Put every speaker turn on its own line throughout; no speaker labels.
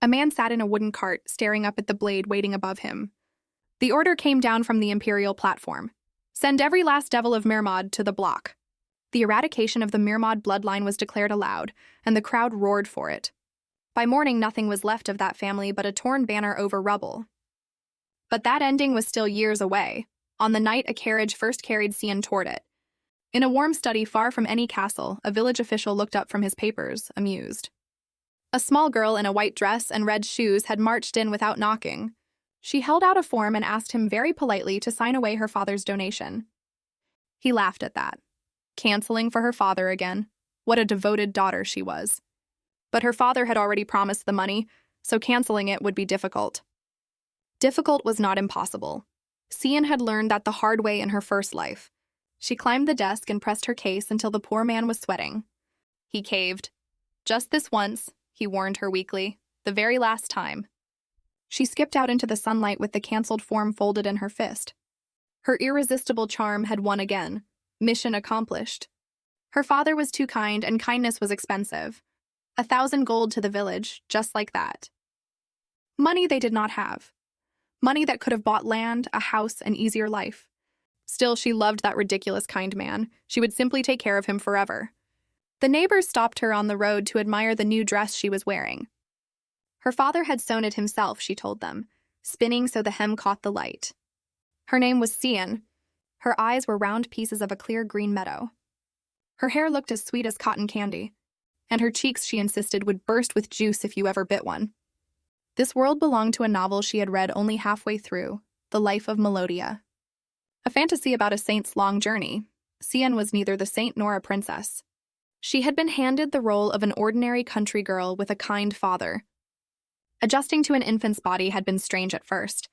A man sat in a wooden cart, staring up at the blade waiting above him. The order came down from the Imperial platform. Send every last devil of Mirmod to the block. The eradication of the Mirmod bloodline was declared aloud, and the crowd roared for it. By morning, nothing was left of that family but a torn banner over rubble. But that ending was still years away. On the night a carriage first carried Cian toward it. In a warm study far from any castle, a village official looked up from his papers, amused. A small girl in a white dress and red shoes had marched in without knocking. She held out a form and asked him very politely to sign away her father's donation. He laughed at that. Canceling for her father again. What a devoted daughter she was. But her father had already promised the money, so canceling it would be difficult. Difficult was not impossible. Cian had learned that the hard way in her first life. She climbed the desk and pressed her case until the poor man was sweating. He caved. Just this once, he warned her weakly, the very last time. She skipped out into the sunlight with the cancelled form folded in her fist. Her irresistible charm had won again. Mission accomplished. Her father was too kind, and kindness was expensive. 1,000 gold to the village, just like that. Money they did not have. Money that could have bought land, a house, an easier life. Still, she loved that ridiculous kind man. She would simply take care of him forever. The neighbors stopped her on the road to admire the new dress she was wearing. Her father had sewn it himself, she told them, spinning so the hem caught the light. Her name was Cian. Her eyes were round pieces of a clear green meadow. Her hair looked as sweet as cotton candy, and her cheeks, she insisted, would burst with juice if you ever bit one. This world belonged to a novel she had read only halfway through, The Life of Melodia. A fantasy about a saint's long journey. Cian was neither the saint nor a princess. She had been handed the role of an ordinary country girl with a kind father. Adjusting to an infant's body had been strange at first.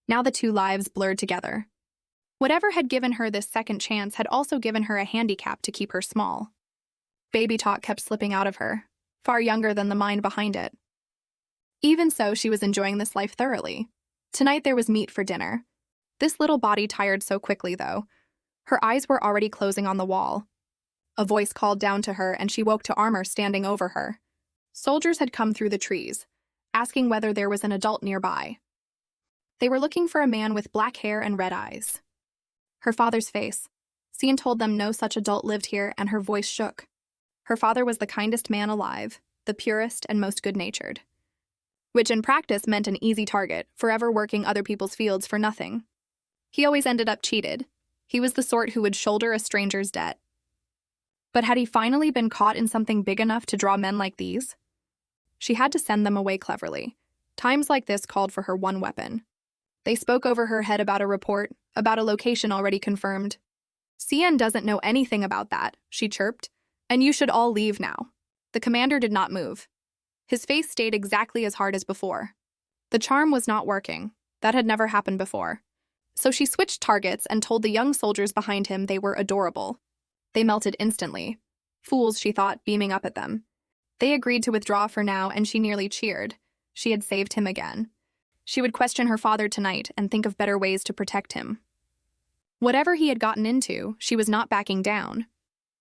Now the two lives blurred together. Whatever had given her this second chance had also given her a handicap to keep her small. Baby talk kept slipping out of her, far younger than the mind behind it. Even so, she was enjoying this life thoroughly. Tonight there was meat for dinner. This little body tired so quickly, though. Her eyes were already closing on the wall. A voice called down to her, and she woke to armor standing over her. Soldiers had come through the trees, asking whether there was an adult nearby. They were looking for a man with black hair and red eyes. Her father's face. Cian told them no such adult lived here, and her voice shook. Her father was the kindest man alive, the purest and most good-natured. Which in practice meant an easy target, forever working other people's fields for nothing. He always ended up cheated. He was the sort who would shoulder a stranger's debt. But had he finally been caught in something big enough to draw men like these? She had to send them away cleverly. Times like this called for her one weapon. They spoke over her head about a report, about a location already confirmed. Cian doesn't know anything about that, she chirped, and you should all leave now. The commander did not move. His face stayed exactly as hard as before. The charm was not working. That had never happened before. So she switched targets and told the young soldiers behind him they were adorable. They melted instantly. Fools, she thought, beaming up at them. They agreed to withdraw for now, and she nearly cheered. She had saved him again. She would question her father tonight and think of better ways to protect him. Whatever he had gotten into, she was not backing down.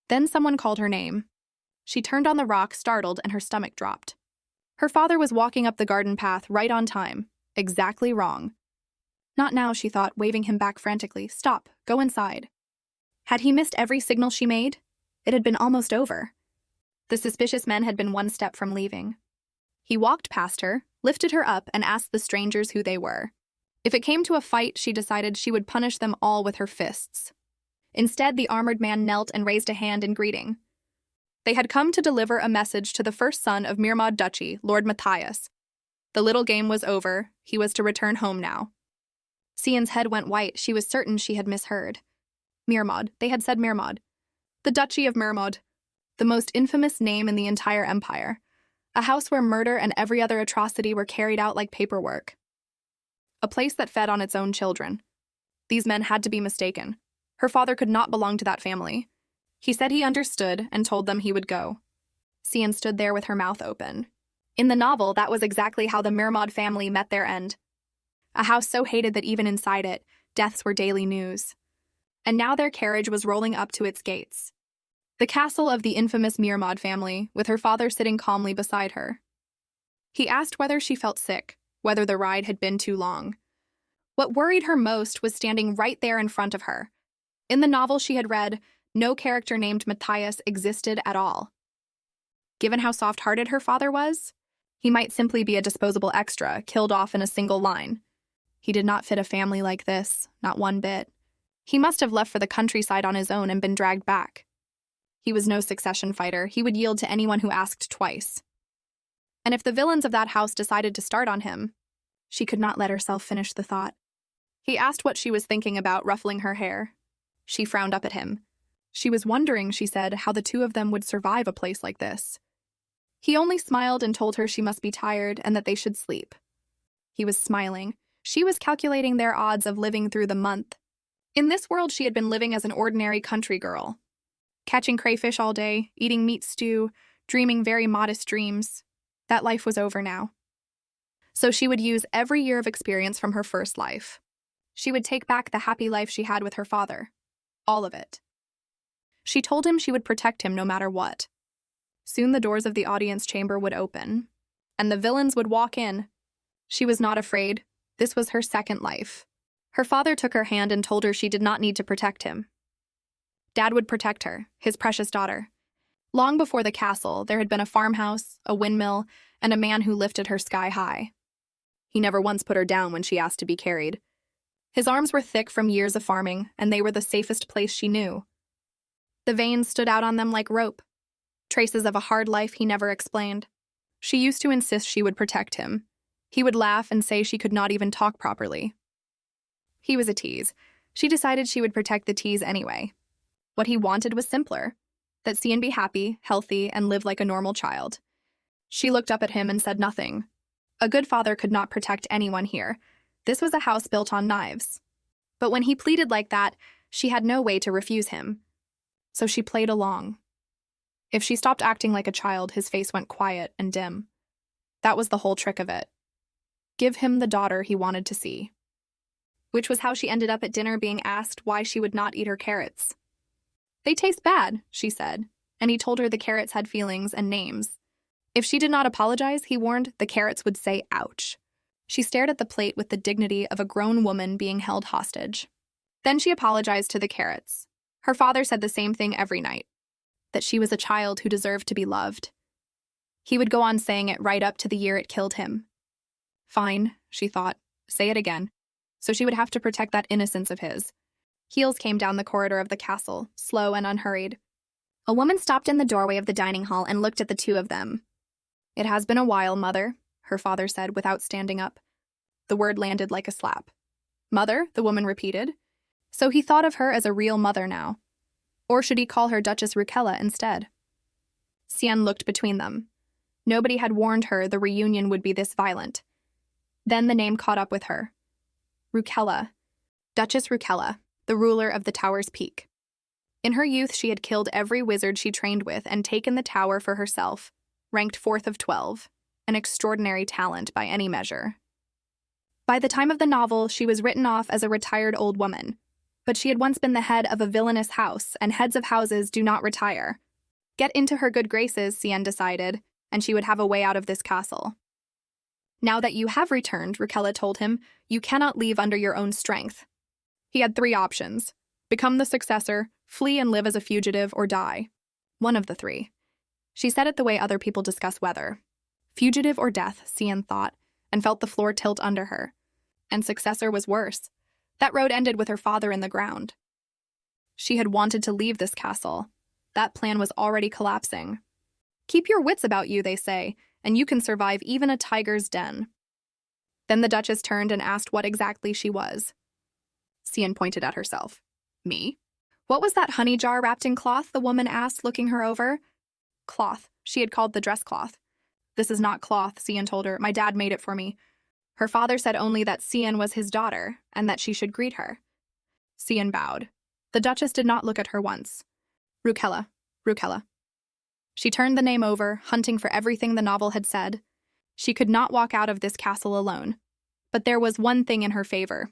Then someone called her name. She turned on the rock, startled, and her stomach dropped. Her father was walking up the garden path right on time. Exactly wrong. Not now, she thought, waving him back frantically. Stop, go inside. Had he missed every signal she made? It had been almost over. The suspicious men had been one step from leaving. He walked past her, lifted her up, and asked the strangers who they were. If it came to a fight, she decided she would punish them all with her fists. Instead, the armored man knelt and raised a hand in greeting. They had come to deliver a message to the first son of Mirmod Duchy, Lord Matthias. The little game was over. He was to return home now. Cian's head went white. She was certain she had misheard. Mirmod. They had said Mirmod. The Duchy of Mirmod. The most infamous name in the entire empire. A house where murder and every other atrocity were carried out like paperwork. A place that fed on its own children. These men had to be mistaken. Her father could not belong to that family. He said he understood and told them he would go. Cian stood there with her mouth open. In the novel, that was exactly how the Mirmod family met their end. A house so hated that even inside it, deaths were daily news. And now their carriage was rolling up to its gates. The castle of the infamous Mirmod family, with her father sitting calmly beside her. He asked whether she felt sick, whether the ride had been too long. What worried her most was standing right there in front of her. In the novel she had read, no character named Matthias existed at all. Given how soft-hearted her father was, he might simply be a disposable extra, killed off in a single line. He did not fit a family like this, not one bit. He must have left for the countryside on his own and been dragged back. He was no succession fighter. He would yield to anyone who asked twice. And if the villains of that house decided to start on him, she could not let herself finish the thought. He asked what she was thinking about, ruffling her hair. She frowned up at him. She was wondering, she said, how the two of them would survive a place like this. He only smiled and told her she must be tired and that they should sleep. He was smiling. She was calculating their odds of living through the month. In this world, she had been living as an ordinary country girl, catching crayfish all day, eating meat stew, dreaming very modest dreams. That life was over now. So she would use every year of experience from her first life. She would take back the happy life she had with her father. All of it. She told him she would protect him no matter what. Soon the doors of the audience chamber would open, and the villains would walk in. She was not afraid. This was her second life. Her father took her hand and told her she did not need to protect him. Dad would protect her, his precious daughter. Long before the castle, there had been a farmhouse, a windmill, and a man who lifted her sky high. He never once put her down when she asked to be carried. His arms were thick from years of farming, and they were the safest place she knew. The veins stood out on them like rope, traces of a hard life he never explained. She used to insist she would protect him. He would laugh and say she could not even talk properly. He was a tease. She decided she would protect the tease anyway. What he wanted was simpler, that Cian be happy, healthy, and live like a normal child. She looked up at him and said nothing. A good father could not protect anyone here. This was a house built on knives. But when he pleaded like that, she had no way to refuse him. So she played along. If she stopped acting like a child, his face went quiet and dim. That was the whole trick of it. Give him the daughter he wanted to see. Which was how she ended up at dinner being asked why she would not eat her carrots. They taste bad, she said, and he told her the carrots had feelings and names. If she did not apologize, he warned, the carrots would say ouch. She stared at the plate with the dignity of a grown woman being held hostage. Then she apologized to the carrots. Her father said the same thing every night, that she was a child who deserved to be loved. He would go on saying it right up to the year it killed him. Fine, she thought, say it again. So she would have to protect that innocence of his. Heels came down the corridor of the castle, slow and unhurried. A woman stopped in the doorway of the dining hall and looked at the two of them. It has been a while, Mother, her father said without standing up. The word landed like a slap. Mother, the woman repeated. So he thought of her as a real mother now. Or should he call her Duchess Rukella instead? Cian looked between them. Nobody had warned her the reunion would be this violent. Then the name caught up with her. Rukella. Duchess Rukella, the ruler of the tower's peak. In her youth, she had killed every wizard she trained with and taken the tower for herself, ranked 4th of 12, an extraordinary talent by any measure. By the time of the novel, she was written off as a retired old woman, but she had once been the head of a villainous house, and heads of houses do not retire. Get into her good graces, Cian decided, and she would have a way out of this castle. Now that you have returned, Rukella told him, you cannot leave under your own strength. He had 3 options: become the successor, flee and live as a fugitive, or die. One of the 3. She said it the way other people discuss weather. Fugitive or death, Cian thought, and felt the floor tilt under her. And successor was worse. That road ended with her father in the ground. She had wanted to leave this castle. That plan was already collapsing. Keep your wits about you, they say, and you can survive even a tiger's den. Then the Duchess turned and asked what exactly she was. Cian pointed at herself. Me? What was that honey jar wrapped in cloth? The woman asked, looking her over. Cloth. She had called the dress cloth. This is not cloth, Cian told her. My dad made it for me. Her father said only that Cian was his daughter, and that she should greet her. Cian bowed. The Duchess did not look at her once. Rukella. Rukella. She turned the name over, hunting for everything the novel had said. She could not walk out of this castle alone. But there was one thing in her favor.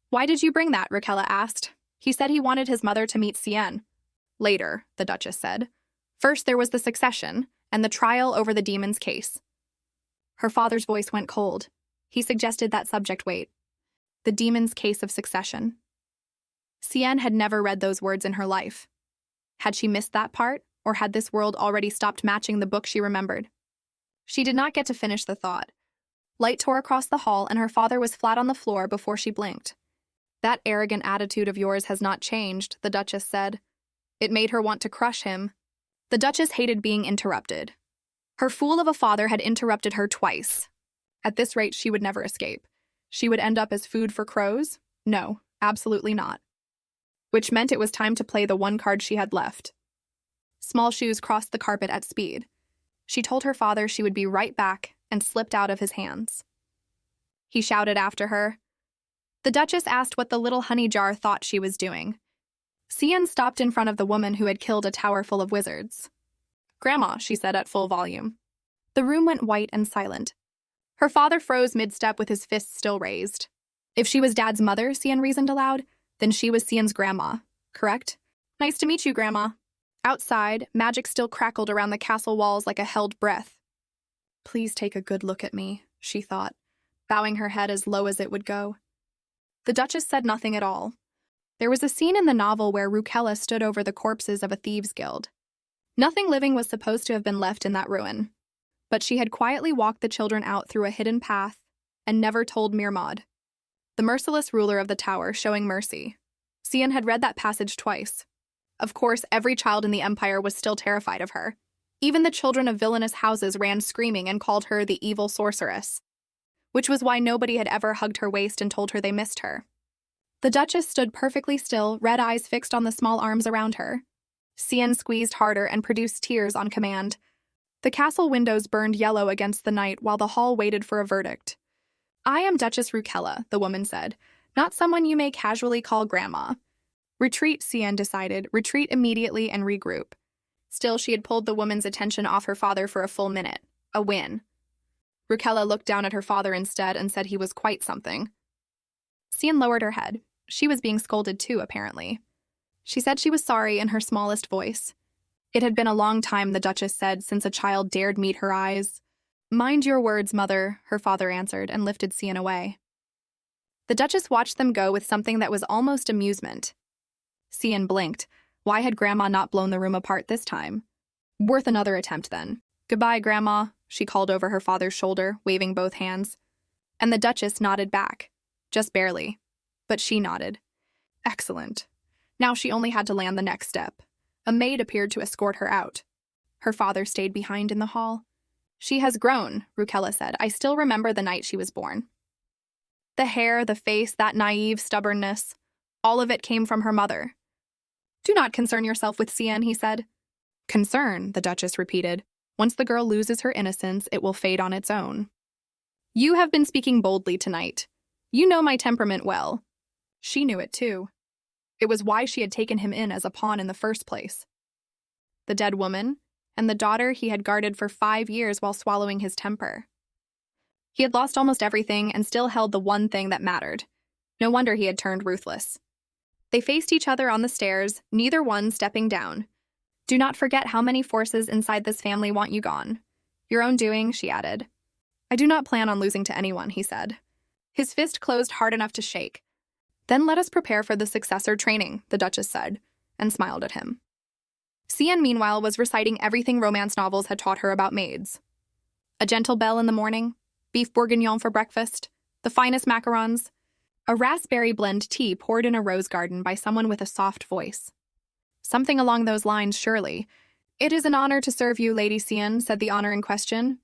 Why did you bring that? Rukella asked. He said he wanted his mother to meet Cian. Later, the Duchess said. First there was the succession, and the trial over the demon's case. Her father's voice went cold. He suggested that subject wait. The demon's case of succession. Cien had never read those words in her life. Had she missed that part, or had this world already stopped matching the book she remembered? She did not get to finish the thought. Light tore across the hall, and her father was flat on the floor before she blinked. That arrogant attitude of yours has not changed, the Duchess said. It made her want to crush him. The Duchess hated being interrupted. Her fool of a father had interrupted her twice. At this rate, she would never escape. She would end up as food for crows? No, absolutely not. Which meant it was time to play the one card she had left. Small shoes crossed the carpet at speed. She told her father she would be right back and slipped out of his hands. He shouted after her. The Duchess asked what the little honey jar thought she was doing. Cien stopped in front of the woman who had killed a tower full of wizards. Grandma, she said at full volume. The room went white and silent. Her father froze mid-step with his fists still raised. If she was Dad's mother, Cien reasoned aloud, then she was Cien's grandma, correct? Nice to meet you, Grandma. Outside, magic still crackled around the castle walls like a held breath. Please take a good look at me, she thought, bowing her head as low as it would go. The Duchess said nothing at all. There was a scene in the novel where Rucella stood over the corpses of a thieves' guild. Nothing living was supposed to have been left in that ruin, but she had quietly walked the children out through a hidden path and never told Mirmod, the merciless ruler of the tower, showing mercy. Cien had read that passage twice. Of course, every child in the Empire was still terrified of her. Even the children of villainous houses ran screaming and called her the evil sorceress, which was why nobody had ever hugged her waist and told her they missed her. The Duchess stood perfectly still, red eyes fixed on the small arms around her. Cien squeezed harder and produced tears on command. The castle windows burned yellow against the night while the hall waited for a verdict. I am Duchess Rucella, the woman said, not someone you may casually call Grandma. Retreat, Cien decided, retreat immediately and regroup. Still, she had pulled the woman's attention off her father for a full minute. A win. Rucella looked down at her father instead and said he was quite something. Cien lowered her head. She was being scolded too, apparently. She said she was sorry in her smallest voice. It had been a long time, the Duchess said, since a child dared meet her eyes. Mind your words, mother, her father answered and lifted Cien away. The Duchess watched them go with something that was almost amusement. Cien blinked. Why had Grandma not blown the room apart this time? Worth another attempt, then. Goodbye, Grandma, she called over her father's shoulder, waving both hands. And the Duchess nodded back. Just barely. But she nodded. Excellent. Now she only had to land the next step. A maid appeared to escort her out. Her father stayed behind in the hall. She has grown, Rucella said. I still remember the night she was born. The hair, the face, that naive stubbornness, all of it came from her mother. Do not concern yourself with Cien, he said. Concern, the Duchess repeated. Once the girl loses her innocence, it will fade on its own. You have been speaking boldly tonight. You know my temperament well. She knew it too. It was why she had taken him in as a pawn in the first place. The dead woman, and the daughter he had guarded for 5 years while swallowing his temper. He had lost almost everything and still held the one thing that mattered. No wonder he had turned ruthless. They faced each other on the stairs, neither one stepping down. Do not forget how many forces inside this family want you gone. Your own doing, she added. I do not plan on losing to anyone, he said. His fist closed hard enough to shake. Then let us prepare for the successor training, the Duchess said, and smiled at him. Cien, meanwhile, was reciting everything romance novels had taught her about maids. A gentle belle in the morning, beef bourguignon for breakfast, the finest macarons, a raspberry blend tea poured in a rose garden by someone with a soft voice. Something along those lines, surely. It is an honor to serve you, Lady Cien, said the honor in question.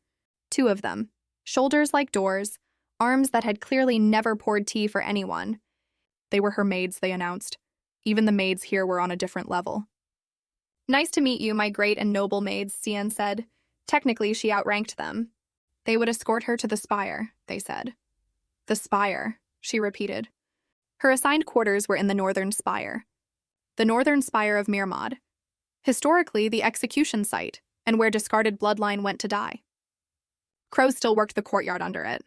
2 of them, shoulders like doors, arms that had clearly never poured tea for anyone. They were her maids, they announced. Even the maids here were on a different level. Nice to meet you, my great and noble maids, Cien said. Technically, she outranked them. They would escort her to the spire, they said. The spire, she repeated. Her assigned quarters were in the northern spire. The northern spire of Mirmod. Historically, the execution site, and where discarded bloodline went to die. Crows still worked the courtyard under it.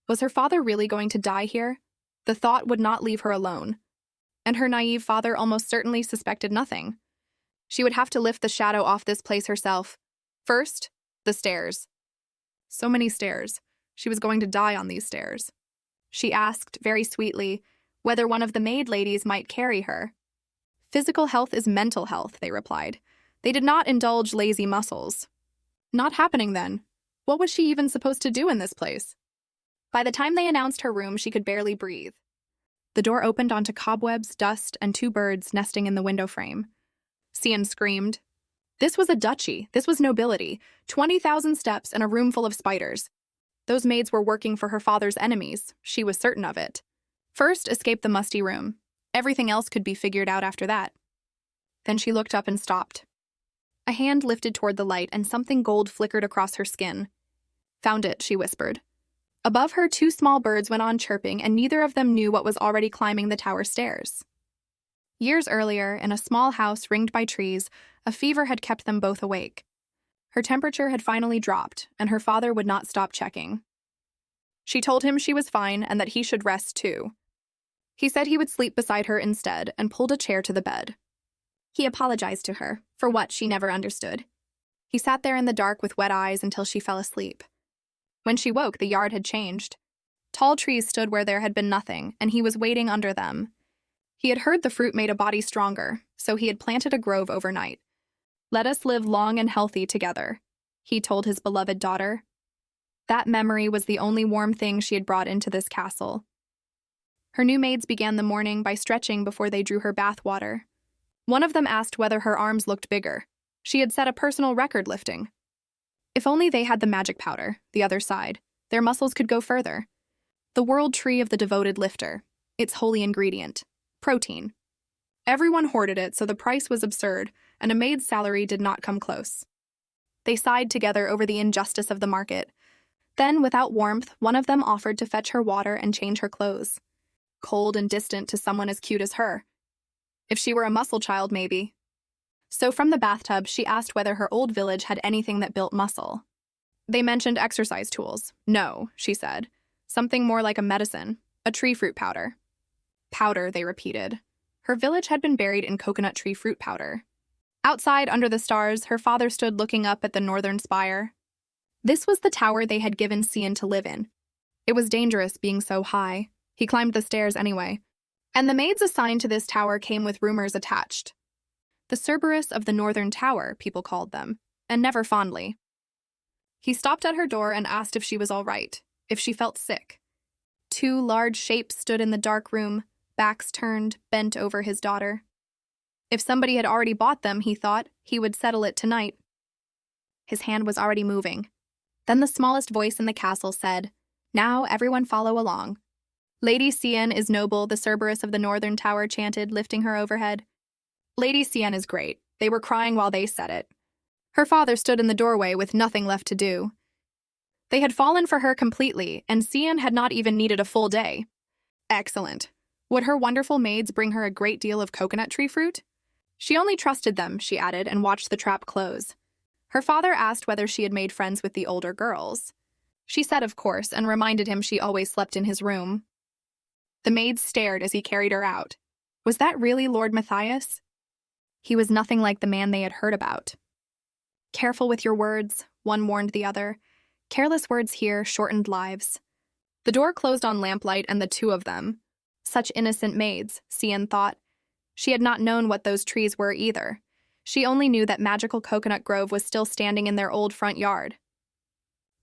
Was her father really going to die here? The thought would not leave her alone. And her naive father almost certainly suspected nothing. She would have to lift the shadow off this place herself. First, the stairs. So many stairs. She was going to die on these stairs. She asked, very sweetly, whether one of the maid ladies might carry her. Physical health is mental health, they replied. They did not indulge lazy muscles. Not happening then. What was she even supposed to do in this place? By the time they announced her room, she could barely breathe. The door opened onto cobwebs, dust, and 2 birds nesting in the window frame. Cian screamed. This was a duchy. This was nobility. 20,000 steps and a room full of spiders. Those maids were working for her father's enemies. She was certain of it. First, escape the musty room. Everything else could be figured out after that. Then she looked up and stopped. A hand lifted toward the light and something gold flickered across her skin. Found it, she whispered. Above her, 2 small birds went on chirping, and neither of them knew what was already climbing the tower stairs. Years earlier, in a small house ringed by trees, a fever had kept them both awake. Her temperature had finally dropped, and her father would not stop checking. She told him she was fine and that he should rest too. He said he would sleep beside her instead and pulled a chair to the bed. He apologized to her, for what she never understood. He sat there in the dark with wet eyes until she fell asleep. When she woke, the yard had changed. Tall trees stood where there had been nothing, and he was waiting under them. He had heard the fruit made a body stronger, so he had planted a grove overnight. Let us live long and healthy together, he told his beloved daughter. That memory was the only warm thing she had brought into this castle. Her new maids began the morning by stretching before they drew her bath water. One of them asked whether her arms looked bigger. She had set a personal record lifting. If only they had the magic powder, the other side, their muscles could go further. The world tree of the devoted lifter, its holy ingredient, protein. Everyone hoarded it, so the price was absurd, and a maid's salary did not come close. They sighed together over the injustice of the market. Then, without warmth, one of them offered to fetch her water and change her clothes. Cold and distant to someone as cute as her. If she were a muscle child, maybe. So from the bathtub, she asked whether her old village had anything that built muscle. They mentioned exercise tools. No, she said. Something more like a medicine, a tree fruit powder. Powder, they repeated. Her village had been buried in coconut tree fruit powder. Outside, under the stars, her father stood looking up at the northern spire. This was the tower they had given Cian to live in. It was dangerous being so high. He climbed the stairs anyway. And the maids assigned to this tower came with rumors attached. The Cerberus of the Northern Tower, people called them, and never fondly. He stopped at her door and asked if she was all right, if she felt sick. 2 large shapes stood in the dark room, backs turned, bent over his daughter. If somebody had already bought them, he thought, he would settle it tonight. His hand was already moving. Then the smallest voice in the castle said, "Now everyone follow along." "Lady Cian is noble," the Cerberus of the Northern Tower chanted, lifting her overhead. "Lady Cian is great." They were crying while they said it. Her father stood in the doorway with nothing left to do. They had fallen for her completely, and Cian had not even needed a full day. Excellent. Would her wonderful maids bring her a great deal of coconut tree fruit? She only trusted them, she added, and watched the trap close. Her father asked whether she had made friends with the older girls. She said of course, and reminded him she always slept in his room. The maids stared as he carried her out. Was that really Lord Matthias? He was nothing like the man they had heard about. Careful with your words, one warned the other. Careless words here shortened lives. The door closed on lamplight and the 2 of them. Such innocent maids, Cian thought. She had not known what those trees were either. She only knew that magical coconut grove was still standing in their old front yard.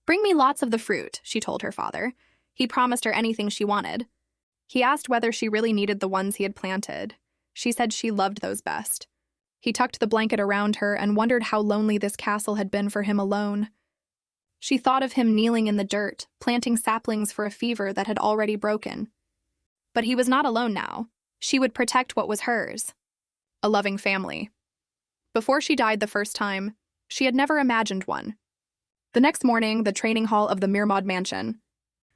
Bring me lots of the fruit, she told her father. He promised her anything she wanted. He asked whether she really needed the ones he had planted. She said she loved those best. He tucked the blanket around her and wondered how lonely this castle had been for him alone. She thought of him kneeling in the dirt, planting saplings for a fever that had already broken. But he was not alone now. She would protect what was hers. A loving family. Before she died the first time, she had never imagined one. The next morning, the training hall of the Mirmod mansion.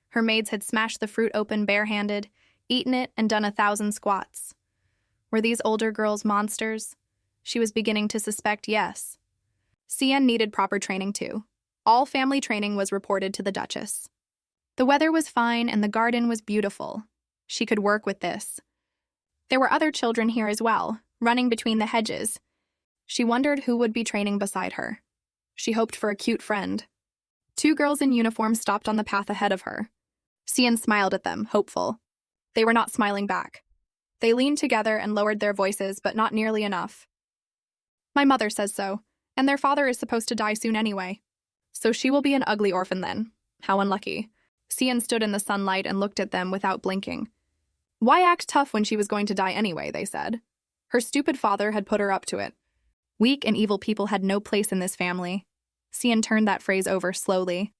Her maids had smashed the fruit open barehanded, eaten it, and done 1,000 squats. Were these older girls monsters? She was beginning to suspect yes. Cian needed proper training too. All family training was reported to the Duchess. The weather was fine and the garden was beautiful. She could work with this. There were other children here as well, running between the hedges. She wondered who would be training beside her. She hoped for a cute friend. Two girls in uniform stopped on the path ahead of her. Cian smiled at them, hopeful. They were not smiling back. They leaned together and lowered their voices, but not nearly enough. My mother says so, and their father is supposed to die soon anyway. So she will be an ugly orphan then. How unlucky. Cian stood in the sunlight and looked at them without blinking. Why act tough when she was going to die anyway, they said. Her stupid father had put her up to it. Weak and evil people had no place in this family. Cian turned that phrase over slowly.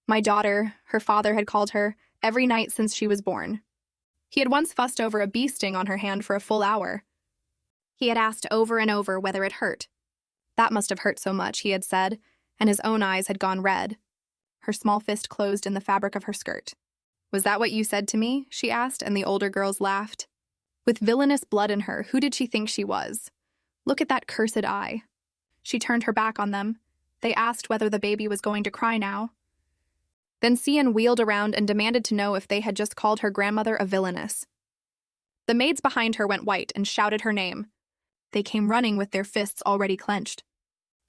My daughter, her father had called her, every night since she was born. He had once fussed over a bee sting on her hand for a full hour. He had asked over and over whether it hurt. That must have hurt so much, he had said, and his own eyes had gone red. Her small fist closed in the fabric of her skirt. Was that what you said to me? She asked, and the older girls laughed. With villainous blood in her, who did she think she was? Look at that cursed eye. She turned her back on them. They asked whether the baby was going to cry now. Then Cian wheeled around and demanded to know if they had just called her grandmother a villainess. The maids behind her went white and shouted her name. They came running with their fists already clenched.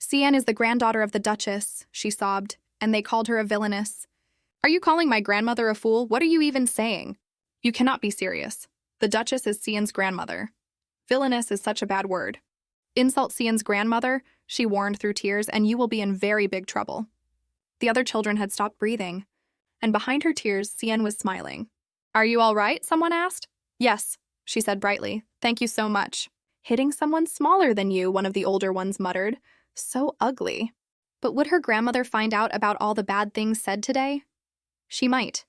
Cian is the granddaughter of the Duchess, she sobbed, and they called her a villainess. Are you calling my grandmother a fool? What are you even saying? You cannot be serious. The Duchess is Cian's grandmother. Villainess is such a bad word. Insult Cian's grandmother, she warned through tears, and you will be in very big trouble. The other children had stopped breathing, and behind her tears, Cian was smiling. Are you all right? Someone asked. Yes, she said brightly. Thank you so much. Hitting someone smaller than you, one of the older ones muttered. So ugly. But would her grandmother find out about all the bad things said today? She might.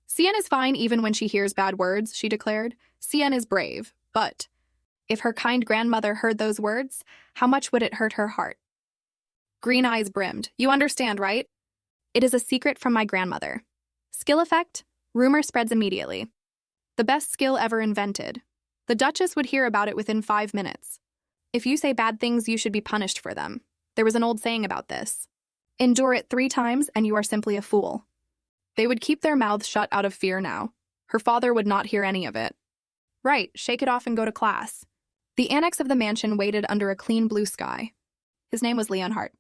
Cian is fine even when she hears bad words, she declared. Cian is brave, but if her kind grandmother heard those words, how much would it hurt her heart? Green eyes brimmed. You understand, right? It is a secret from my grandmother. Skill effect? Rumor spreads immediately. The best skill ever invented. The Duchess would hear about it within 5 minutes. If you say bad things, you should be punished for them. There was an old saying about this. Endure it 3 times and you are simply a fool. They would keep their mouths shut out of fear now. Her father would not hear any of it. Right, shake it off and go to class. The annex of the mansion waited under a clean blue sky. His name was Leonhardt,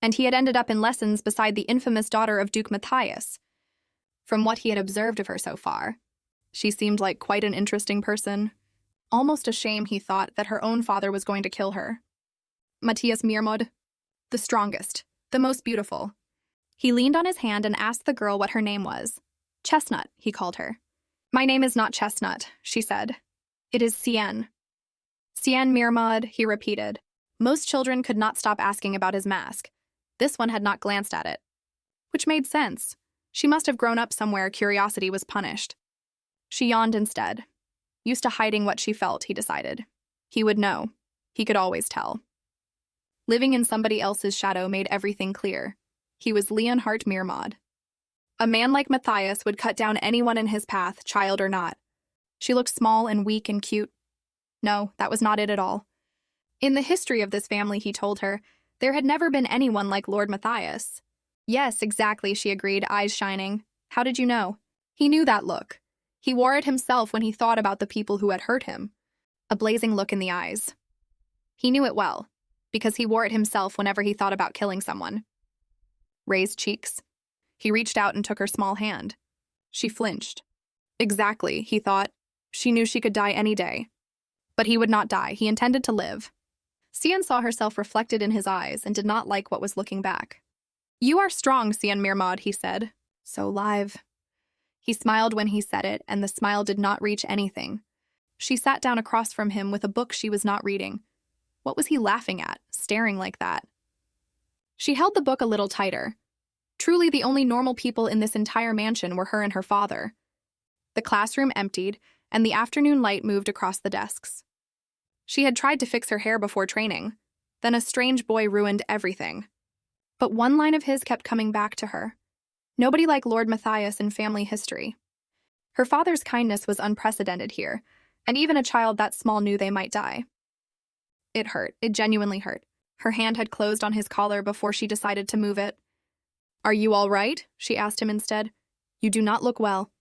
and he had ended up in lessons beside the infamous daughter of Duke Matthias. From what he had observed of her so far, she seemed like quite an interesting person. Almost a shame, he thought, that her own father was going to kill her. Matthias Mirmod, the strongest, the most beautiful. He leaned on his hand and asked the girl what her name was. Chestnut, he called her. My name is not Chestnut, she said. It is Cian. Cian Mirmod, he repeated. Most children could not stop asking about his mask. This one had not glanced at it. Which made sense. She must have grown up somewhere curiosity was punished. She yawned instead. Used to hiding what she felt, he decided. He would know. He could always tell. Living in somebody else's shadow made everything clear. He was Leonhardt Mirmod. A man like Matthias would cut down anyone in his path, child or not. She looked small and weak and cute. No, that was not it at all. In the history of this family, he told her, there had never been anyone like Lord Matthias. Yes, exactly, she agreed, eyes shining. How did you know? He knew that look. He wore it himself when he thought about the people who had hurt him. A blazing look in the eyes. He knew it well, because he wore it himself whenever he thought about killing someone. Raised cheeks. He reached out and took her small hand. She flinched. Exactly, he thought. She knew she could die any day. But he would not die. He intended to live. Cian saw herself reflected in his eyes and did not like what was looking back. You are strong, Cian Mirmod, he said. So live. He smiled when he said it, and the smile did not reach anything. She sat down across from him with a book she was not reading. What was he laughing at, staring like that? She held the book a little tighter. Truly the only normal people in this entire mansion were her and her father. The classroom emptied, and the afternoon light moved across the desks. She had tried to fix her hair before training. Then a strange boy ruined everything. But one line of his kept coming back to her. Nobody like Lord Matthias in family history. Her father's kindness was unprecedented here, and even a child that small knew they might die. It hurt. It genuinely hurt. Her hand had closed on his collar before she decided to move it. Are you all right? She asked him instead. You do not look well.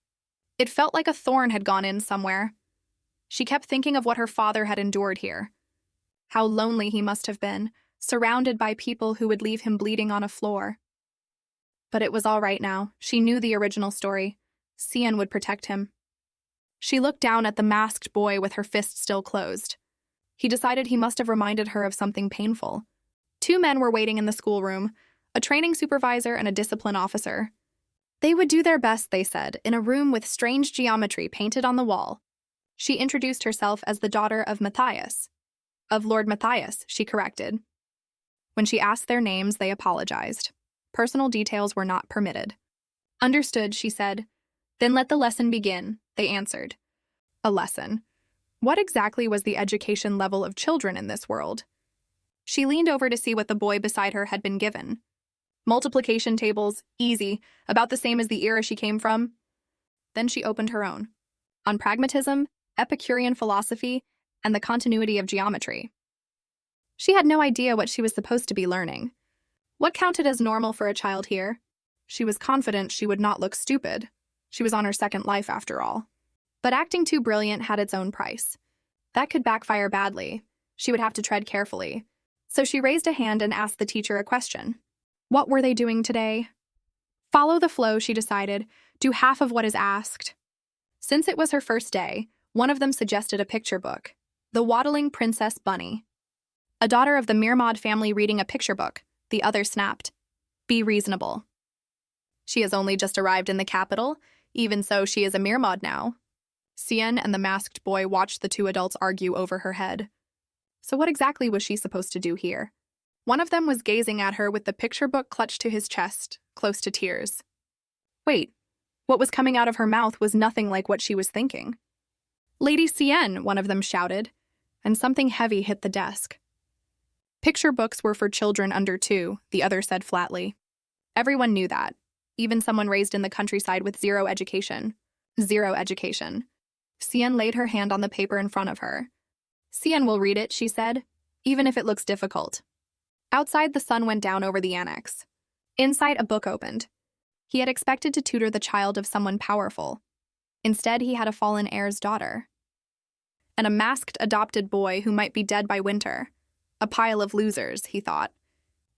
It felt like a thorn had gone in somewhere. She kept thinking of what her father had endured here. How lonely he must have been, surrounded by people who would leave him bleeding on a floor. But it was all right now. She knew the original story. Sian would protect him. She looked down at the masked boy with her fist still closed. He decided he must have reminded her of something painful. Two men were waiting in the schoolroom, a training supervisor and a discipline officer. They would do their best, they said, in a room with strange geometry painted on the wall. She introduced herself as the daughter of Matthias. Of Lord Matthias, she corrected. When she asked their names, they apologized. Personal details were not permitted. Understood, she said. Then let the lesson begin, they answered. A lesson. What exactly was the education level of children in this world? She leaned over to see what the boy beside her had been given. Multiplication tables, easy, about the same as the era she came from. Then she opened her own. On pragmatism, Epicurean philosophy, and the continuity of geometry. She had no idea what she was supposed to be learning. What counted as normal for a child here? She was confident she would not look stupid. She was on her second life, after all. But acting too brilliant had its own price. That could backfire badly. She would have to tread carefully. So she raised a hand and asked the teacher a question. What were they doing today? Follow the flow, she decided. Do half of what is asked. Since it was her first day, one of them suggested a picture book. The Waddling Princess Bunny. A daughter of the Mirmod family reading a picture book, the other snapped. Be reasonable. She has only just arrived in the capital, even so she is a Mirmod now. Sian and the masked boy watched the two adults argue over her head. So what exactly was she supposed to do here? One of them was gazing at her with the picture book clutched to his chest, close to tears. Wait, what was coming out of her mouth was nothing like what she was thinking. Lady Sian, one of them shouted, and something heavy hit the desk. Picture books were for children under 2, the other said flatly. Everyone knew that, even someone raised in the countryside with zero education. Zero education. Sian laid her hand on the paper in front of her. Sian will read it, she said, even if it looks difficult. Outside, the sun went down over the annex. Inside, a book opened. He had expected to tutor the child of someone powerful. Instead, he had a fallen heir's daughter. And a masked adopted boy who might be dead by winter. A pile of losers, he thought.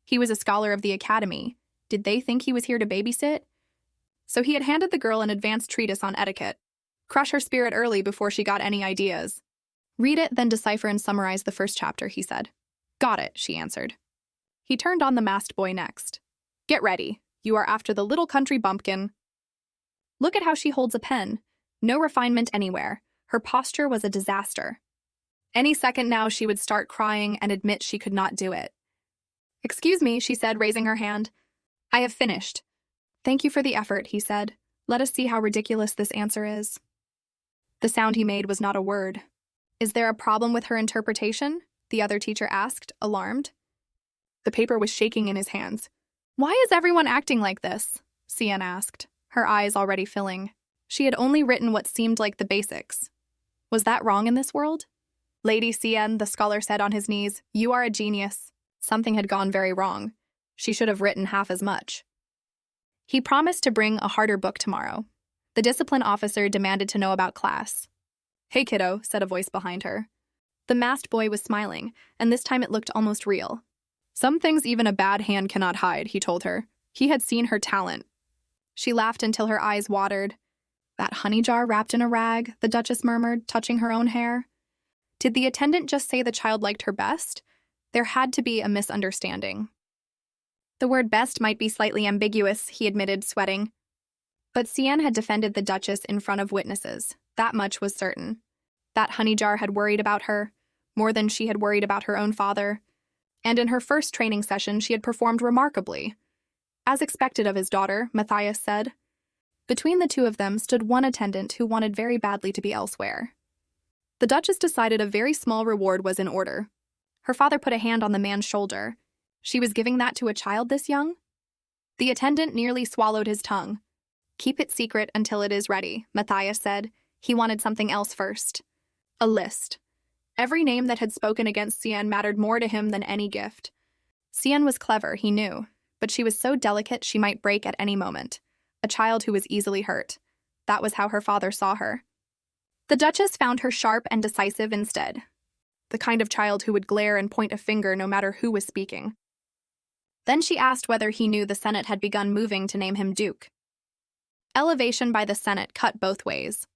He was a scholar of the academy. Did they think he was here to babysit? So he had handed the girl an advanced treatise on etiquette. Crush her spirit early before she got any ideas. Read it, then decipher and summarize the first chapter, he said. Got it, she answered. He turned on the masked boy next. Get ready. You are after the little country bumpkin. Look at how she holds a pen. No refinement anywhere. Her posture was a disaster. Any second now she would start crying and admit she could not do it. Excuse me, she said, raising her hand. I have finished. Thank you for the effort, he said. Let us see how ridiculous this answer is. The sound he made was not a word. Is there a problem with her interpretation? The other teacher asked, alarmed. The paper was shaking in his hands. Why is everyone acting like this? Sian asked, her eyes already filling. She had only written what seemed like the basics. Was that wrong in this world? Lady Sian, the scholar said on his knees, you are a genius. Something had gone very wrong. She should have written half as much. He promised to bring a harder book tomorrow. The discipline officer demanded to know about class. Hey, kiddo, said a voice behind her. The masked boy was smiling, and this time it looked almost real. Some things even a bad hand cannot hide, he told her. He had seen her talent. She laughed until her eyes watered. That honey jar wrapped in a rag, the Duchess murmured, touching her own hair. Did the attendant just say the child liked her best? There had to be a misunderstanding. The word best might be slightly ambiguous, he admitted, sweating. But Sian had defended the Duchess in front of witnesses. That much was certain. That honey jar had worried about her, more than she had worried about her own father. And in her first training session, she had performed remarkably. As expected of his daughter, Matthias said. Between the two of them stood one attendant who wanted very badly to be elsewhere. The Duchess decided a very small reward was in order. Her father put a hand on the man's shoulder. She was giving that to a child this young? The attendant nearly swallowed his tongue. Keep it secret until it is ready, Matthias said. He wanted something else first. A list. Every name that had spoken against Sian mattered more to him than any gift. Sian was clever, he knew, but she was so delicate she might break at any moment. A child who was easily hurt. That was how her father saw her. The Duchess found her sharp and decisive instead. The kind of child who would glare and point a finger no matter who was speaking. Then she asked whether he knew the Senate had begun moving to name him Duke. Elevation by the Senate cut both ways.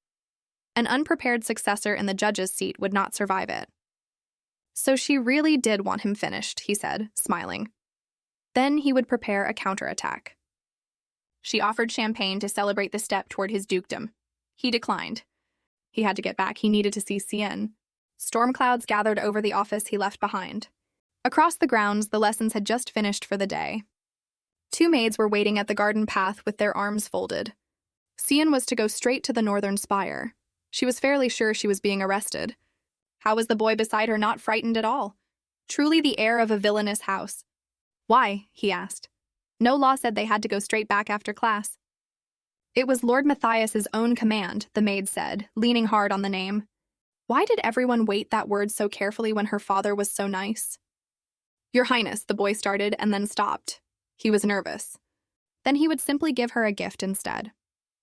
An unprepared successor in the judge's seat would not survive it. So she really did want him finished, he said, smiling. Then he would prepare a counterattack. She offered champagne to celebrate the step toward his dukedom. He declined. He had to get back. He needed to see Cien. Storm clouds gathered over the office he left behind. Across the grounds, the lessons had just finished for the day. 2 maids were waiting at the garden path with their arms folded. Cien was to go straight to the northern spire. She was fairly sure she was being arrested. How was the boy beside her not frightened at all? Truly the air of a villainous house. Why? He asked. No law said they had to go straight back after class. It was Lord Matthias's own command, the maid said, leaning hard on the name. Why did everyone weight that word so carefully when her father was so nice? Your Highness, the boy started and then stopped. He was nervous. Then he would simply give her a gift instead.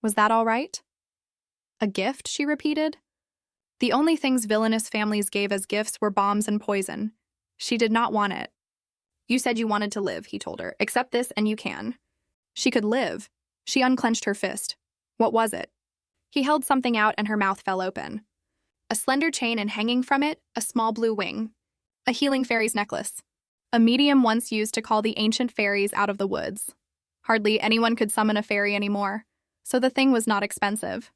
Was that all right? A gift, she repeated. The only things villainous families gave as gifts were bombs and poison. She did not want it. You said you wanted to live, he told her. Accept this and you can. She could live. She unclenched her fist. What was it? He held something out and her mouth fell open. A slender chain and hanging from it, a small blue wing. A healing fairy's necklace. A medium once used to call the ancient fairies out of the woods. Hardly anyone could summon a fairy anymore, so the thing was not expensive.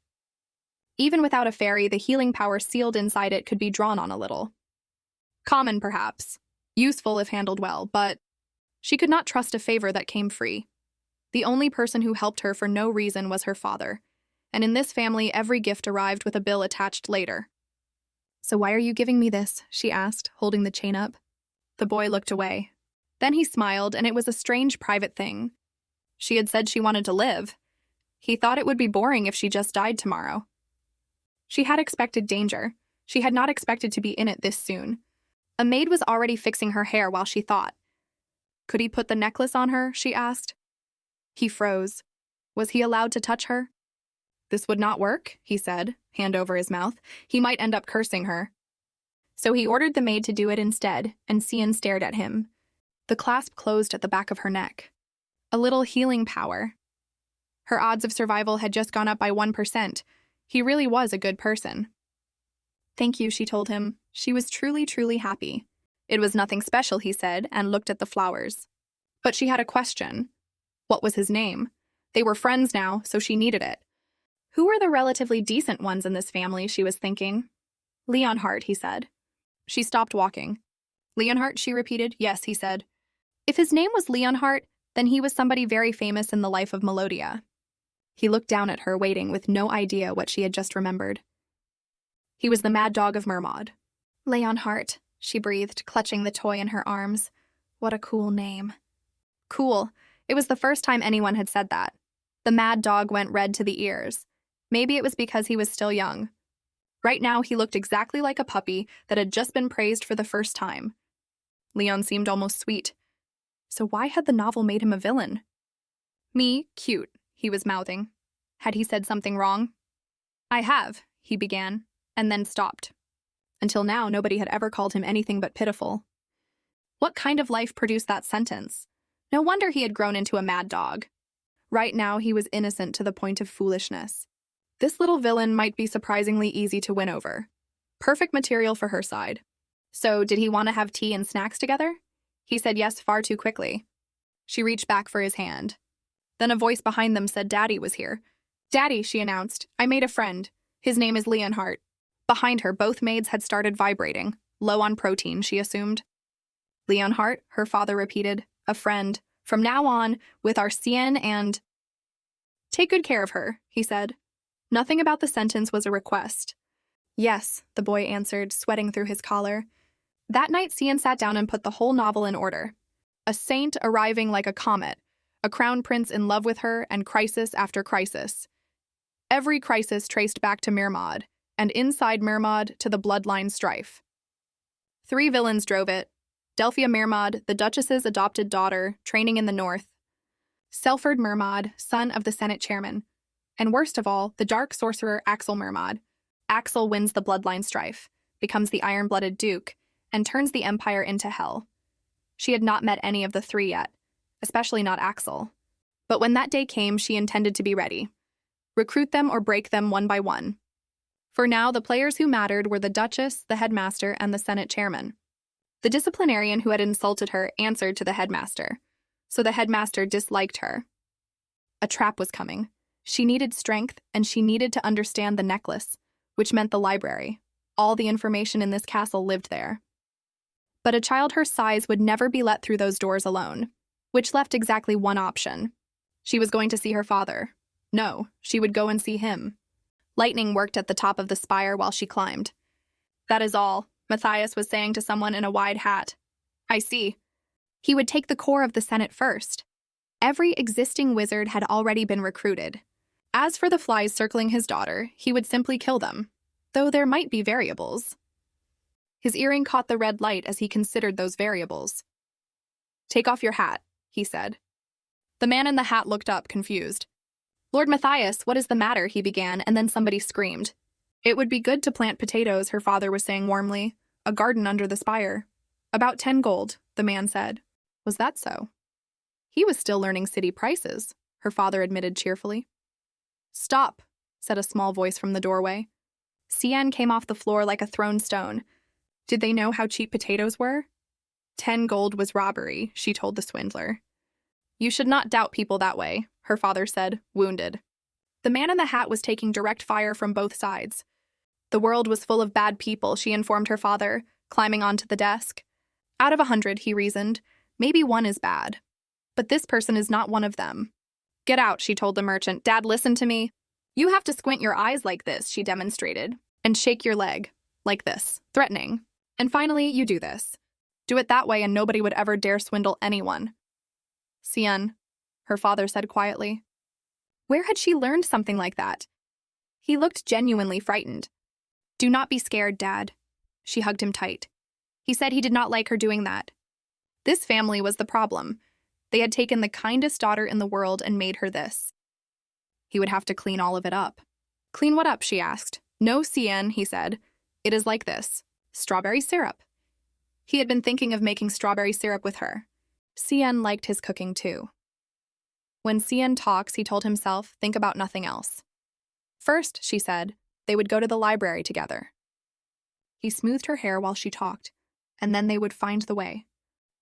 Even without a fairy, the healing power sealed inside it could be drawn on a little. Common, perhaps. Useful if handled well, but she could not trust a favor that came free. The only person who helped her for no reason was her father, and in this family every gift arrived with a bill attached later. So why are you giving me this? She asked, holding the chain up. The boy looked away. Then he smiled, and it was a strange private thing. She had said she wanted to live. He thought it would be boring if she just died tomorrow. She had expected danger. She had not expected to be in it this soon. A maid was already fixing her hair while she thought. Could he put the necklace on her? She asked. He froze. Was he allowed to touch her? This would not work, he said, hand over his mouth. He might end up cursing her. So he ordered the maid to do it instead, and Cien stared at him. The clasp closed at the back of her neck. A little healing power. Her odds of survival had just gone up by 1%. He really was a good person. Thank you, she told him. She was truly, truly happy. It was nothing special, he said, and looked at the flowers. But she had a question. What was his name? They were friends now, so she needed it. Who were the relatively decent ones in this family, she was thinking. Leonhardt, he said. She stopped walking. Leonhardt, she repeated. Yes, he said. If his name was Leonhardt, then he was somebody very famous in the life of Melodia. He looked down at her, waiting with no idea what she had just remembered. He was the mad dog of Mermaud. Leonhardt, she breathed, clutching the toy in her arms. What a cool name. Cool. It was the first time anyone had said that. The mad dog went red to the ears. Maybe it was because he was still young. Right now, he looked exactly like a puppy that had just been praised for the first time. Leon seemed almost sweet. So why had the novel made him a villain? Me, cute, he was mouthing. Had he said something wrong? I have, he began, and then stopped. Until now, nobody had ever called him anything but pitiful. What kind of life produced that sentence? No wonder he had grown into a mad dog. Right now, he was innocent to the point of foolishness. This little villain might be surprisingly easy to win over. Perfect material for her side. So, did he want to have tea and snacks together? He said yes far too quickly. She reached back for his hand. Then a voice behind them said Daddy was here. Daddy, she announced, I made a friend. His name is Leonhardt. Behind her, both maids had started vibrating, low on protein, she assumed. Leonhardt, her father repeated, a friend. From now on, with our Cien and... Take good care of her, he said. Nothing about the sentence was a request. Yes, the boy answered, sweating through his collar. That night, Cien sat down and put the whole novel in order. A saint arriving like a comet, a crown prince in love with her, and crisis after crisis. Every crisis traced back to Mermaud, and inside Mermaud to the bloodline strife. 3 villains drove it. Delphia Mermaud, the Duchess's adopted daughter, training in the north. Selford Mermaud, son of the Senate chairman. And worst of all, the dark sorcerer Axel Mermaud. Axel wins the bloodline strife, becomes the iron-blooded duke, and turns the empire into hell. She had not met any of the 3 yet. especially not Axel. But when that day came, she intended to be ready. Recruit them or break them one by one. For now, the players who mattered were the Duchess, the headmaster, and the Senate chairman. The disciplinarian who had insulted her answered to the headmaster, so the headmaster disliked her. A trap was coming. She needed strength, and she needed to understand the necklace, which meant the library. All the information in this castle lived there. But a child her size would never be let through those doors alone, which left exactly one option. She was going to see her father. No, she would go and see him. Lightning worked at the top of the spire while she climbed. That is all, Matthias was saying to someone in a wide hat. I see. He would take the core of the Senate first. Every existing wizard had already been recruited. As for the flies circling his daughter, he would simply kill them, though there might be variables. His earring caught the red light as he considered those variables. Take off your hat, he said. The man in the hat looked up, confused. Lord Matthias, what is the matter? He began, and then somebody screamed. It would be good to plant potatoes, her father was saying warmly. A garden under the spire. About 10 gold, the man said. Was that so? He was still learning city prices, her father admitted cheerfully. Stop, said a small voice from the doorway. Cian came off the floor like a thrown stone. Did they know how cheap potatoes were? 10 gold was robbery, she told the swindler. You should not doubt people that way, her father said, wounded. The man in the hat was taking direct fire from both sides. The world was full of bad people, she informed her father, climbing onto the desk. Out of 100, he reasoned, maybe one is bad. But this person is not one of them. Get out, she told the merchant. Dad, listen to me. You have to squint your eyes like this, she demonstrated, and shake your leg, like this, threatening. And finally, you do this. Do it that way and nobody would ever dare swindle anyone. Cian, her father said quietly. Where had she learned something like that? He looked genuinely frightened. Do not be scared, Dad. She hugged him tight. He said he did not like her doing that. This family was the problem. They had taken the kindest daughter in the world and made her this. He would have to clean all of it up. Clean what up, she asked. No, Cian, he said. It is like this. Strawberry syrup. He had been thinking of making strawberry syrup with her. Cian liked his cooking too. When Cian talks, he told himself, think about nothing else. First, she said, they would go to the library together. He smoothed her hair while she talked, and then they would find the way.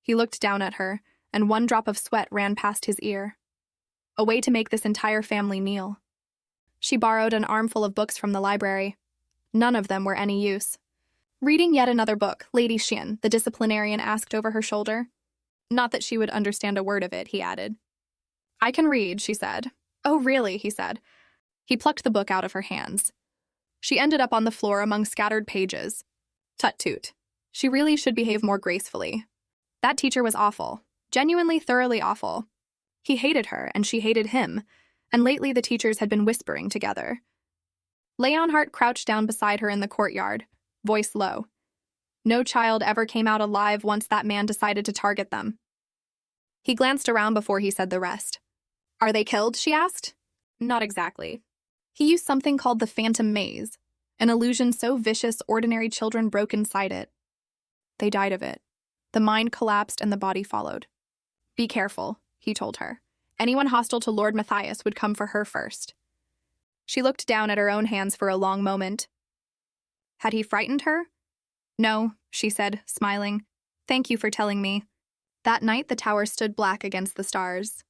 He looked down at her, and one drop of sweat ran past his ear. A way to make this entire family kneel. She borrowed an armful of books from the library. None of them were any use. Reading yet another book, Lady Xian, the disciplinarian asked over her shoulder. Not that she would understand a word of it, he added. I can read, she said. Oh, really, he said. He plucked the book out of her hands. She ended up on the floor among scattered pages. Tut-toot. She really should behave more gracefully. That teacher was awful. Genuinely, thoroughly awful. He hated her, and she hated him, and lately the teachers had been whispering together. Leonhardt crouched down beside her in the courtyard, voice low. No child ever came out alive once that man decided to target them. He glanced around before he said the rest. Are they killed, she asked. Not exactly. He used something called the phantom maze, an illusion so vicious ordinary children broke inside it. They died of it. The mind collapsed and the body followed. Be careful, he told her. Anyone hostile to Lord Matthias would come for her first. She looked down at her own hands for a long moment. Had he frightened her? No, she said, smiling. Thank you for telling me. That night the tower stood black against the stars.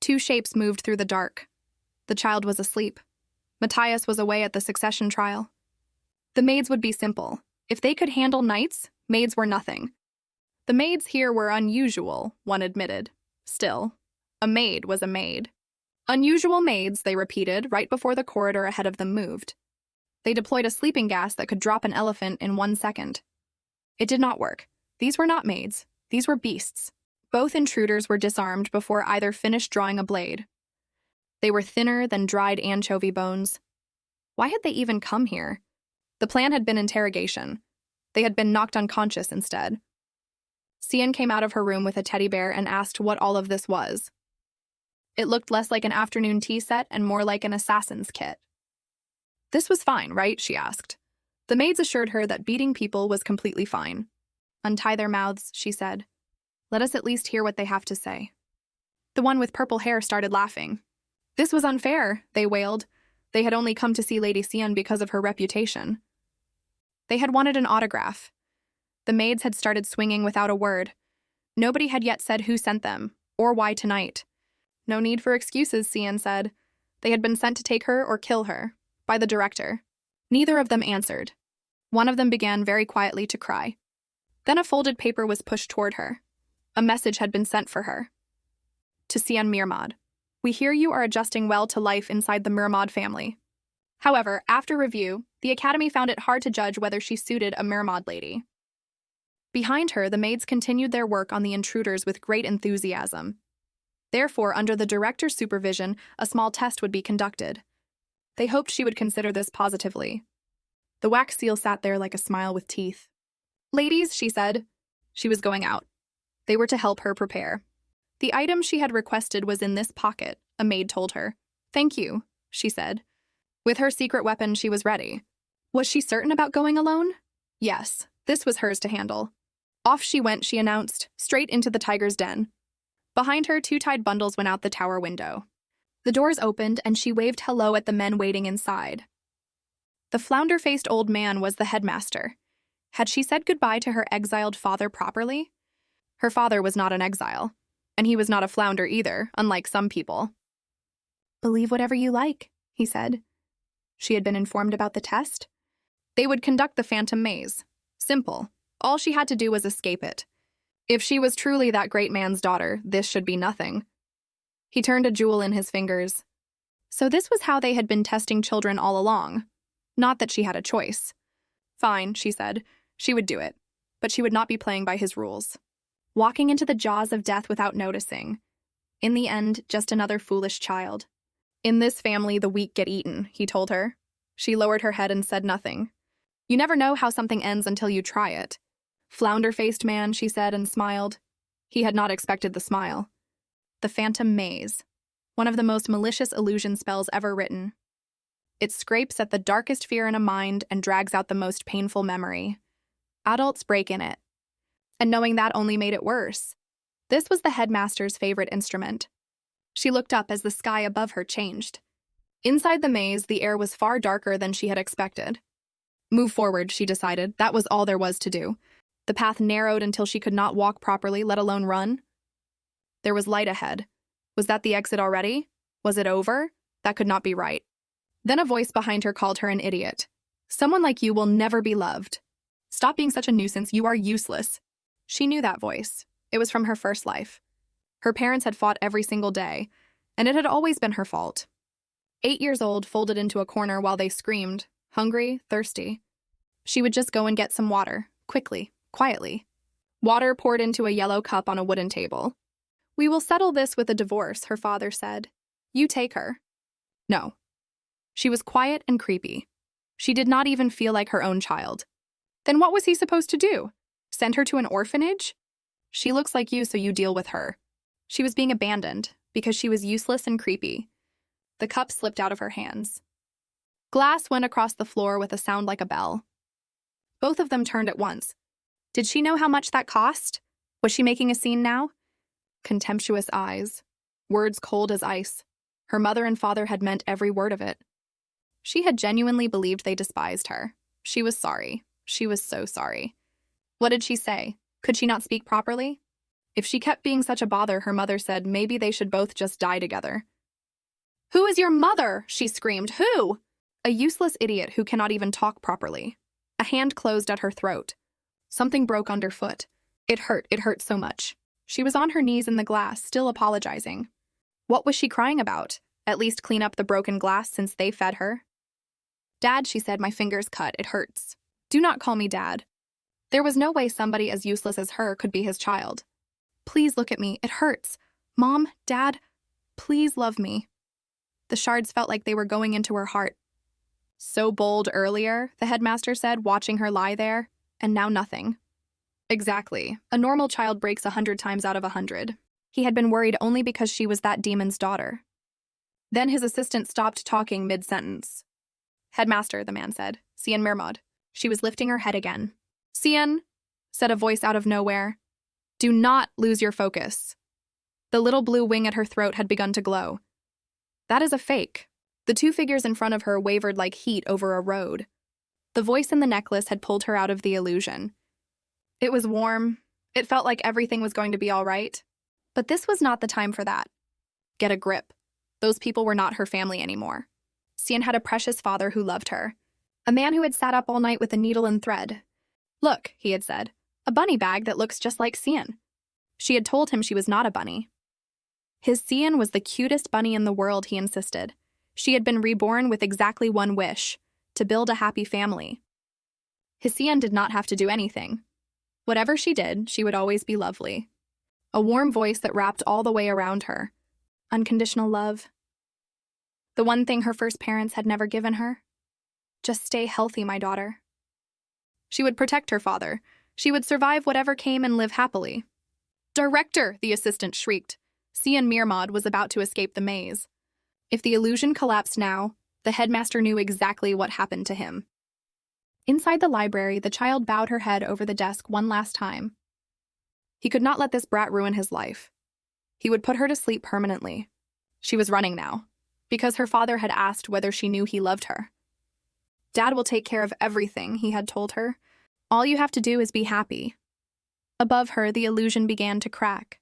Two shapes moved through the dark. The child was asleep. Matthias was away at the succession trial. The maids would be simple. If they could handle knights, maids were nothing. The maids here were unusual, one admitted. Still, a maid was a maid. Unusual maids, they repeated, right before the corridor ahead of them moved. They deployed a sleeping gas that could drop an elephant in 1 second. It did not work. These were not maids. These were beasts. Both intruders were disarmed before either finished drawing a blade. They were thinner than dried anchovy bones. Why had they even come here? The plan had been interrogation. They had been knocked unconscious instead. Cian came out of her room with a teddy bear and asked what all of this was. It looked less like an afternoon tea set and more like an assassin's kit. This was fine, right? She asked. The maids assured her that beating people was completely fine. Untie their mouths, she said. Let us at least hear what they have to say. The one with purple hair started laughing. This was unfair, they wailed. They had only come to see Lady Xian because of her reputation. They had wanted an autograph. The maids had started swinging without a word. Nobody had yet said who sent them, or why tonight. No need for excuses, Xian said. They had been sent to take her or kill her, by the director. Neither of them answered. One of them began very quietly to cry. Then a folded paper was pushed toward her. A message had been sent for her. To Xian Mirmod. We hear you are adjusting well to life inside the Mirmod family. However, after review, the Academy found it hard to judge whether she suited a Mirmod lady. Behind her, the maids continued their work on the intruders with great enthusiasm. Therefore, under the director's supervision, a small test would be conducted. They hoped she would consider this positively. The wax seal sat there like a smile with teeth. Ladies, she said. She was going out. They were to help her prepare. The item she had requested was in this pocket, a maid told her. Thank you, she said. With her secret weapon, she was ready. Was she certain about going alone? Yes, this was hers to handle. Off she went, she announced, straight into the tiger's den. Behind her, 2 tied bundles went out the tower window. The doors opened, and she waved hello at the men waiting inside. The flounder-faced old man was the headmaster. Had she said goodbye to her exiled father properly? Her father was not an exile, and he was not a flounder either, unlike some people. Believe whatever you like, he said. She had been informed about the test. They would conduct the phantom maze. Simple. All she had to do was escape it. If she was truly that great man's daughter, this should be nothing. He turned a jewel in his fingers. So this was how they had been testing children all along. Not that she had a choice. Fine, she said. She would do it. But she would not be playing by his rules. Walking into the jaws of death without noticing. In the end, just another foolish child. In this family, the weak get eaten, he told her. She lowered her head and said nothing. You never know how something ends until you try it. Flounder-faced man, she said and smiled. He had not expected the smile. The Phantom Maze. One of the most malicious illusion spells ever written. It scrapes at the darkest fear in a mind and drags out the most painful memory. Adults break in it. And knowing that only made it worse. This was the headmaster's favorite instrument. She looked up as the sky above her changed. Inside the maze, the air was far darker than she had expected. Move forward, she decided. That was all there was to do. The path narrowed until she could not walk properly, let alone run. There was light ahead. Was that the exit already? Was it over? That could not be right. Then a voice behind her called her an idiot. Someone like you will never be loved. Stop being such a nuisance, you are useless. She knew that voice. It was from her first life. Her parents had fought every single day, and it had always been her fault. 8 years old, folded into a corner while they screamed, hungry, thirsty. She would just go and get some water, quickly, quietly. Water poured into a yellow cup on a wooden table. We will settle this with a divorce, her father said. You take her. No. She was quiet and creepy. She did not even feel like her own child. Then what was he supposed to do? Send her to an orphanage? She looks like you, so you deal with her. She was being abandoned because she was useless and creepy. The cup slipped out of her hands. Glass went across the floor with a sound like a bell. Both of them turned at once. Did she know how much that cost? Was she making a scene now? Contemptuous eyes. Words cold as ice. Her mother and father had meant every word of it. She had genuinely believed they despised her. She was sorry. She was so sorry. What did she say? Could she not speak properly? If she kept being such a bother, her mother said maybe they should both just die together. Who is your mother? She screamed. Who? A useless idiot who cannot even talk properly. A hand closed at her throat. Something broke underfoot. It hurt so much. She was on her knees in the glass, still apologizing. What was she crying about? At least clean up the broken glass since they fed her. Dad, she said, my finger's cut. It hurts. Do not call me Dad. There was no way somebody as useless as her could be his child. Please look at me. It hurts. Mom, Dad, please love me. The shards felt like they were going into her heart. So bold earlier, the headmaster said, watching her lie there, and now nothing. Exactly. A normal child breaks 100 times out of 100. He had been worried only because she was that demon's daughter. Then his assistant stopped talking mid-sentence. Headmaster, the man said. Xian Mirmod. She was lifting her head again. Xian, said a voice out of nowhere. Do not lose your focus. The little blue wing at her throat had begun to glow. That is a fake. The two figures in front of her wavered like heat over a road. The voice in the necklace had pulled her out of the illusion. It was warm. It felt like everything was going to be all right. But this was not the time for that. Get a grip. Those people were not her family anymore. Sian had a precious father who loved her. A man who had sat up all night with a needle and thread. Look, he had said, a bunny bag that looks just like Sian. She had told him she was not a bunny. His Sian was the cutest bunny in the world, he insisted. She had been reborn with exactly one wish, to build a happy family. His Sian did not have to do anything. Whatever she did, she would always be lovely. A warm voice that wrapped all the way around her. Unconditional love. The one thing her first parents had never given her. Just stay healthy, my daughter. She would protect her father. She would survive whatever came and live happily. Director, the assistant shrieked. Sian Mirmod was about to escape the maze. If the illusion collapsed now, the headmaster knew exactly what happened to him. Inside the library, the child bowed her head over the desk one last time. He could not let this brat ruin his life. He would put her to sleep permanently. She was running now, because her father had asked whether she knew he loved her. Dad will take care of everything, he had told her. All you have to do is be happy. Above her, the illusion began to crack.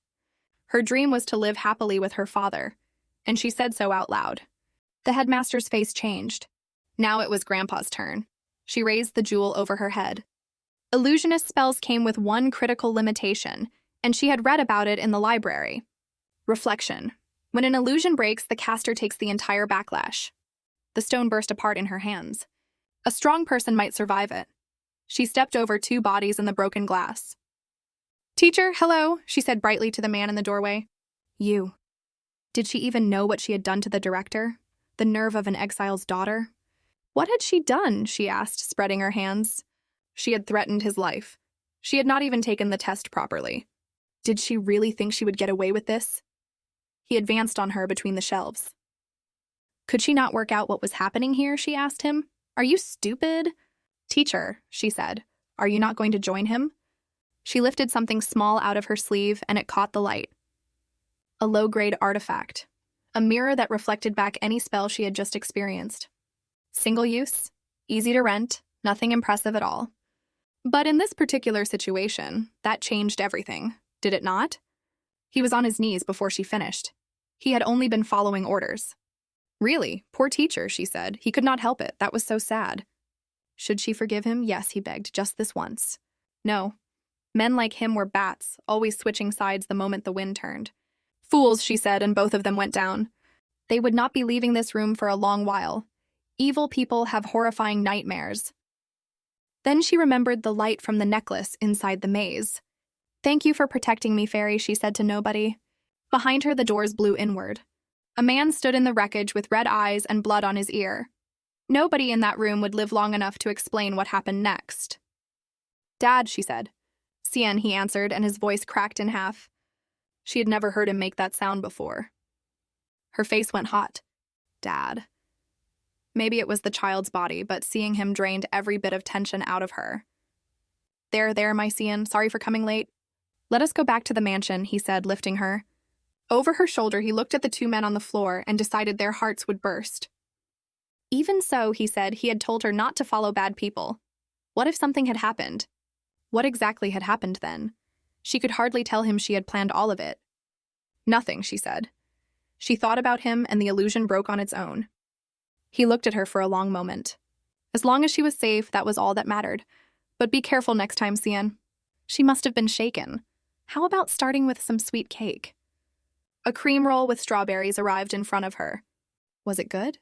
Her dream was to live happily with her father, and she said so out loud. The headmaster's face changed. Now it was Grandpa's turn. She raised the jewel over her head. Illusionist spells came with one critical limitation, and she had read about it in the library. Reflection. When an illusion breaks, the caster takes the entire backlash. The stone burst apart in her hands. A strong person might survive it. She stepped over two bodies in the broken glass. Teacher, hello, she said brightly to the man in the doorway. You. Did she even know what she had done to the director? The nerve of an exile's daughter? What had she done? She asked, spreading her hands. She had threatened his life. She had not even taken the test properly. Did she really think she would get away with this? He advanced on her between the shelves. Could she not work out what was happening here? She asked him. Are you stupid? Teacher, she said, are you not going to join him? She lifted something small out of her sleeve, and it caught the light. A low-grade artifact. A mirror that reflected back any spell she had just experienced. Single use, easy to rent, nothing impressive at all. But in this particular situation, that changed everything, did it not? He was on his knees before she finished. He had only been following orders. Really, poor teacher, she said. He could not help it. That was so sad. Should she forgive him? Yes, he begged, just this once. No. Men like him were bats, always switching sides the moment the wind turned. Fools, she said, and both of them went down. They would not be leaving this room for a long while. Evil people have horrifying nightmares. Then she remembered the light from the necklace inside the maze. Thank you for protecting me, fairy, she said to nobody. Behind her, the doors blew inward. A man stood in the wreckage with red eyes and blood on his ear. Nobody in that room would live long enough to explain what happened next. Dad, she said. Sian, he answered, and his voice cracked in half. She had never heard him make that sound before. Her face went hot. Dad. Maybe it was the child's body, but seeing him drained every bit of tension out of her. There, my Sian, sorry for coming late. Let us go back to the mansion, he said, lifting her. Over her shoulder, he looked at the two men on the floor and decided their hearts would burst. Even so, he said, he had told her not to follow bad people. What if something had happened? What exactly had happened then? She could hardly tell him she had planned all of it. Nothing, she said. She thought about him, and the illusion broke on its own. He looked at her for a long moment. As long as she was safe, that was all that mattered. But be careful next time, Sian. She must have been shaken. How about starting with some sweet cake? A cream roll with strawberries arrived in front of her. Was it good?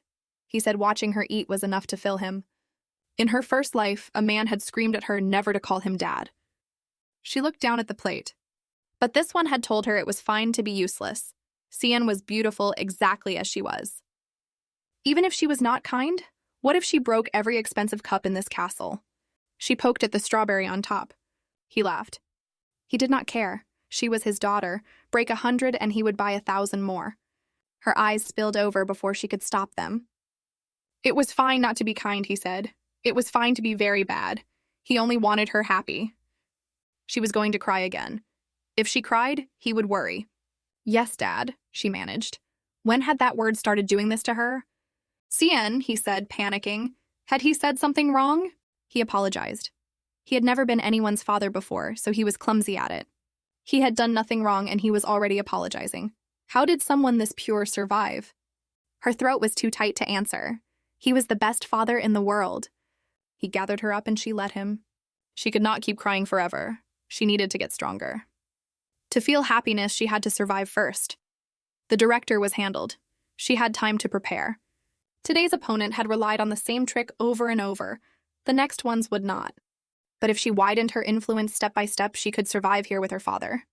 He said watching her eat was enough to fill him. In her first life, a man had screamed at her never to call him dad. She looked down at the plate. But this one had told her it was fine to be useless. Sian was beautiful exactly as she was. Even if she was not kind, what if she broke every expensive cup in this castle? She poked at the strawberry on top. He laughed. He did not care. She was his daughter. Break 100 and he would buy 1,000 more. Her eyes spilled over before she could stop them. It was fine not to be kind, he said. It was fine to be very bad. He only wanted her happy. She was going to cry again. If she cried, he would worry. Yes, Dad, she managed. When had that word started doing this to her? Cien, he said, panicking. Had he said something wrong? He apologized. He had never been anyone's father before, so he was clumsy at it. He had done nothing wrong and he was already apologizing. How did someone this pure survive? Her throat was too tight to answer. He was the best father in the world. He gathered her up and she let him. She could not keep crying forever. She needed to get stronger. To feel happiness, she had to survive first. The director was handled. She had time to prepare. Today's opponent had relied on the same trick over and over. The next ones would not. But if she widened her influence step by step, she could survive here with her father.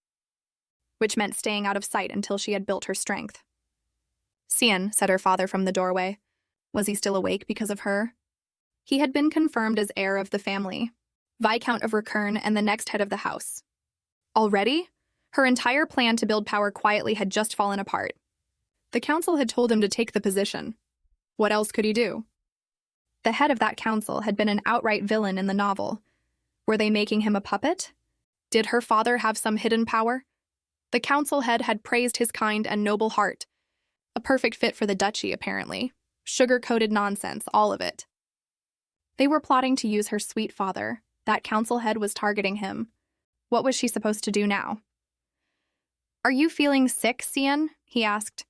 Which meant staying out of sight until she had built her strength. Cien, said her father from the doorway. Was he still awake because of her? He had been confirmed as heir of the family, Viscount of Recurn and the next head of the house. Already? Her entire plan to build power quietly had just fallen apart. The council had told him to take the position. What else could he do? The head of that council had been an outright villain in the novel. Were they making him a puppet? Did her father have some hidden power? The council head had praised his kind and noble heart. A perfect fit for the duchy, apparently. Sugar-coated nonsense, all of it. They were plotting to use her sweet father. That council head was targeting him. What was she supposed to do now? Are you feeling sick, Cien? He asked.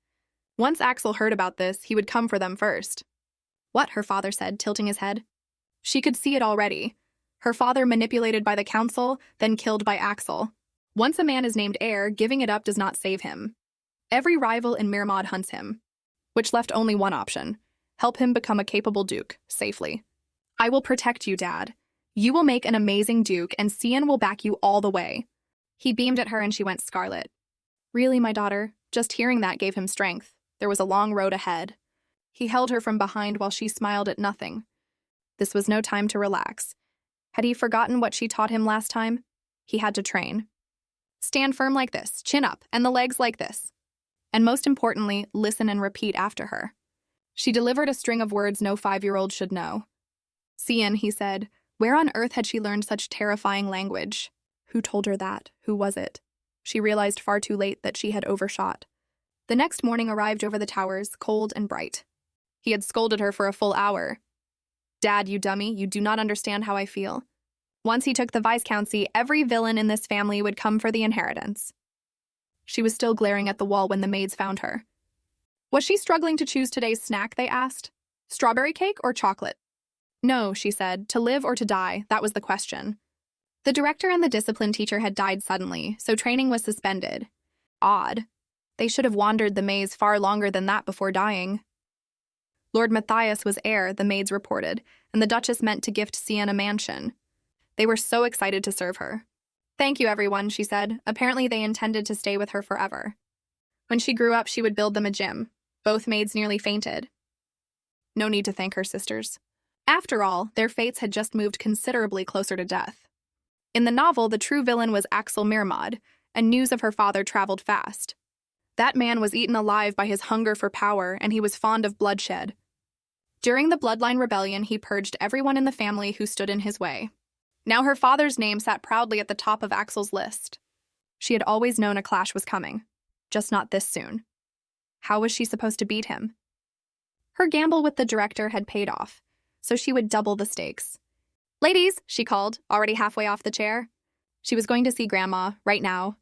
Once Axel heard about this, he would come for them first. What? Her father said, tilting his head. She could see it already. Her father manipulated by the council, then killed by Axel. Once a man is named heir, giving it up does not save him. Every rival in Mirmod hunts him, which left only one option. Help him become a capable duke, safely. I will protect you, Dad. You will make an amazing duke, and Cien will back you all the way. He beamed at her and she went scarlet. Really, my daughter? Just hearing that gave him strength. There was a long road ahead. He held her from behind while she smiled at nothing. This was no time to relax. Had he forgotten what she taught him last time? He had to train. Stand firm like this, chin up, and the legs like this. And most importantly, listen and repeat after her. She delivered a string of words no 5-year-old should know. Cien, he said, where on earth had she learned such terrifying language? Who told her that? Who was it? She realized far too late that she had overshot. The next morning arrived over the towers, cold and bright. He had scolded her for a full hour. Dad, you dummy, you do not understand how I feel. Once he took the viscountcy, every villain in this family would come for the inheritance. She was still glaring at the wall when the maids found her. Was she struggling to choose today's snack, they asked? Strawberry cake or chocolate? No, she said, to live or to die, that was the question. The director and the discipline teacher had died suddenly, so training was suspended. Odd. They should have wandered the maze far longer than that before dying. Lord Matthias was heir, the maids reported, and the Duchess meant to gift Cien a mansion. They were so excited to serve her. Thank you, everyone, she said. Apparently they intended to stay with her forever. When she grew up, she would build them a gym. Both maids nearly fainted. No need to thank her sisters. After all, their fates had just moved considerably closer to death. In the novel, the true villain was Axel Mirmod, and news of her father traveled fast. That man was eaten alive by his hunger for power, and he was fond of bloodshed. During the Bloodline Rebellion, he purged everyone in the family who stood in his way. Now her father's name sat proudly at the top of Axel's list. She had always known a clash was coming, just not this soon. How was she supposed to beat him? Her gamble with the director had paid off, so she would double the stakes. Ladies, she called, already halfway off the chair. She was going to see Grandma, right now.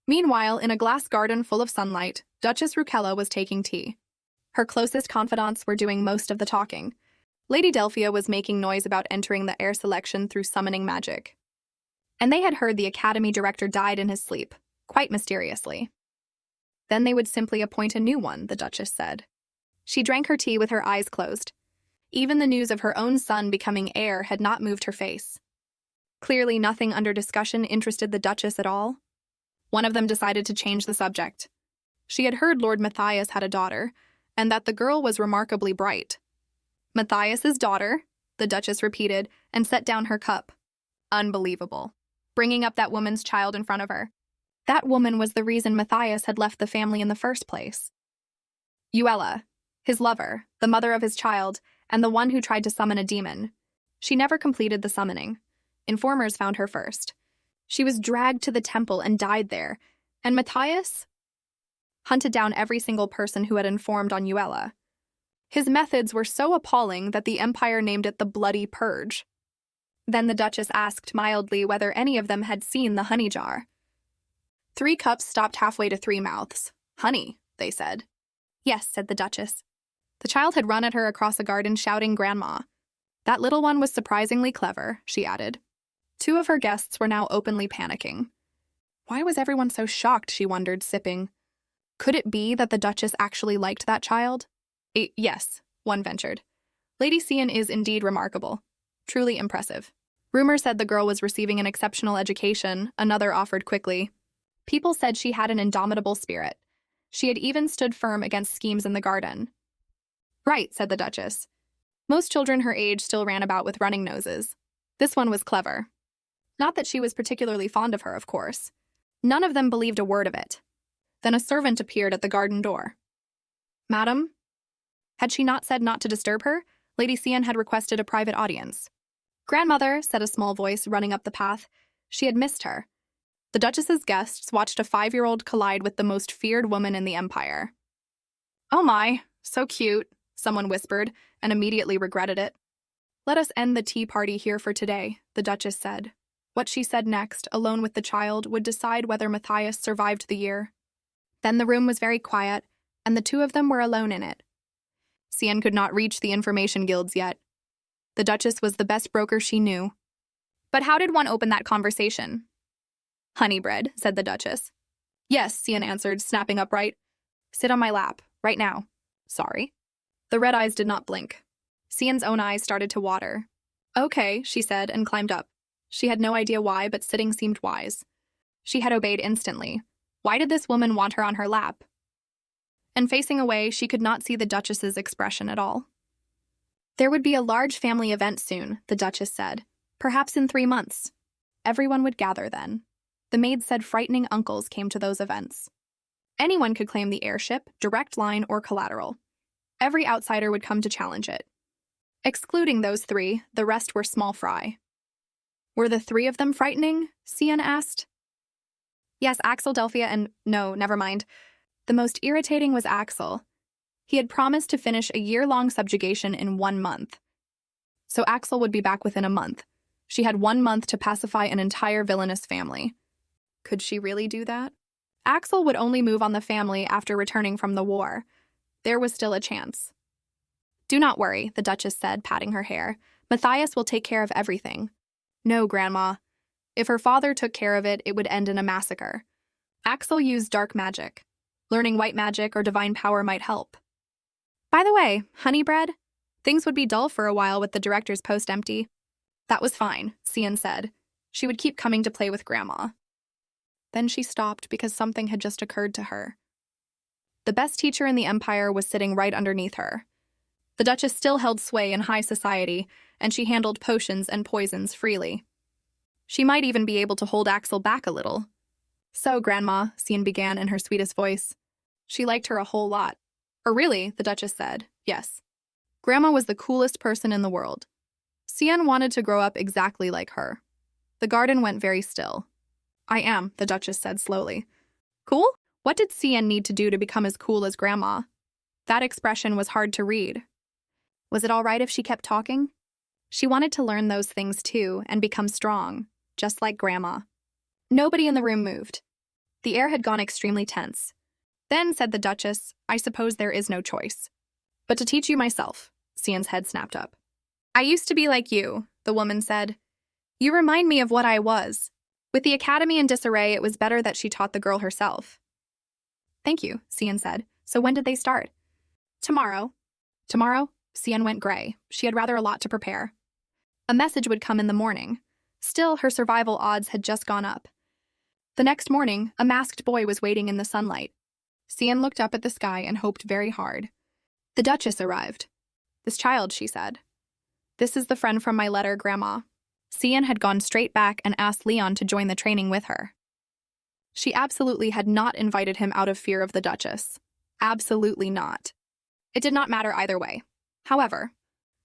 Meanwhile, in a glass garden full of sunlight, Duchess Rukella was taking tea. Her closest confidants were doing most of the talking. Lady Delphia was making noise about entering the heir selection through summoning magic. And they had heard the academy director died in his sleep, quite mysteriously. Then they would simply appoint a new one, the Duchess said. She drank her tea with her eyes closed. Even the news of her own son becoming heir had not moved her face. Clearly nothing under discussion interested the Duchess at all. One of them decided to change the subject. She had heard Lord Matthias had a daughter, and that the girl was remarkably bright. Matthias's daughter, the Duchess repeated, and set down her cup. Unbelievable. Bringing up that woman's child in front of her. That woman was the reason Matthias had left the family in the first place. Uella, his lover, the mother of his child, and the one who tried to summon a demon. She never completed the summoning. Informers found her first. She was dragged to the temple and died there, and Matthias? hunted down every single person who had informed on Yuella. His methods were so appalling that the Empire named it the Bloody Purge. Then the Duchess asked mildly whether any of them had seen the honey jar. 3 cups stopped halfway to 3 mouths. "Honey," they said. "Yes," said the Duchess. The child had run at her across a garden shouting "Grandma." "That little one was surprisingly clever," she added. 2 of her guests were now openly panicking. Why was everyone so shocked, she wondered, sipping. Could it be that the Duchess actually liked that child? Yes, one ventured. Lady Cian is indeed remarkable. Truly impressive. Rumor said the girl was receiving an exceptional education, another offered quickly. People said she had an indomitable spirit. She had even stood firm against schemes in the garden. Right, said the Duchess. Most children her age still ran about with running noses. This one was clever. Not that she was particularly fond of her, of course. None of them believed a word of it. Then a servant appeared at the garden door. Madam? Had she not said not to disturb her? Lady Cian had requested a private audience. Grandmother, said a small voice running up the path. She had missed her. The Duchess's guests watched a 5-year-old collide with the most feared woman in the Empire. Oh my, so cute, someone whispered, and immediately regretted it. Let us end the tea party here for today, the Duchess said. What she said next, alone with the child, would decide whether Matthias survived the year. Then the room was very quiet, and the 2 of them were alone in it. Cian could not reach the information guilds yet. The Duchess was the best broker she knew. But how did one open that conversation? Honey bread, said the Duchess. Yes, Cian answered, snapping upright. Sit on my lap, right now. Sorry. The red eyes did not blink. Cian's own eyes started to water. Okay, she said, and climbed up. She had no idea why, but sitting seemed wise. She had obeyed instantly. Why did this woman want her on her lap? And facing away, she could not see the Duchess's expression at all. There would be a large family event soon, the Duchess said. Perhaps in 3 months. Everyone would gather then. The maid said frightening uncles came to those events. Anyone could claim the airship, direct line, or collateral. Every outsider would come to challenge it. Excluding those 3, the rest were small fry. Were the 3 of them frightening? Cian asked. Yes, Axel, Delphia, and no, never mind. The most irritating was Axel. He had promised to finish a year-long subjugation in 1 month. So Axel would be back within a month. She had 1 month to pacify an entire villainous family. Could she really do that? Axel would only move on the family after returning from the war. There was still a chance. Do not worry, the Duchess said, patting her hair. Matthias will take care of everything. No, Grandma. If her father took care of it, it would end in a massacre. Axel used dark magic. Learning white magic or divine power might help. By the way, honey bread? Things would be dull for a while with the director's post empty. That was fine, Cian said. She would keep coming to play with Grandma. Then she stopped because something had just occurred to her. The best teacher in the Empire was sitting right underneath her. The Duchess still held sway in high society, and she handled potions and poisons freely. She might even be able to hold Axel back a little. So, Grandma, Cian began in her sweetest voice. She liked her a whole lot. Or really, the Duchess said, yes. Grandma was the coolest person in the world. Cian wanted to grow up exactly like her. The garden went very still. I am, the Duchess said slowly. Cool? What did Cian need to do to become as cool as Grandma? That expression was hard to read. Was it all right if she kept talking? She wanted to learn those things too and become strong, just like Grandma. Nobody in the room moved. The air had gone extremely tense. Then, said the Duchess, I suppose there is no choice. But to teach you myself, Cian's head snapped up. I used to be like you, the woman said. You remind me of what I was. With the academy in disarray, it was better that she taught the girl herself. Thank you, Cian said. So when did they start? Tomorrow. Tomorrow? Cian went gray. She had rather a lot to prepare. A message would come in the morning. Still, her survival odds had just gone up. The next morning, a masked boy was waiting in the sunlight. Cian looked up at the sky and hoped very hard. The Duchess arrived. This child, she said. This is the friend from my letter, Grandma. Cian had gone straight back and asked Leon to join the training with her. She absolutely had not invited him out of fear of the Duchess. Absolutely not. It did not matter either way. However,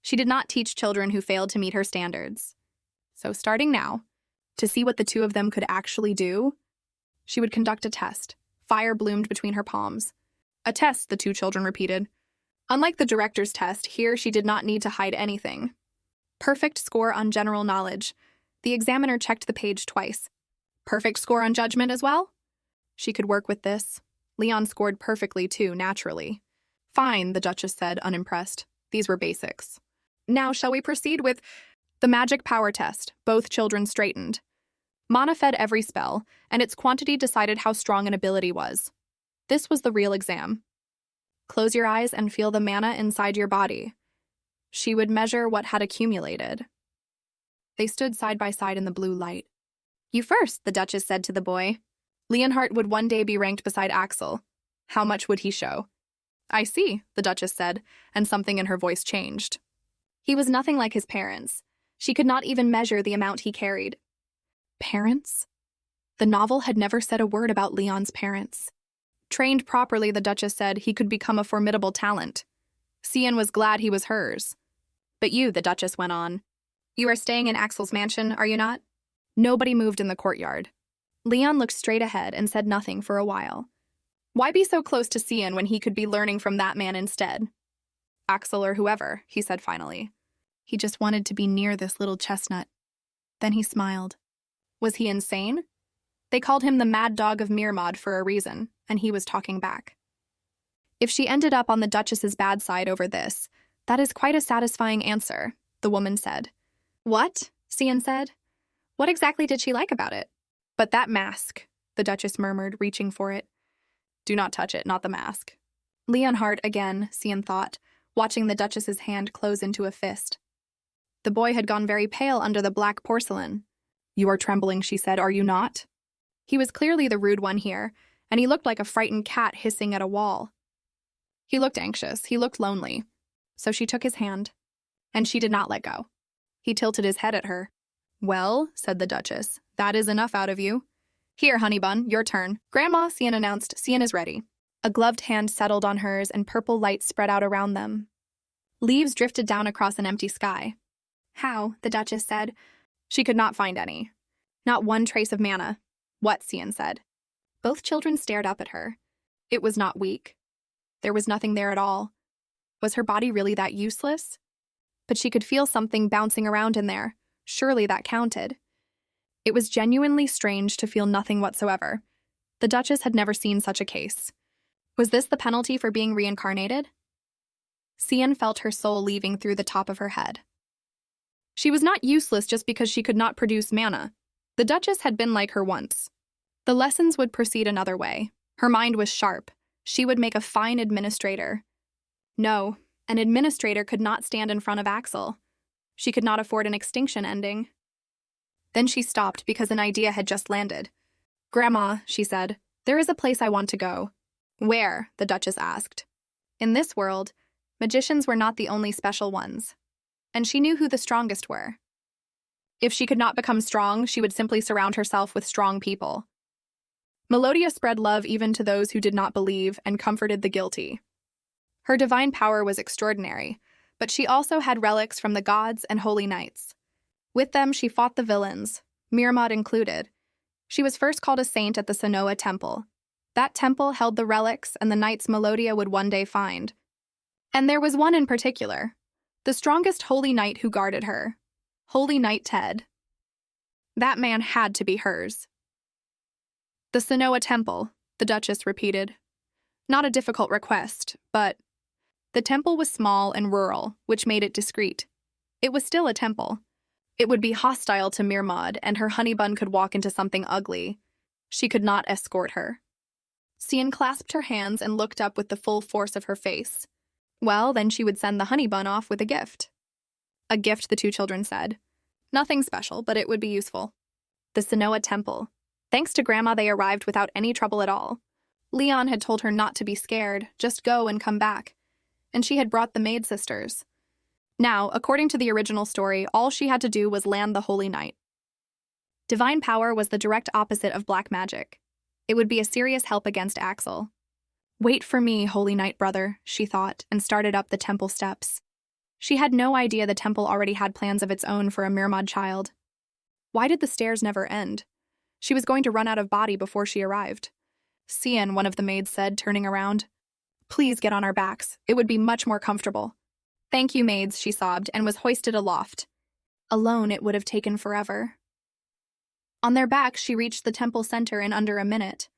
she did not teach children who failed to meet her standards. So starting now, to see what the 2 of them could actually do, she would conduct a test, Fire bloomed between her palms. A test, the two children repeated. Unlike the director's test, here she did not need to hide anything. Perfect score on general knowledge. The examiner checked the page twice. Perfect score on judgment as well? She could work with this. Leon scored perfectly too, naturally. Fine, the Duchess said, unimpressed. These were basics. Now shall we proceed with the magic power test? Both children straightened. Mana fed every spell, and its quantity decided how strong an ability was. This was the real exam. Close your eyes and feel the mana inside your body. She would measure what had accumulated. They stood side by side in the blue light. You first, the Duchess said to the boy. Leonhardt would one day be ranked beside Axel. How much would he show? I see, the Duchess said, and something in her voice changed. He was nothing like his parents. She could not even measure the amount he carried. Parents? The novel had never said a word about Leon's parents. Trained properly, the Duchess said, he could become a formidable talent. Cian was glad he was hers. But you, the Duchess went on. You are staying in Axel's mansion, are you not? Nobody moved in the courtyard. Leon looked straight ahead and said nothing for a while. Why be so close to Cian when he could be learning from that man instead? Axel or whoever, he said finally. He just wanted to be near this little chestnut. Then he smiled. Was he insane? They called him the mad dog of Mirmod for a reason, and he was talking back. If she ended up on the Duchess's bad side over this, that is quite a satisfying answer, the woman said. What? Cian said. What exactly did she like about it? But that mask, the Duchess murmured, reaching for it. Do not touch it, not the mask. Leonhardt again, Cian thought, watching the Duchess's hand close into a fist. The boy had gone very pale under the black porcelain. You are trembling, she said, are you not? He was clearly the rude one here, and he looked like a frightened cat hissing at a wall. He looked anxious, he looked lonely. So she took his hand, and she did not let go. He tilted his head at her. Well, said the Duchess, that is enough out of you. Here, Honeybun, your turn. Grandma, Cian announced, Cian is ready. A gloved hand settled on hers and purple light spread out around them. Leaves drifted down across an empty sky. How? The Duchess said. She could not find any. Not one trace of mana. What? Cian said. Both children stared up at her. It was not weak. There was nothing there at all. Was her body really that useless? But she could feel something bouncing around in there. Surely that counted. It was genuinely strange to feel nothing whatsoever. The Duchess had never seen such a case. Was this the penalty for being reincarnated? Cian felt her soul leaving through the top of her head. She was not useless just because she could not produce mana. The Duchess had been like her once. The lessons would proceed another way. Her mind was sharp. She would make a fine administrator. No, an administrator could not stand in front of Axel. She could not afford an extinction ending. Then she stopped because an idea had just landed. Grandma, she said, there is a place I want to go. Where? The Duchess asked. In this world, magicians were not the only special ones. And she knew who the strongest were. If she could not become strong, she would simply surround herself with strong people. Melodia spread love even to those who did not believe and comforted the guilty. Her divine power was extraordinary, but she also had relics from the gods and holy knights. With them, she fought the villains, Mirmod included. She was first called a saint at the Sanoa Temple. That temple held the relics and the knights Melodia would one day find. And there was one in particular, the strongest holy knight who guarded her, Holy Knight Ted. That man had to be hers. The Sanoa Temple, the Duchess repeated. Not a difficult request, but the temple was small and rural, which made it discreet. It was still a temple. It would be hostile to Mirmod, and her Honeybun could walk into something ugly. She could not escort her. Cian clasped her hands and looked up with the full force of her face. Well, then she would send the Honeybun off with a gift. A gift, the two children said. Nothing special, but it would be useful. The Sanoa Temple. Thanks to Grandma, they arrived without any trouble at all. Leon had told her not to be scared, just go and come back. And she had brought the maid sisters. Now, according to the original story, all she had to do was land the Holy Knight. Divine power was the direct opposite of black magic. It would be a serious help against Axel. Wait for me, Holy Knight brother, she thought, and started up the temple steps. She had no idea the temple already had plans of its own for a Mirmod child. Why did the stairs never end? She was going to run out of body before she arrived. Cian, one of the maids said, turning around. Please get on our backs. It would be much more comfortable. Thank you, maids, she sobbed, and was hoisted aloft. Alone, it would have taken forever. On their backs, she reached the temple center in under a minute.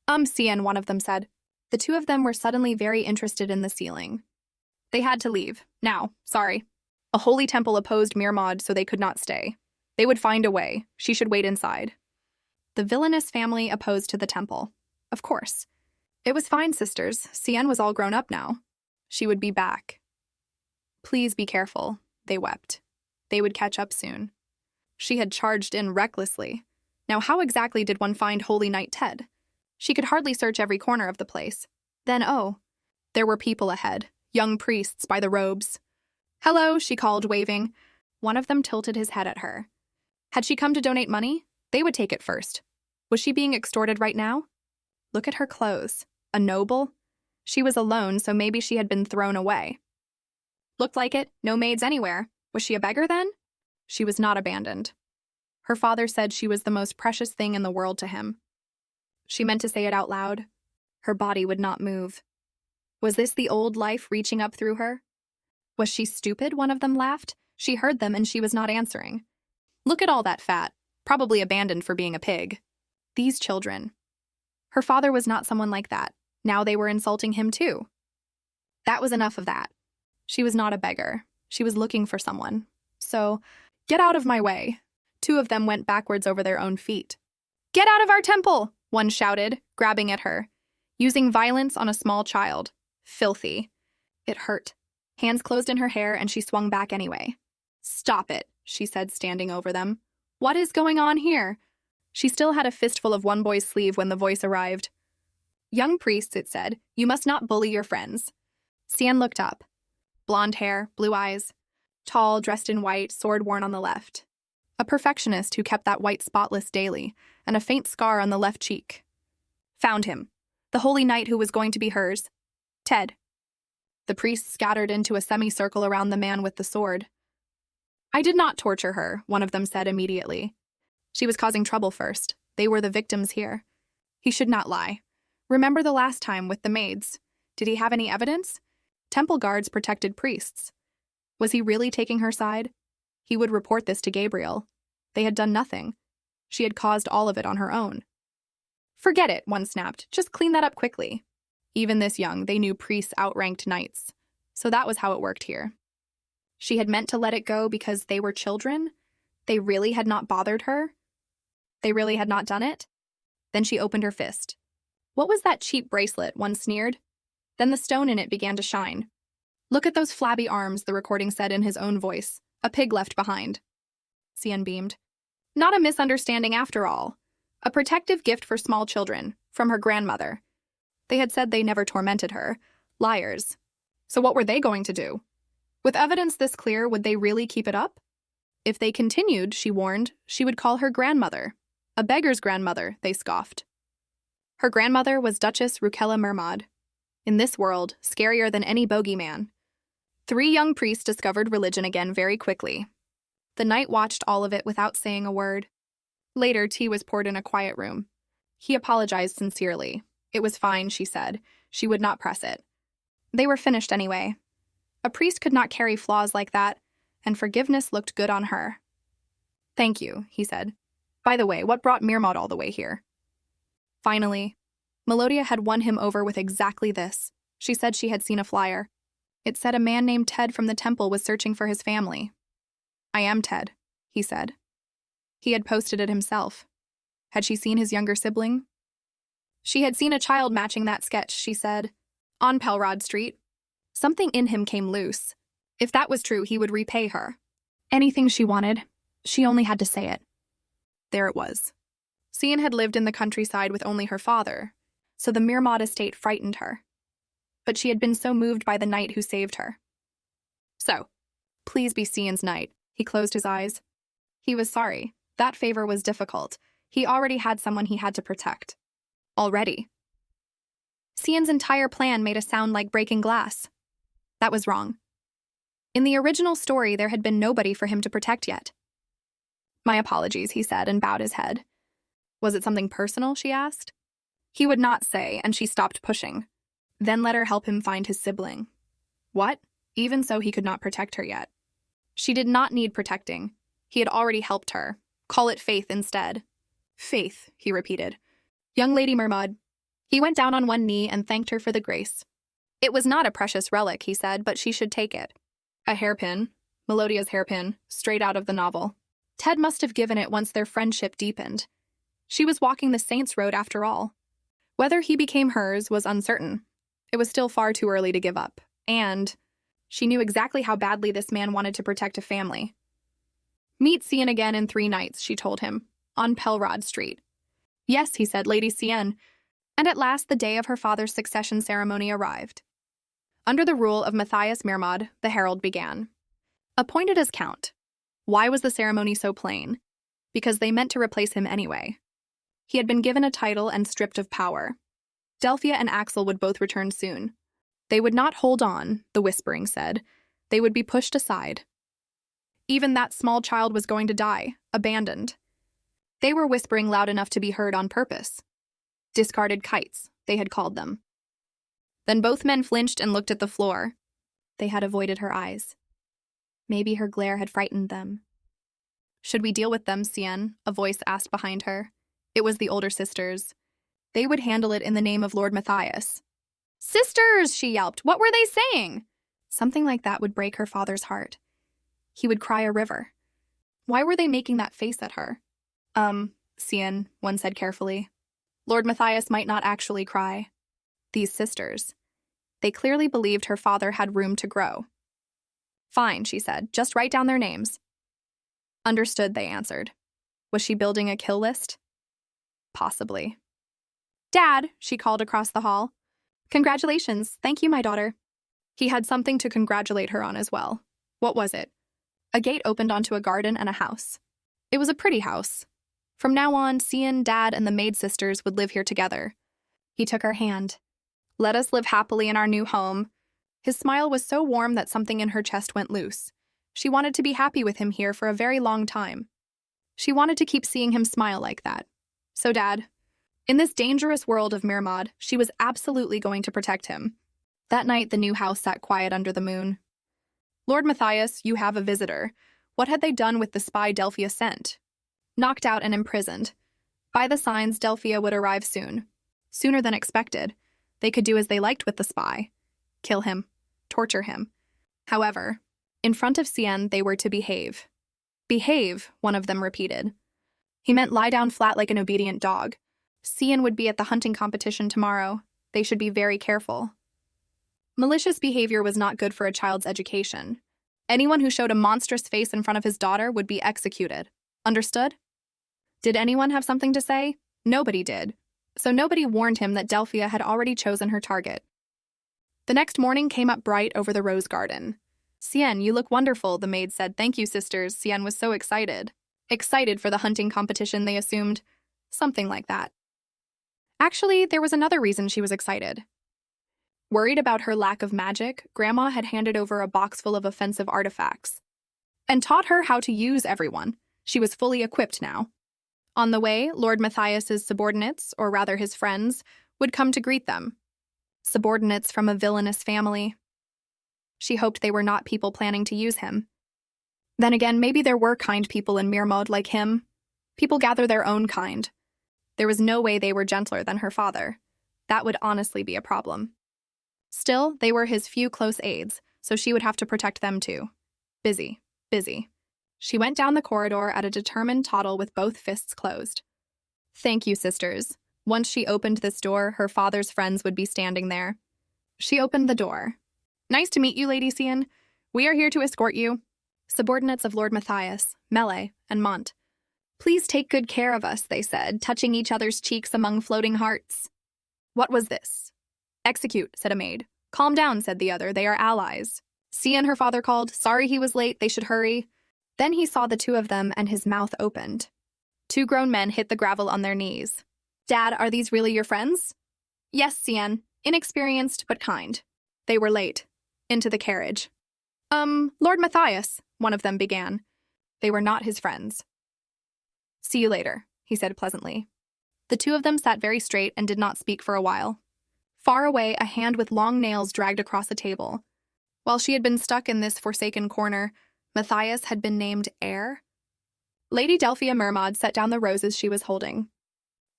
Cian, one of them said. The two of them were suddenly very interested in the ceiling. They had to leave. Now, sorry. A holy temple opposed Mirmod, so they could not stay. They would find a way. She should wait inside. The villainous family opposed to the temple. Of course. It was fine, sisters. Cian was all grown up now. She would be back. Please be careful, they wept. They would catch up soon. She had charged in recklessly. Now how exactly did one find Holy Knight Ted? She could hardly search every corner of the place. Then, there were people ahead, young priests by the robes. Hello, she called, waving. One of them tilted his head at her. Had she come to donate money? They would take it first. Was she being extorted right now? Look at her clothes. A noble? She was alone, so maybe she had been thrown away. Looked like it. No maids anywhere. Was she a beggar then? She was not abandoned. Her father said she was the most precious thing in the world to him. She meant to say it out loud. Her body would not move. Was this the old life reaching up through her? Was she stupid? One of them laughed. She heard them and she was not answering. Look at all that fat, probably abandoned for being a pig. These children. Her father was not someone like that. Now they were insulting him too. That was enough of that. She was not a beggar. She was looking for someone. So, get out of my way. Two of them went backwards over their own feet. Get out of our temple! One shouted, grabbing at her, using violence on a small child. Filthy. It hurt. Hands closed in her hair and she swung back anyway. Stop it, she said, standing over them. What is going on here? She still had a fistful of one boy's sleeve when the voice arrived. Young priests, it said, you must not bully your friends. Cian looked up. Blonde hair, blue eyes. Tall, dressed in white, sword worn on the left. A perfectionist who kept that white spotless daily, and a faint scar on the left cheek. Found him. The holy knight who was going to be hers. Ted. The priests scattered into a semicircle around the man with the sword. I did not torture her, one of them said immediately. She was causing trouble first. They were the victims here. He should not lie. Remember the last time with the maids. Did he have any evidence? Temple guards protected priests. Was he really taking her side? He would report this to Gabriel. They had done nothing. She had caused all of it on her own. Forget it, one snapped. Just clean that up quickly. Even this young, they knew priests outranked knights. So that was how it worked here. She had meant to let it go because they were children? They really had not bothered her? They really had not done it? Then she opened her fist. What was that cheap bracelet? One sneered. Then the stone in it began to shine. Look at those flabby arms, the recording said in his own voice. A pig left behind. Cian beamed. Not a misunderstanding after all. A protective gift for small children, from her grandmother. They had said they never tormented her. Liars. So what were they going to do? With evidence this clear, would they really keep it up? If they continued, she warned, she would call her grandmother. A beggar's grandmother, they scoffed. Her grandmother was Duchess Rukella Mermod. In this world, scarier than any bogeyman. 3 young priests discovered religion again very quickly. The knight watched all of it without saying a word. Later, tea was poured in a quiet room. He apologized sincerely. It was fine, she said. She would not press it. They were finished anyway. A priest could not carry flaws like that, and forgiveness looked good on her. Thank you, he said. By the way, what brought Mirmod all the way here? Finally, Melodia had won him over with exactly this. She said she had seen a flyer. It said a man named Ted from the temple was searching for his family. I am Ted, he said. He had posted it himself. Had she seen his younger sibling? She had seen a child matching that sketch, she said. On Pelrod Street. Something in him came loose. If that was true, he would repay her. Anything she wanted. She only had to say it. There it was. Cian had lived in the countryside with only her father, so the Mirmod estate frightened her. But she had been so moved by the knight who saved her. So, please be Cian's knight. He closed his eyes. He was sorry. That favor was difficult. He already had someone he had to protect. Already. Cian's entire plan made a sound like breaking glass. That was wrong. In the original story, there had been nobody for him to protect yet. My apologies, he said, and bowed his head. Was it something personal, she asked? He would not say, and she stopped pushing. Then let her help him find his sibling. What? Even so, he could not protect her yet. She did not need protecting. He had already helped her. Call it faith instead. Faith, he repeated. Young Lady Mermaid. He went down on one knee and thanked her for the grace. It was not a precious relic, he said, but she should take it. A hairpin, Melodia's hairpin, straight out of the novel. Ted must have given it once their friendship deepened. She was walking the saint's road after all. Whether he became hers was uncertain. It was still far too early to give up, and she knew exactly how badly this man wanted to protect a family. Meet Cien again in 3 nights, she told him, on Pelrod Street. Yes, he said, Lady Cien. And at last the day of her father's succession ceremony arrived. Under the rule of Matthias Mermaid, the herald began. Appointed as count. Why was the ceremony so plain? Because they meant to replace him anyway. He had been given a title and stripped of power. Delphia and Axel would both return soon. They would not hold on, the whispering said. They would be pushed aside. Even that small child was going to die, abandoned. They were whispering loud enough to be heard on purpose. Discarded kites, they had called them. Then both men flinched and looked at the floor. They had avoided her eyes. Maybe her glare had frightened them. Should we deal with them, Cien? A voice asked behind her. It was the older sisters. They would handle it in the name of Lord Matthias. Sisters, she yelped. What were they saying? Something like that would break her father's heart. He would cry a river. Why were they making that face at her? Cien, one said carefully. Lord Matthias might not actually cry. These sisters. They clearly believed her father had room to grow. Fine, she said. Just write down their names. Understood, they answered. Was she building a kill list? Possibly. Dad, she called across the hall. Congratulations. Thank you, my daughter. He had something to congratulate her on as well. What was it? A gate opened onto a garden and a house. It was a pretty house. From now on, Cien, Dad, and the maid sisters would live here together. He took her hand. Let us live happily in our new home. His smile was so warm that something in her chest went loose. She wanted to be happy with him here for a very long time. She wanted to keep seeing him smile like that. So, Dad, in this dangerous world of Mermaid, she was absolutely going to protect him. That night, the new house sat quiet under the moon. Lord Matthias, you have a visitor. What had they done with the spy Delphia sent? Knocked out and imprisoned. By the signs, Delphia would arrive soon. Sooner than expected. They could do as they liked with the spy. Kill him. Torture him. However, in front of Cien, they were to behave. Behave, one of them repeated. He meant lie down flat like an obedient dog. Cien would be at the hunting competition tomorrow. They should be very careful. Malicious behavior was not good for a child's education. Anyone who showed a monstrous face in front of his daughter would be executed. Understood? Did anyone have something to say? Nobody did. So nobody warned him that Delphia had already chosen her target. The next morning came up bright over the rose garden. Cien, you look wonderful, the maid said. Thank you, sisters. Cien was so excited. Excited for the hunting competition, they assumed. Something like that. Actually, there was another reason she was excited. Worried about her lack of magic, Grandma had handed over a box full of offensive artifacts and taught her how to use everyone. She was fully equipped now. On the way, Lord Matthias's subordinates, or rather his friends, would come to greet them. Subordinates from a villainous family. She hoped they were not people planning to use him. Then again, maybe there were kind people in Mermaid like him. People gather their own kind. There was no way they were gentler than her father. That would honestly be a problem. Still, they were his few close aides, so she would have to protect them too. Busy. She went down the corridor at a determined toddle with both fists closed. Thank you, sisters. Once she opened this door, her father's friends would be standing there. She opened the door. Nice to meet you, Lady Cien. We are here to escort you. Subordinates of Lord Matthias, Melee, and Mont. Please take good care of us, they said, touching each other's cheeks among floating hearts. What was this? Execute, said a maid. Calm down, said the other. They are allies. Cien, her father called. Sorry he was late. They should hurry. Then he saw the two of them and his mouth opened. 2 grown men hit the gravel on their knees. Dad, are these really your friends? Yes, Cien. Inexperienced, but kind. They were late. Into the carriage. Lord Matthias, one of them began. They were not his friends. See you later, he said pleasantly. The two of them sat very straight and did not speak for a while. Far away, a hand with long nails dragged across a table. While she had been stuck in this forsaken corner, Matthias had been named heir. Lady Delphia Mermaid set down the roses she was holding.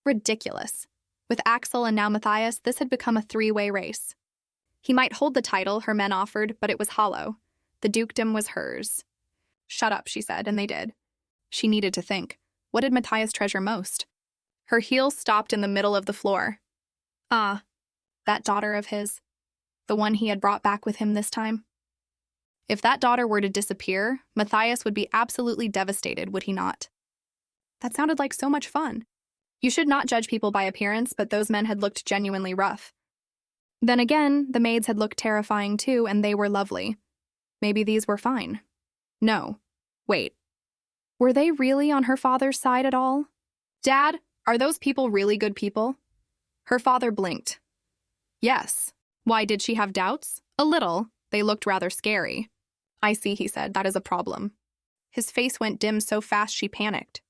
Ridiculous. With Axel and now Matthias, this had become a three-way race. He might hold the title her men offered, but it was hollow. The dukedom was hers. "Shut up," she said, and they did. She needed to think. What did Matthias treasure most? Her heels stopped in the middle of the floor. Ah, that daughter of his. The one he had brought back with him this time. If that daughter were to disappear, Matthias would be absolutely devastated, would he not? That sounded like so much fun. You should not judge people by appearance, but those men had looked genuinely rough. Then again, the maids had looked terrifying too, and they were lovely. Maybe these were fine. No. Wait. Were they really on her father's side at all? Dad, are those people really good people? Her father blinked. Yes. Why, did she have doubts? A little. They looked rather scary. I see, he said. That is a problem. His face went dim so fast she panicked.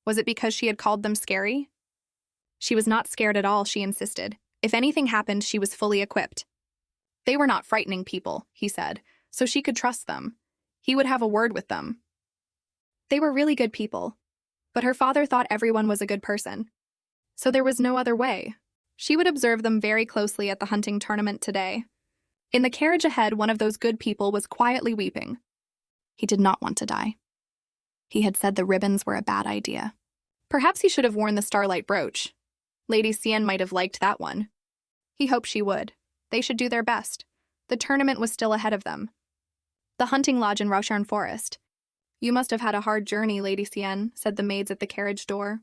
Was it because she had called them scary? She was not scared at all, she insisted. If anything happened, she was fully equipped. They were not frightening people, he said, so she could trust them. He would have a word with them. They were really good people. But her father thought everyone was a good person. So there was no other way. She would observe them very closely at the hunting tournament today. In the carriage ahead, one of those good people was quietly weeping. He did not want to die. He had said the ribbons were a bad idea. Perhaps he should have worn the starlight brooch. Lady Cian might have liked that one. He hoped she would. They should do their best. The tournament was still ahead of them. The hunting lodge in Rauchern Forest. You must have had a hard journey, Lady Cian, said the maids at the carriage door.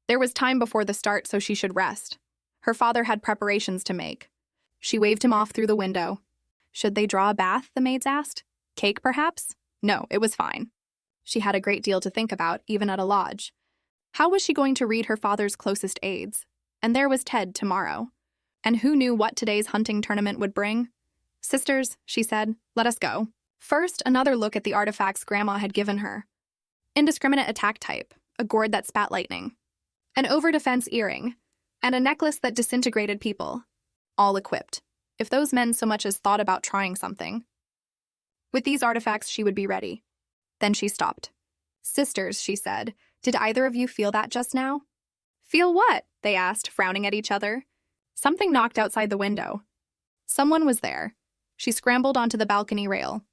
There was time before the start, so she should rest. Her father had preparations to make. She waved him off through the window. Should they draw a bath, the maids asked? Cake, perhaps? No, it was fine. She had a great deal to think about, even at a lodge. How was she going to read her father's closest aides? And there was Ted tomorrow. And who knew what today's hunting tournament would bring? Sisters, she said, let us go. First, another look at the artifacts Grandma had given her. Indiscriminate attack type, a gourd that spat lightning, an over-defense earring, and a necklace that disintegrated people. All equipped. If those men so much as thought about trying something. With these artifacts, she would be ready. Then she stopped. Sisters, she said, did either of you feel that just now? Feel what? They asked, frowning at each other. Something knocked outside the window. Someone was there. She scrambled onto the balcony rail.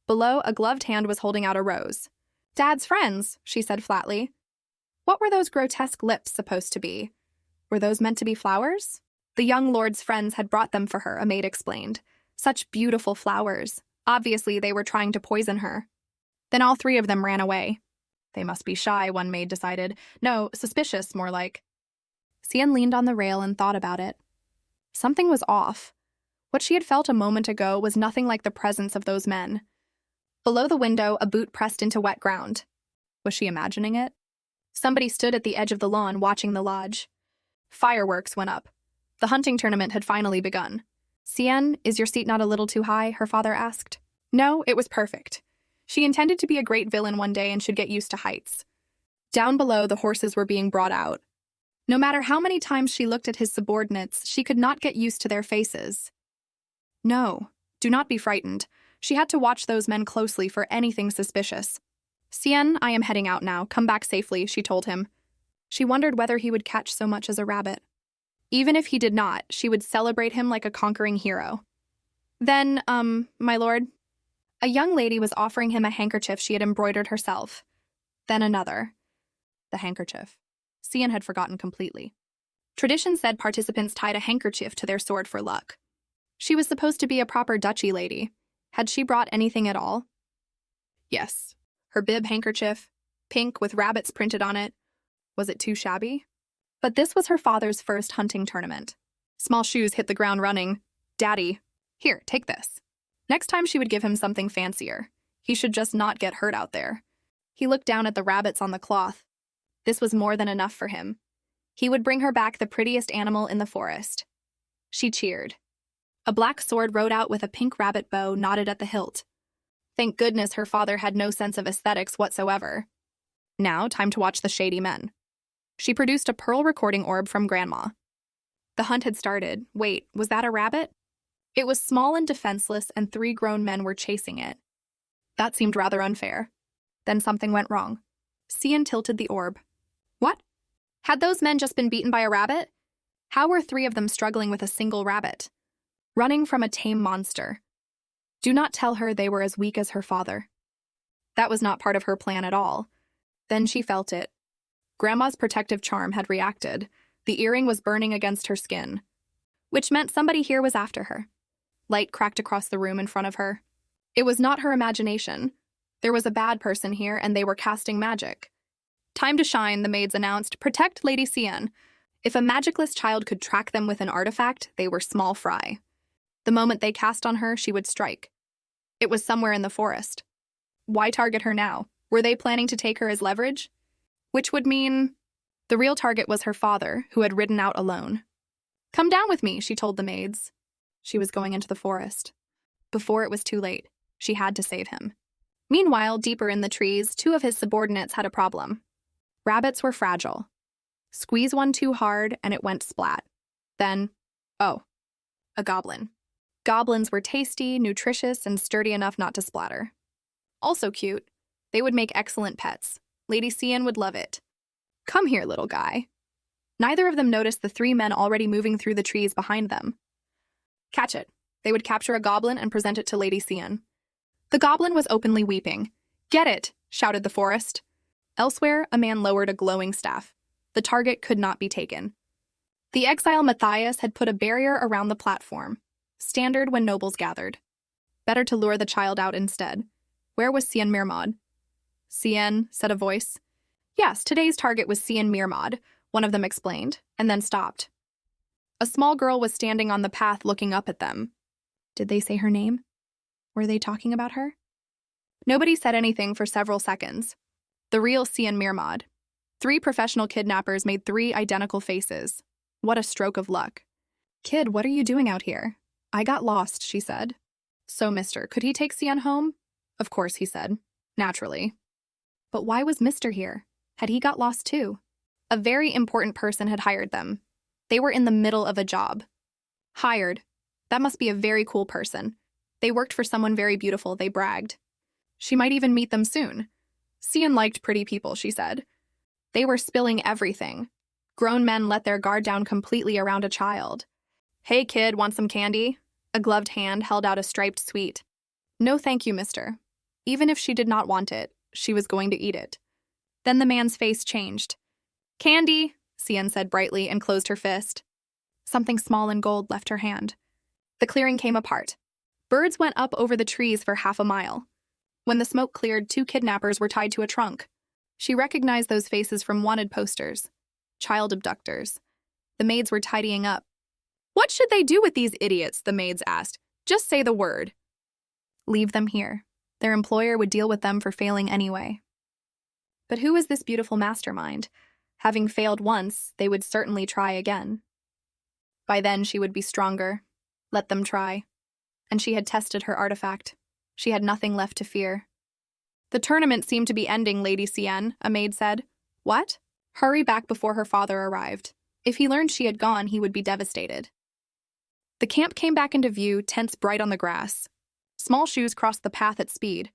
Below, a gloved hand was holding out a rose. Dad's friends, she said flatly. What were those grotesque lips supposed to be? Were those meant to be flowers? The young lord's friends had brought them for her, a maid explained. Such beautiful flowers. Obviously, they were trying to poison her. Then all three of them ran away. They must be shy, one maid decided. No, suspicious, more like. Cian leaned on the rail and thought about it. Something was off. What she had felt a moment ago was nothing like the presence of those men. Below the window, a boot pressed into wet ground. Was she imagining it? Somebody stood at the edge of the lawn watching the lodge. Fireworks went up. The hunting tournament had finally begun. Cian, is your seat not a little too high? Her father asked. No, it was perfect. She intended to be a great villain one day and should get used to heights. Down below, the horses were being brought out. No matter how many times she looked at his subordinates, she could not get used to their faces. No, do not be frightened. She had to watch those men closely for anything suspicious. Cian, I am heading out now. Come back safely, she told him. She wondered whether he would catch so much as a rabbit. Even if he did not, she would celebrate him like a conquering hero. Then, my lord, a young lady was offering him a handkerchief she had embroidered herself. Then another. The handkerchief. Cian had forgotten completely. Tradition said participants tied a handkerchief to their sword for luck. She was supposed to be a proper duchy lady. Had she brought anything at all? Yes. Her bib handkerchief, pink with rabbits printed on it. Was it too shabby? But this was her father's first hunting tournament. Small shoes hit the ground running. Daddy, here, take this. Next time she would give him something fancier. He should just not get hurt out there. He looked down at the rabbits on the cloth. This was more than enough for him. He would bring her back the prettiest animal in the forest. She cheered. A black sword rode out with a pink rabbit bow knotted at the hilt. Thank goodness her father had no sense of aesthetics whatsoever. Now, time to watch the shady men. She produced a pearl recording orb from Grandma. The hunt had started. Wait, was that a rabbit? It was small and defenseless, and 3 grown men were chasing it. That seemed rather unfair. Then something went wrong. Cian tilted the orb. What? Had those men just been beaten by a rabbit? How were 3 of them struggling with a single rabbit? Running from a tame monster. Do not tell her they were as weak as her father. That was not part of her plan at all. Then she felt it. Grandma's protective charm had reacted. The earring was burning against her skin, which meant somebody here was after her. Light cracked across the room in front of her. It was not her imagination. There was a bad person here, and they were casting magic. Time to shine, the maids announced. Protect Lady Cian. If a magicless child could track them with an artifact, they were small fry. The moment they cast on her, she would strike. It was somewhere in the forest. Why target her now? Were they planning to take her as leverage? Which would mean the real target was her father, who had ridden out alone. Come down with me, she told the maids. She was going into the forest. Before it was too late, she had to save him. Meanwhile, deeper in the trees, 2 of his subordinates had a problem. Rabbits were fragile. Squeeze one too hard, and it went splat. Then, oh, a goblin. Goblins were tasty, nutritious, and sturdy enough not to splatter. Also cute. They would make excellent pets. Lady Cian would love it. Come here, little guy. Neither of them noticed the 3 men already moving through the trees behind them. Catch it. They would capture a goblin and present it to Lady Cian. The goblin was openly weeping. Get it, shouted the forest. Elsewhere, a man lowered a glowing staff. The target could not be taken. The exile Matthias had put a barrier around the platform, standard when nobles gathered. Better to lure the child out instead. Where was Cian Mirmod? Cian, said a voice. Yes, today's target was Cian Mirmod, one of them explained, and then stopped. A small girl was standing on the path looking up at them. Did they say her name? Were they talking about her? Nobody said anything for several seconds. The real Cian Mirmod. 3 professional kidnappers made 3 identical faces. What a stroke of luck. Kid, what are you doing out here? I got lost, she said. So, mister, could he take Cian home? Of course, he said. Naturally. But why was Mister here? Had he got lost too? A very important person had hired them. They were in the middle of a job. Hired. That must be a very cool person. They worked for someone very beautiful, they bragged. She might even meet them soon. Cian liked pretty people, she said. They were spilling everything. Grown men let their guard down completely around a child. Hey kid, want some candy? A gloved hand held out a striped sweet. No thank you, mister. Even if she did not want it, she was going to eat it. Then the man's face changed. Candy, Cian said brightly and closed her fist. Something small and gold left her hand. The clearing came apart. Birds went up over the trees for half a mile. When the smoke cleared, 2 kidnappers were tied to a trunk. She recognized those faces from wanted posters. Child abductors. The maids were tidying up. What should they do with these idiots? The maids asked. Just say the word. Leave them here. Their employer would deal with them for failing anyway. But who is this beautiful mastermind? Having failed once, they would certainly try again. By then, she would be stronger. Let them try. And she had tested her artifact. She had nothing left to fear. The tournament seemed to be ending, Lady Cian, a maid said. What? Hurry back before her father arrived. If he learned she had gone, he would be devastated. The camp came back into view, tents bright on the grass. Small Shoes crossed the path at speed.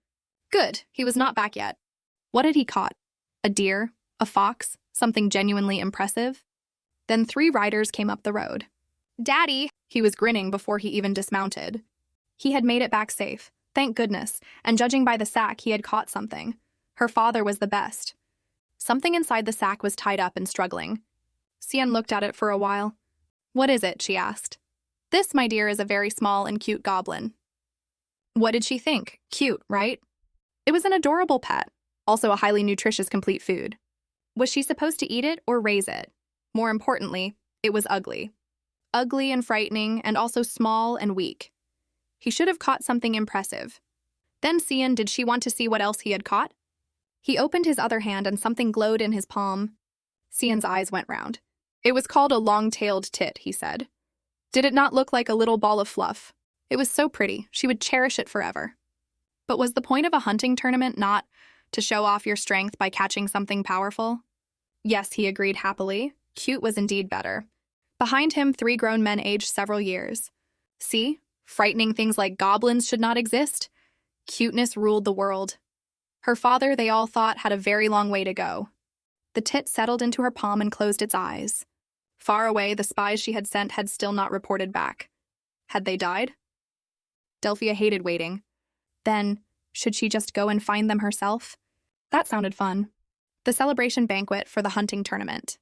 Good, he was not back yet. What had he caught? A deer? A fox? Something genuinely impressive? Then 3 riders came up the road. Daddy! He was grinning before he even dismounted. He had made it back safe, thank goodness, and judging by the sack, he had caught something. Her father was the best. Something inside the sack was tied up and struggling. Cian looked at it for a while. What is it? She asked. This, my dear, is a very small and cute goblin. What did she think? Cute, right? It was an adorable pet, also a highly nutritious complete food. Was she supposed to eat it or raise it? More importantly, it was ugly. Ugly and frightening, and also small and weak. He should have caught something impressive. Then Cian, did she want to see what else he had caught? He opened his other hand and something glowed in his palm. Cian's eyes went round. It was called a long-tailed tit, he said. Did it not look like a little ball of fluff? It was so pretty, she would cherish it forever. But was the point of a hunting tournament not to show off your strength by catching something powerful? Yes, he agreed happily. Cute was indeed better. Behind him, 3 grown men aged several years. See? Frightening things like goblins should not exist. Cuteness ruled the world. Her father, they all thought, had a very long way to go. The tit settled into her palm and closed its eyes. Far away, the spies she had sent had still not reported back. Had they died? Delphia hated waiting. Then, should she just go and find them herself? That sounded fun. The celebration banquet for the hunting tournament.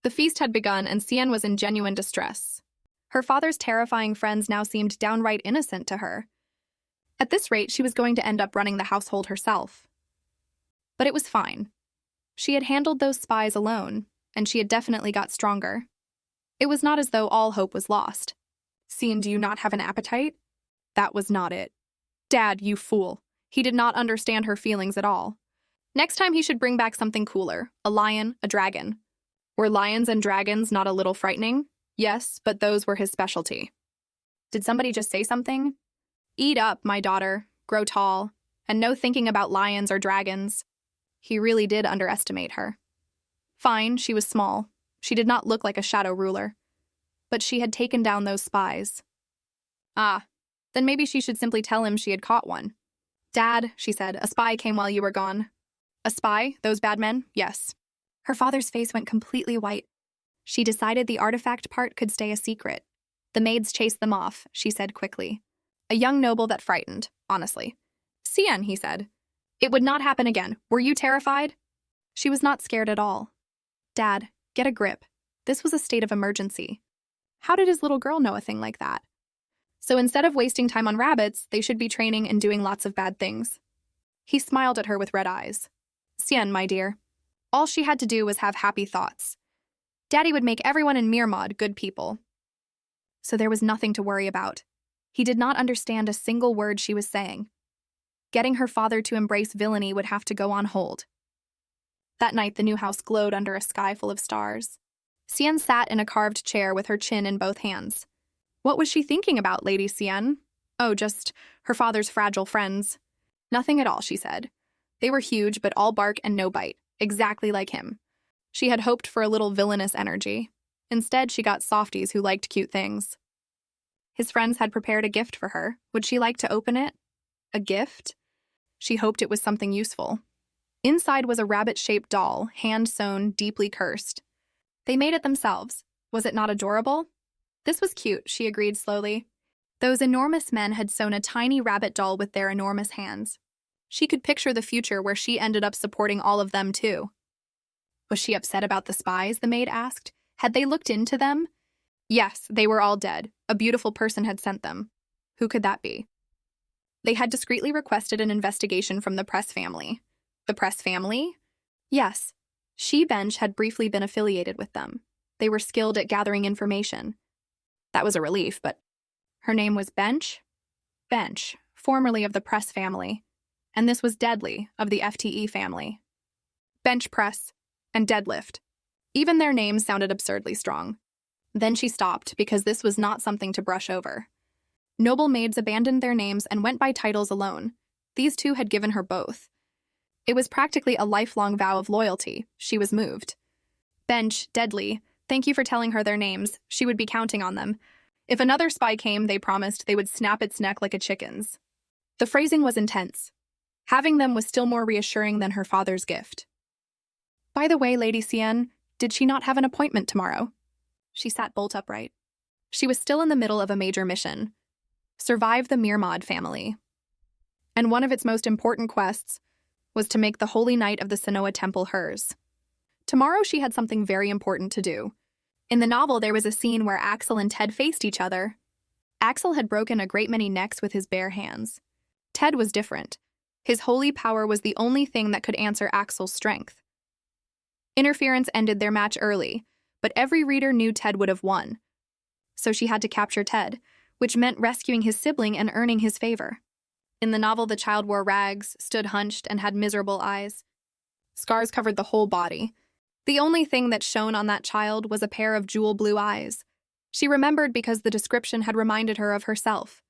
The feast had begun, and Xian was in genuine distress. Her father's terrifying friends now seemed downright innocent to her. At this rate, she was going to end up running the household herself. But it was fine. She had handled those spies alone, and she had definitely got stronger. It was not as though all hope was lost. Xian, do you not have an appetite? That was not it. Dad, you fool. He did not understand her feelings at all. Next time he should bring back something cooler, a lion, a dragon. Were lions and dragons not a little frightening? Yes, but those were his specialty. Did somebody just say something? Eat up, my daughter, grow tall, and no thinking about lions or dragons. He really did underestimate her. Fine, she was small. She did not look like a shadow ruler. But she had taken down those spies. Ah, then maybe she should simply tell him she had caught one. Dad, she said, a spy came while you were gone. A spy? Those bad men? Yes. Her father's face went completely white. She decided the artifact part could stay a secret. The maids chased them off, she said quickly. A young noble that frightened, honestly. Xian, he said. It would not happen again. Were you terrified? She was not scared at all. Dad, get a grip. This was a state of emergency. How did his little girl know a thing like that? So instead of wasting time on rabbits, they should be training and doing lots of bad things. He smiled at her with red eyes. Xian, my dear. All she had to do was have happy thoughts. Daddy would make everyone in Mirmod good people. So there was nothing to worry about. He did not understand a single word she was saying. Getting her father to embrace villainy would have to go on hold. That night, the new house glowed under a sky full of stars. Xian sat in a carved chair with her chin in both hands. What was she thinking about, Lady Xian? Oh, just her father's fragile friends. Nothing at all, she said. They were huge, but all bark and no bite, exactly like him. She had hoped for a little villainous energy. Instead, she got softies who liked cute things. His friends had prepared a gift for her. Would she like to open it? A gift? She hoped it was something useful. Inside was a rabbit-shaped doll, hand-sewn, deeply cursed. They made it themselves. Was it not adorable? This was cute, she agreed slowly. Those enormous men had sewn a tiny rabbit doll with their enormous hands. She could picture the future where she ended up supporting all of them, too. Was she upset about the spies, the maid asked? Had they looked into them? Yes, they were all dead. A beautiful person had sent them. Who could that be? They had discreetly requested an investigation from the Press family. The Press family? Yes. She, Bench, had briefly been affiliated with them. They were skilled at gathering information. That was a relief, but her name was Bench? Bench, formerly of the Press family. And this was Deadly, of the FTE family. Bench Press and Deadliest. Even their names sounded absurdly strong. Then she stopped, because this was not something to brush over. Noble maids abandoned their names and went by titles alone. These two had given her both. It was practically a lifelong vow of loyalty. She was moved. Bench, Deadly, thank you for telling her their names. She would be counting on them. If another spy came, they promised they would snap its neck like a chicken's. The phrasing was intense. Having them was still more reassuring than her father's gift. By the way, Lady Xian, did she not have an appointment tomorrow? She sat bolt upright. She was still in the middle of a major mission. Survive the Mirmod family. And one of its most important quests was to make the holy night of the Sanoa Temple hers. Tomorrow she had something very important to do. In the novel, there was a scene where Axel and Ted faced each other. Axel had broken a great many necks with his bare hands. Ted was different. His holy power was the only thing that could answer Axel's strength. Interference ended their match early, but every reader knew Ted would have won. So she had to capture Ted, which meant rescuing his sibling and earning his favor. In the novel, the child wore rags, stood hunched, and had miserable eyes. Scars covered the whole body. The only thing that shone on that child was a pair of jewel blue eyes. She remembered because the description had reminded her of herself.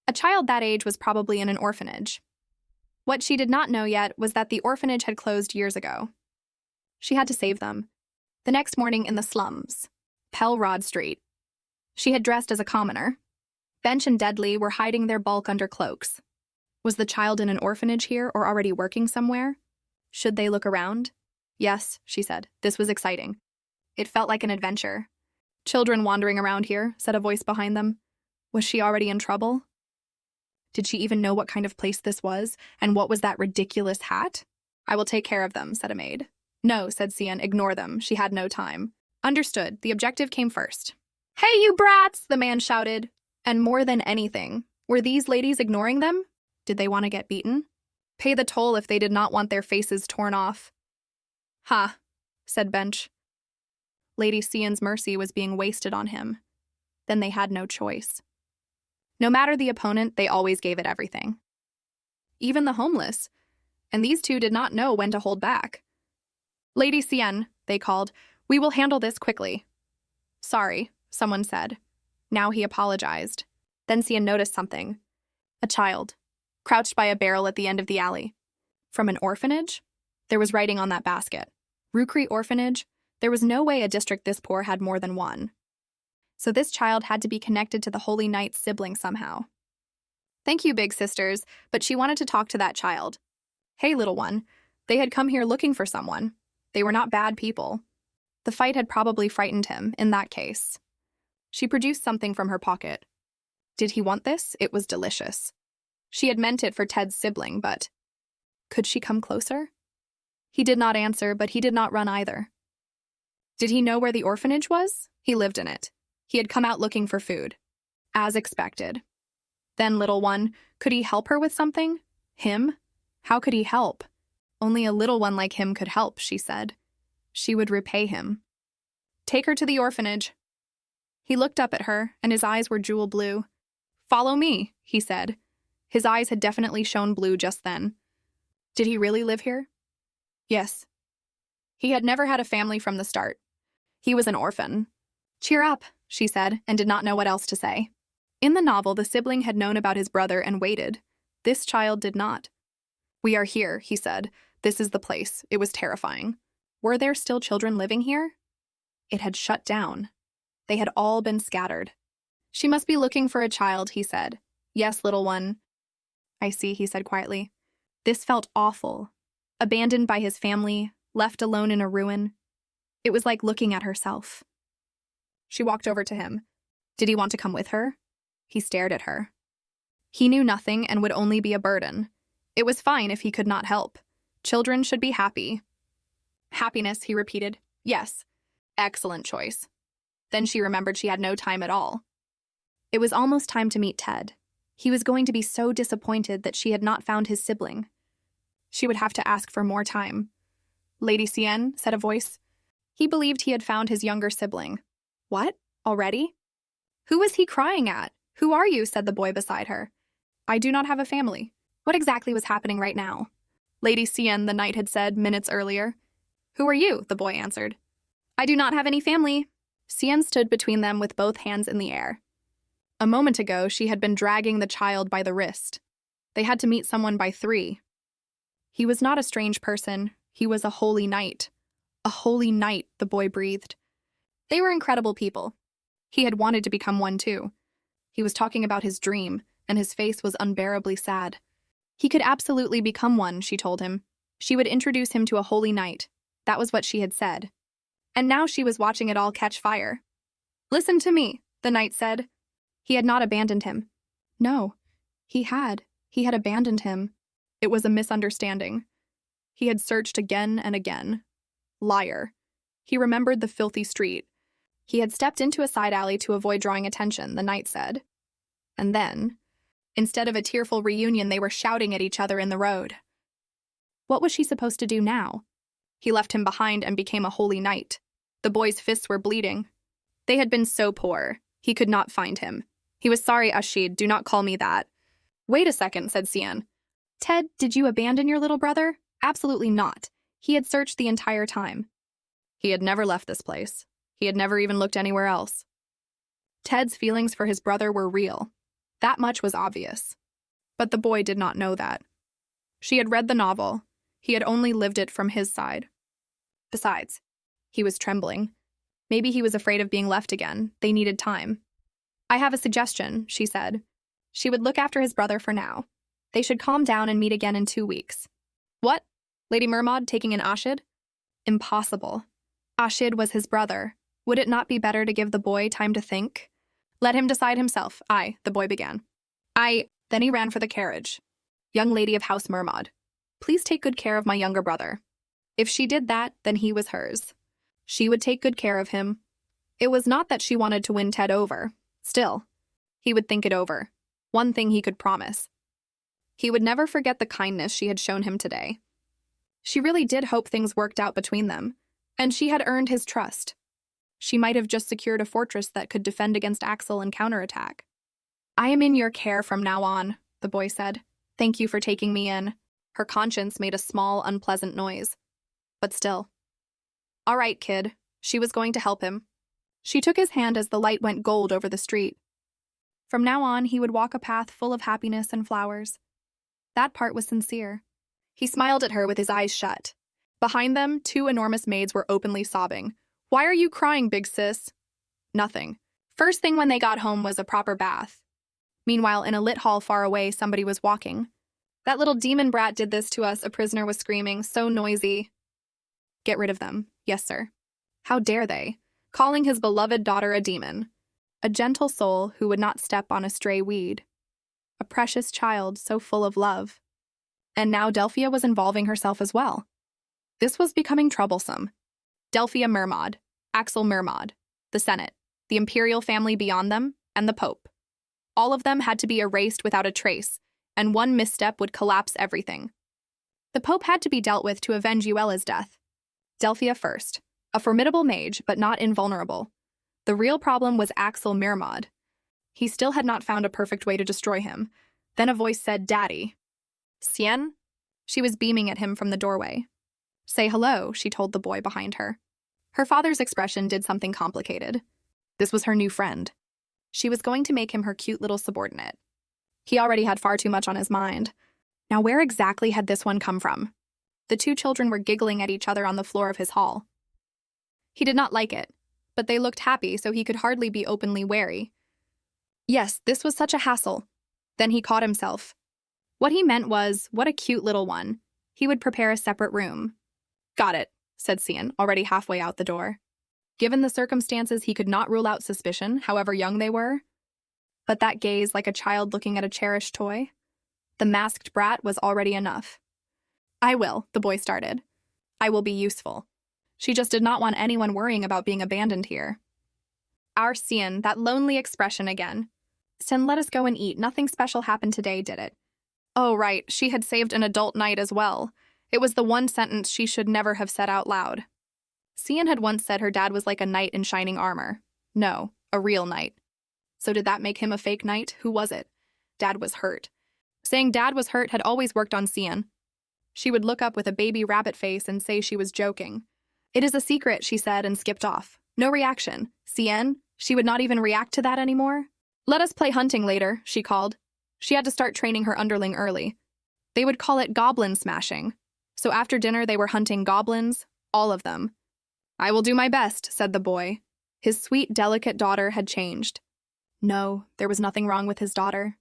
A child that age was probably in an orphanage. What she did not know yet was that the orphanage had closed years ago. She had to save them, The next morning in the slums, Pelrod Street. She had dressed as a commoner. Bench and Deadly were hiding their bulk under cloaks. Was the child in an orphanage here or already working somewhere? Should they look around? Yes, she said. This was exciting. It felt like an adventure. Children wandering around here, said a voice behind them. Was she already in trouble? Did she even know what kind of place this was? And what was that ridiculous hat? I will take care of them, said a maid. No, said Cian, ignore them. She had no time. Understood. The objective came first. Hey, you brats, the man shouted. And more than anything, were these ladies ignoring them? Did they want to get beaten? Pay the toll if they did not want their faces torn off. Ha, said Bench. Lady Cian's mercy was being wasted on him. Then they had no choice. No matter the opponent, they always gave it everything. Even the homeless. And these two did not know when to hold back. Lady Cian, they called, we will handle this quickly. Sorry, someone said. Now he apologized. Then Cian noticed something. A child, crouched by a barrel at the end of the alley. From an orphanage? There was writing on that basket. Rukri Orphanage? There was no way a district this poor had more than one. So this child had to be connected to the Holy Knight's sibling somehow. Thank you, big sisters, but she wanted to talk to that child. Hey, little one. They had come here looking for someone. They were not bad people. The fight had probably frightened him, in that case. She produced something from her pocket. Did he want this? It was delicious. She had meant it for Ted's sibling, but... Could she come closer? He did not answer, but he did not run either. Did he know where the orphanage was? He lived in it. He had come out looking for food. As expected. Then, little one, could he help her with something? Him? How could he help? Only a little one like him could help, she said. She would repay him. Take her to the orphanage. He looked up at her, and his eyes were jewel blue. Follow me, he said. His eyes had definitely shone blue just then. Did he really live here? Yes. He had never had a family from the start. He was an orphan. Cheer up, she said, and did not know what else to say. In the novel, the sibling had known about his brother and waited. This child did not. We are here, he said. This is the place. It was terrifying. Were there still children living here? It had shut down. They had all been scattered. She must be looking for a child, he said. Yes, little one. I see, he said quietly. This felt awful. Abandoned by his family, left alone in a ruin. It was like looking at herself. She walked over to him. Did he want to come with her? He stared at her. He knew nothing and would only be a burden. It was fine if he could not help. Children should be happy. Happiness, he repeated. Yes. Excellent choice. Then she remembered she had no time at all. It was almost time to meet Ted. He was going to be so disappointed that she had not found his sibling. She would have to ask for more time. Lady Cian, said a voice. He believed he had found his younger sibling. What? Already? Who was he crying at? Who are you? Said the boy beside her. I do not have a family. What exactly was happening right now? Lady Cian, the knight had said minutes earlier. Who are you? The boy answered. I do not have any family. Cian stood between them with both hands in the air. A moment ago, she had been dragging the child by the wrist. They had to meet someone by 3. He was not a strange person. He was a holy knight. A holy knight, the boy breathed. They were incredible people. He had wanted to become one too. He was talking about his dream, and his face was unbearably sad. He could absolutely become one, she told him. She would introduce him to a holy knight. That was what she had said. And now she was watching it all catch fire. Listen to me, the knight said. He had not abandoned him. No, he had. He had abandoned him. It was a misunderstanding. He had searched again and again. Liar. He remembered the filthy street. He had stepped into a side alley to avoid drawing attention, the knight said. And then, instead of a tearful reunion, they were shouting at each other in the road. What was she supposed to do now? He left him behind and became a holy knight. The boy's fists were bleeding. They had been so poor. He could not find him. He was sorry, Ashid. Do not call me that. Wait a second, said Cian. Ted, did you abandon your little brother? Absolutely not. He had searched the entire time. He had never left this place. He had never even looked anywhere else. Ted's feelings for his brother were real. That much was obvious. But the boy did not know that. She had read the novel. He had only lived it from his side. Besides, He was trembling. Maybe he was afraid of being left again. They needed time. I have a suggestion, she said. She would look after his brother for now. They should calm down and meet again in 2 weeks. What? Lady Mermaid taking an Ashid? Impossible. Ashid was his brother. Would it not be better to give the boy time to think? Let him decide himself. The boy began. Then he ran for the carriage. Young lady of House Mermaid, please take good care of my younger brother. If she did that, then he was hers. She would take good care of him. It was not that she wanted to win Ted over. Still, he would think it over. One thing he could promise. He would never forget the kindness she had shown him today. She really did hope things worked out between them, and she had earned his trust. She might have just secured a fortress that could defend against Axel and counterattack. I am in your care from now on, the boy said. Thank you for taking me in. Her conscience made a small, unpleasant noise. But still. All right, kid. She was going to help him. She took his hand as the light went gold over the street. From now on, he would walk a path full of happiness and flowers. That part was sincere. He smiled at her with his eyes shut. Behind them, 2 enormous maids were openly sobbing. Why are you crying, big sis? Nothing. First thing when they got home was a proper bath. Meanwhile, in a lit hall far away, somebody was walking. That little demon brat did this to us, a prisoner was screaming, so noisy. Get rid of them. Yes, sir. How dare they? Calling his beloved daughter a demon. A gentle soul who would not step on a stray weed. A precious child so full of love. And now Delphia was involving herself as well. This was becoming troublesome. Delphia Mermaid, Axel Mermaid, the Senate, the imperial family beyond them, and the Pope. All of them had to be erased without a trace, and one misstep would collapse everything. The Pope had to be dealt with to avenge Uella's death. Delphia first, a formidable mage, but not invulnerable. The real problem was Axel Mermaid. He still had not found a perfect way to destroy him. Then a voice said, Daddy. Cien? She was beaming at him from the doorway. Say hello, she told the boy behind her. Her father's expression did something complicated. This was her new friend. She was going to make him her cute little subordinate. He already had far too much on his mind. Now where exactly had this one come from? The 2 children were giggling at each other on the floor of his hall. He did not like it, but they looked happy, so he could hardly be openly wary. Yes, this was such a hassle. Then he caught himself. What he meant was, what a cute little one. He would prepare a separate room. Got it, said Cien, already halfway out the door. Given the circumstances, he could not rule out suspicion, however young they were. But that gaze, like a child looking at a cherished toy? The masked brat was already enough. I will, the boy started. I will be useful. She just did not want anyone worrying about being abandoned here. Our Cien, that lonely expression again. Cien, let us go and eat. Nothing special happened today, did it? Oh, right, she had saved an adult knight as well. It was the one sentence she should never have said out loud. Cien had once said her dad was like a knight in shining armor. No, a real knight. So did that make him a fake knight? Who was it? Dad was hurt. Saying Dad was hurt had always worked on Cien. She would look up with a baby rabbit face and say she was joking. It is a secret, she said, and skipped off. No reaction. Cien? She would not even react to that anymore? Let us play hunting later, she called. She had to start training her underling early. They would call it goblin smashing. So after dinner they were hunting goblins, all of them. I will do my best, said the boy. His sweet, delicate daughter had changed. No, there was nothing wrong with his daughter.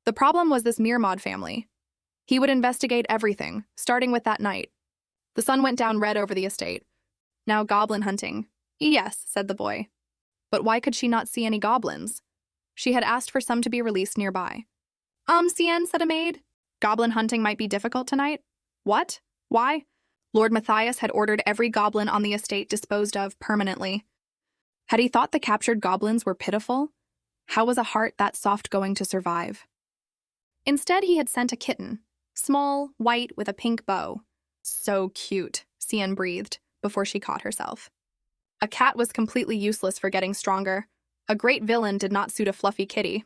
The problem was this Mermaid family. He would investigate everything, starting with that night. The sun went down red over the estate. Now goblin hunting. Yes, said the boy. But why could she not see any goblins? She had asked for some to be released nearby. Cien, said a maid. Goblin hunting might be difficult tonight. What? Why? Lord Matthias had ordered every goblin on the estate disposed of permanently. Had he thought the captured goblins were pitiful? How was a heart that soft going to survive? Instead, he had sent a kitten. Small, white, with a pink bow. So cute, Cien breathed, before she caught herself. A cat was completely useless for getting stronger. A great villain did not suit a fluffy kitty.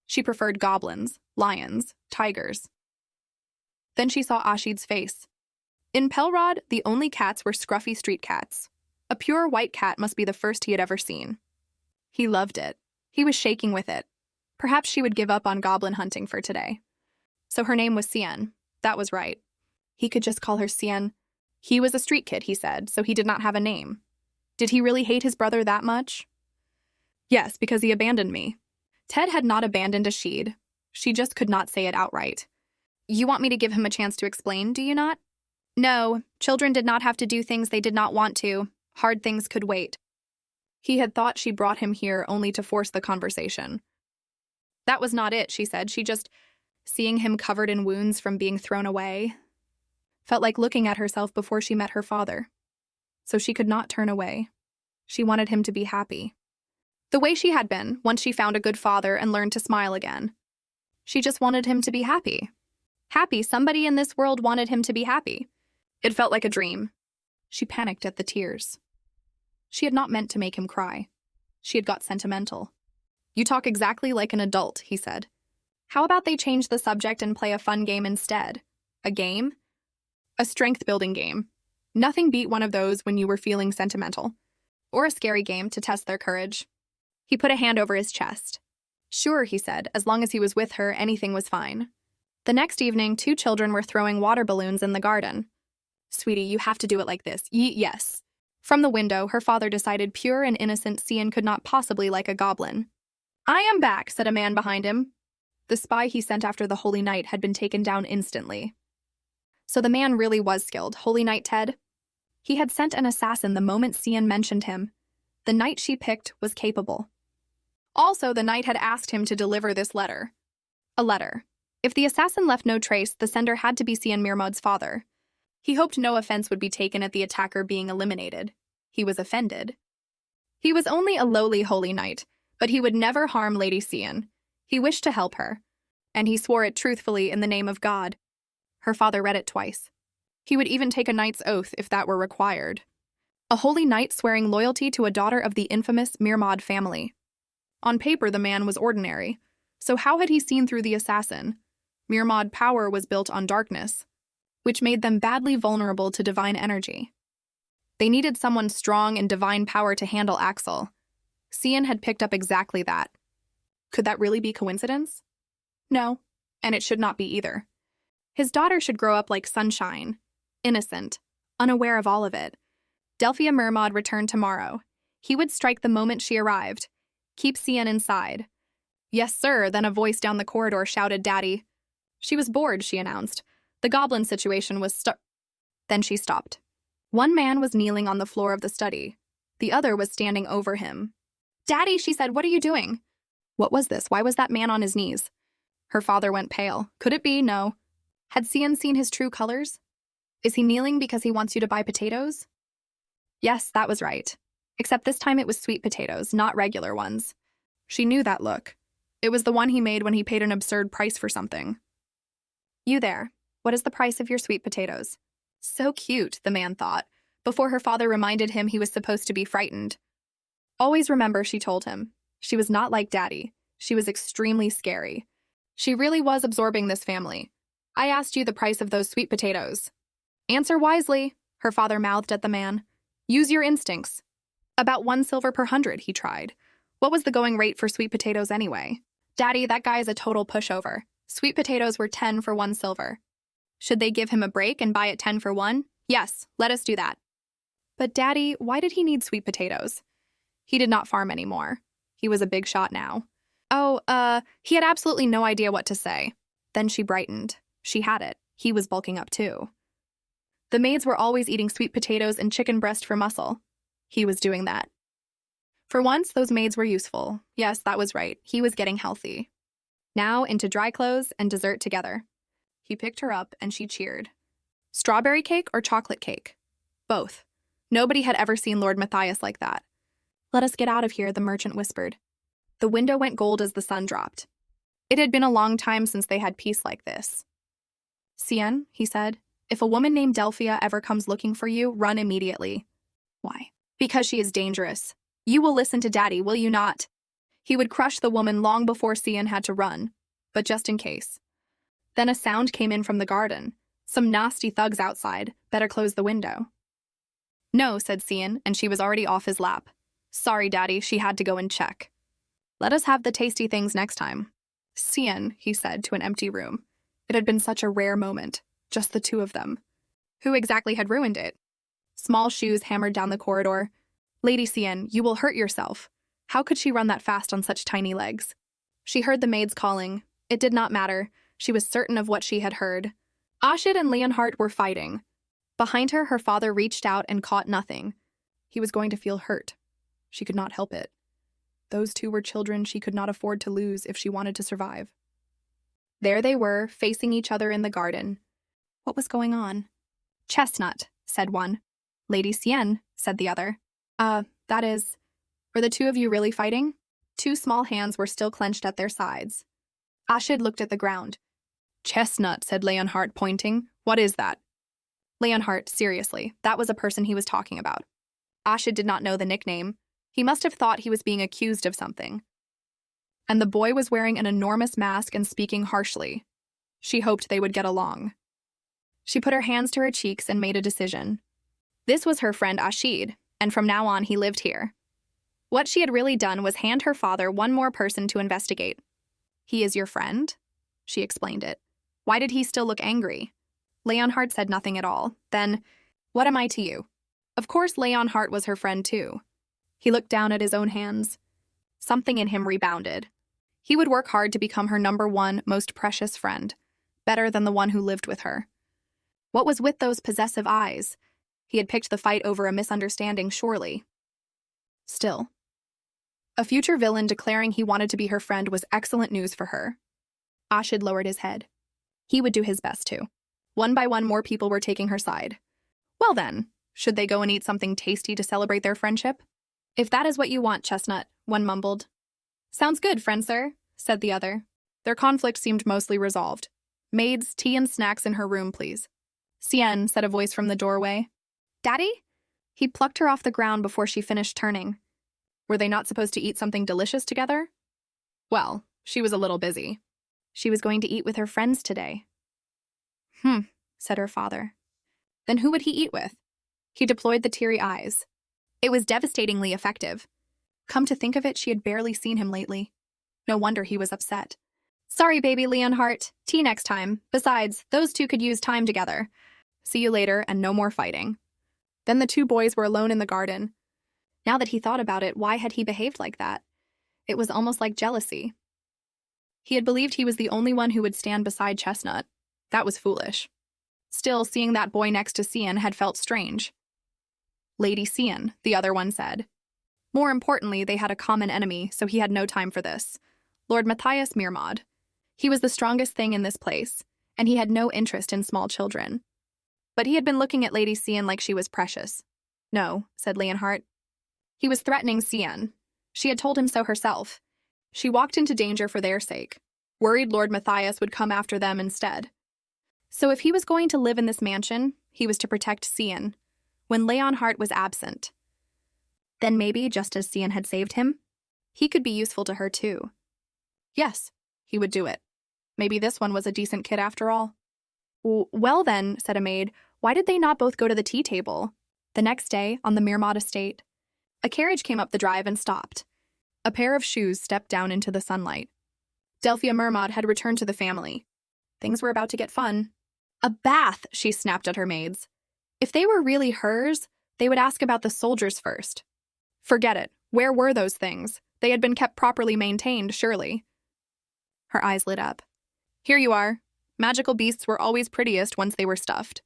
She preferred goblins, lions, tigers. Then she saw Ashid's face. In Pelrod, the only cats were scruffy street cats. A pure white cat must be the first he had ever seen. He loved it. He was shaking with it. Perhaps she would give up on goblin hunting for today. So her name was Cien. That was right. He could just call her Cien. He was a street kid, he said, so he did not have a name. Did he really hate his brother that much? Yes, because he abandoned me. Ted had not abandoned Ashid. She just could not say it outright. You want me to give him a chance to explain, do you not? No, children did not have to do things they did not want to. Hard things could wait. He had thought she brought him here only to force the conversation. That was not it, she said. She just, seeing him covered in wounds from being thrown away, felt like looking at herself before she met her father. So she could not turn away. She wanted him to be happy. The way she had been, once she found a good father and learned to smile again. She just wanted him to be happy. Happy, somebody in this world wanted him to be happy. It felt like a dream. She panicked at the tears. She had not meant to make him cry. She had got sentimental. You talk exactly like an adult, he said. How about they change the subject and play a fun game instead? A game? A strength-building game. Nothing beat one of those when you were feeling sentimental. Or a scary game to test their courage. He put a hand over his chest. Sure, he said, as long as he was with her, anything was fine. The next evening, 2 children were throwing water balloons in the garden. Sweetie, you have to do it like this. Yes. From the window, her father decided pure and innocent Cian could not possibly like a goblin. I am back, said a man behind him. The spy he sent after the Holy Knight had been taken down instantly. So the man really was skilled, Holy Knight Ted. He had sent an assassin the moment Cian mentioned him. The knight she picked was capable. Also, the knight had asked him to deliver this letter. A letter. If the assassin left no trace, the sender had to be Cian Mirmod's father. He hoped no offense would be taken at the attacker being eliminated. He was offended. He was only a lowly holy knight, but he would never harm Lady Cian. He wished to help her, and he swore it truthfully in the name of God. Her father read it twice. He would even take a knight's oath if that were required. A holy knight swearing loyalty to a daughter of the infamous Mirmod family. On paper, the man was ordinary, so how had he seen through the assassin? Mirmod power was built on darkness, which made them badly vulnerable to divine energy. They needed someone strong in divine power to handle Axel. Cian had picked up exactly that. Could that really be coincidence? No, and it should not be either. His daughter should grow up like sunshine, innocent, unaware of all of it. Delphia Mirmod returned tomorrow. He would strike the moment she arrived. Keep Cian inside. Yes, sir, then a voice down the corridor shouted, Daddy. She was bored, she announced. The goblin situation was Then she stopped. One man was kneeling on the floor of the study. The other was standing over him. Daddy, she said, what are you doing? What was this? Why was that man on his knees? Her father went pale. Could it be? No. Had Cian seen his true colors? Is he kneeling because he wants you to buy potatoes? Yes, that was right. Except this time it was sweet potatoes, not regular ones. She knew that look. It was the one he made when he paid an absurd price for something. You there. What is the price of your sweet potatoes? So cute, the man thought, before her father reminded him he was supposed to be frightened. Always remember, she told him. She was not like Daddy. She was extremely scary. She really was absorbing this family. I asked you the price of those sweet potatoes. Answer wisely, her father mouthed at the man. Use your instincts. About 1 silver per 100, he tried. What was the going rate for sweet potatoes anyway? Daddy, that guy is a total pushover. Sweet potatoes were 10 for 1 silver. Should they give him a break and buy it 10 for 1? Yes, let us do that. But Daddy, why did he need sweet potatoes? He did not farm anymore. He was a big shot now. He had absolutely no idea what to say. Then she brightened. She had it. He was bulking up too. The maids were always eating sweet potatoes and chicken breast for muscle. He was doing that. For once, those maids were useful. Yes, that was right. He was getting healthy. Now into dry clothes and dessert together. He picked her up and she cheered. Strawberry cake or chocolate cake? Both. Nobody had ever seen Lord Matthias like that. Let us get out of here, the merchant whispered. The window went gold as the sun dropped. It had been a long time since they had peace like this. Cian, he said, if a woman named Delphia ever comes looking for you, run immediately. Why? Because she is dangerous. You will listen to Daddy, will you not? He would crush the woman long before Cian had to run, but just in case. Then a sound came in from the garden. Some nasty thugs outside. Better close the window. No, said Cian, and she was already off his lap. Sorry, Daddy, she had to go and check. Let us have the tasty things next time. Cian, he said to an empty room. It had been such a rare moment, just the two of them. Who exactly had ruined it? Small shoes hammered down the corridor. Lady Cien, you will hurt yourself. How could she run that fast on such tiny legs? She heard the maids calling. It did not matter. She was certain of what she had heard. Ashid and Leonhardt were fighting. Behind her, her father reached out and caught nothing. He was going to feel hurt. She could not help it. Those two were children she could not afford to lose if she wanted to survive. There they were, facing each other in the garden. What was going on? Chestnut, said one. Lady Cien, said the other. That is, were the two of you really fighting? Two small hands were still clenched at their sides. Ashid looked at the ground. Chestnut, said Leonhardt, pointing. What is that? Leonhardt, seriously, that was a person he was talking about. Ashid did not know the nickname. He must have thought he was being accused of something. And the boy was wearing an enormous mask and speaking harshly. She hoped they would get along. She put her hands to her cheeks and made a decision. This was her friend Ashid, and from now on he lived here. What she had really done was hand her father one more person to investigate. He is your friend? She explained it. Why did he still look angry? Leonhardt said nothing at all. Then, what am I to you? Of course Leonhardt was her friend too. He looked down at his own hands. Something in him rebounded. He would work hard to become her number one, most precious friend, better than the one who lived with her. What was with those possessive eyes? He had picked the fight over a misunderstanding, surely. Still, a future villain declaring he wanted to be her friend was excellent news for her. Ashid lowered his head. He would do his best too. One by one, more people were taking her side. Well then, should they go and eat something tasty to celebrate their friendship? If that is what you want, Chestnut, one mumbled. Sounds good, friend sir, said the other. Their conflict seemed mostly resolved. Maids, tea and snacks in her room, please. Cien, said a voice from the doorway. Daddy? He plucked her off the ground before she finished turning. Were they not supposed to eat something delicious together? Well, she was a little busy. She was going to eat with her friends today. Said her father. Then who would he eat with? He deployed the teary eyes. It was devastatingly effective. Come to think of it, she had barely seen him lately. No wonder he was upset. Sorry, baby Leonhardt. Tea next time. Besides, those two could use time together. See you later, and no more fighting. Then the two boys were alone in the garden. Now that he thought about it, why had he behaved like that? It was almost like jealousy. He had believed he was the only one who would stand beside Chestnut. That was foolish. Still, seeing that boy next to Cien had felt strange. Lady Cien, the other one said. More importantly, they had a common enemy, so he had no time for this. Lord Matthias Mirmod. He was the strongest thing in this place, and he had no interest in small children. But he had been looking at Lady Cien like she was precious. No, said Leonhardt. He was threatening Cien. She had told him so herself. She walked into danger for their sake, worried Lord Matthias would come after them instead. So if he was going to live in this mansion, he was to protect Cien, when Leonhardt was absent. Then maybe, just as Cien had saved him, he could be useful to her too. Yes, he would do it. Maybe this one was a decent kid after all. Well then, said a maid, why did they not both go to the tea table? The next day, on the Mirmod estate, a carriage came up the drive and stopped. A pair of shoes stepped down into the sunlight. Delphia Mirmod had returned to the family. Things were about to get fun. A bath, she snapped at her maids. If they were really hers, they would ask about the soldiers first. Forget it. Where were those things? They had been kept properly maintained, surely. Her eyes lit up. Here you are. Magical beasts were always prettiest once they were stuffed.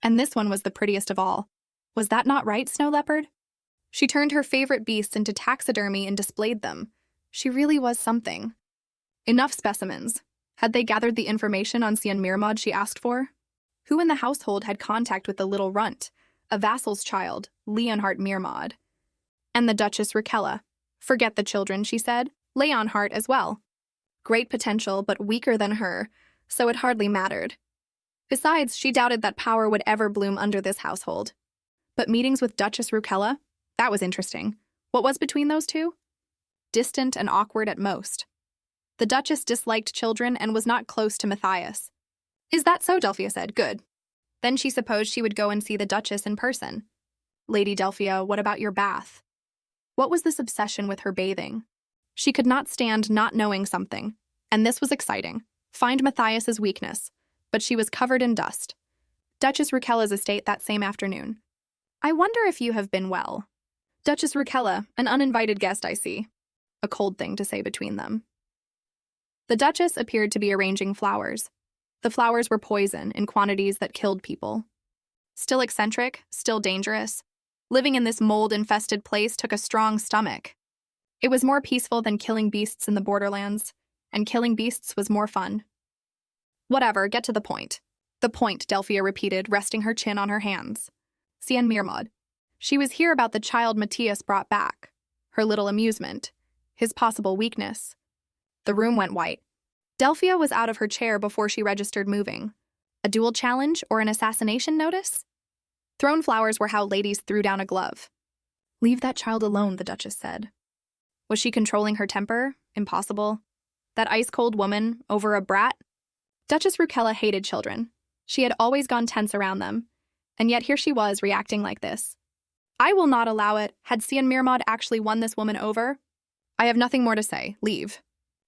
And this one was the prettiest of all. Was that not right, Snow Leopard? She turned her favorite beasts into taxidermy and displayed them. She really was something. Enough specimens. Had they gathered the information on Cien Mirmod she asked for? Who in the household had contact with the little runt, a vassal's child, Leonhardt Mirmod? And the Duchess Raquella. Forget the children, she said. Leonhardt as well. Great potential, but weaker than her, so it hardly mattered. Besides, she doubted that power would ever bloom under this household. But meetings with Duchess Raquella? That was interesting. What was between those two? Distant and awkward at most. The Duchess disliked children and was not close to Matthias. Is that so? Delphia said. Good. Then she supposed she would go and see the Duchess in person. Lady Delphia, what about your bath? What was this obsession with her bathing? She could not stand not knowing something, and this was exciting. Find Matthias's weakness, but she was covered in dust. Duchess Rukella's estate that same afternoon. I wonder if you have been well. Duchess Rukella, an uninvited guest, I see. A cold thing to say between them. The Duchess appeared to be arranging flowers. The flowers were poison in quantities that killed people. Still eccentric, still dangerous. Living in this mold-infested place took a strong stomach. It was more peaceful than killing beasts in the borderlands, and killing beasts was more fun. Whatever, get to the point. The point, Delphia repeated, resting her chin on her hands. Cien Mirmod. She was here about the child Matthias brought back. Her little amusement. His possible weakness. The room went white. Delphia was out of her chair before she registered moving. A duel challenge or an assassination notice? Thrown flowers were how ladies threw down a glove. Leave that child alone, the Duchess said. Was she controlling her temper? Impossible. That ice-cold woman over a brat? Duchess Rukella hated children. She had always gone tense around them. And yet here she was reacting like this. I will not allow it. Had Cien Mirmod actually won this woman over? I have nothing more to say. Leave.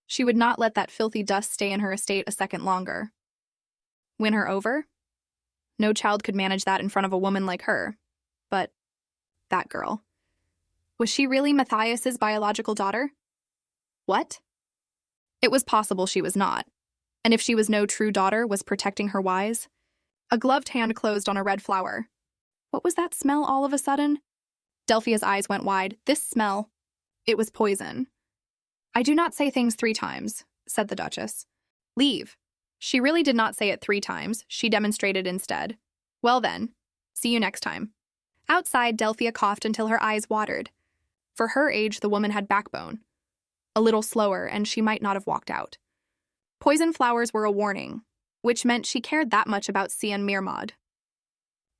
She would not let that filthy dust stay in her estate a second longer. Win her over? No child could manage that in front of a woman like her. But that girl. Was she really Matthias's biological daughter? What? It was possible she was not. And if she was no true daughter, was protecting her wise? A gloved hand closed on a red flower. What was that smell all of a sudden? Delphia's eyes went wide. This smell. It was poison. I do not say things 3 times, said the Duchess. Leave. She really did not say it 3 times. She demonstrated instead. Well then, see you next time. Outside, Delphia coughed until her eyes watered. For her age, the woman had backbone. A little slower, and she might not have walked out. Poison flowers were a warning, which meant she cared that much about Cien Mirmod.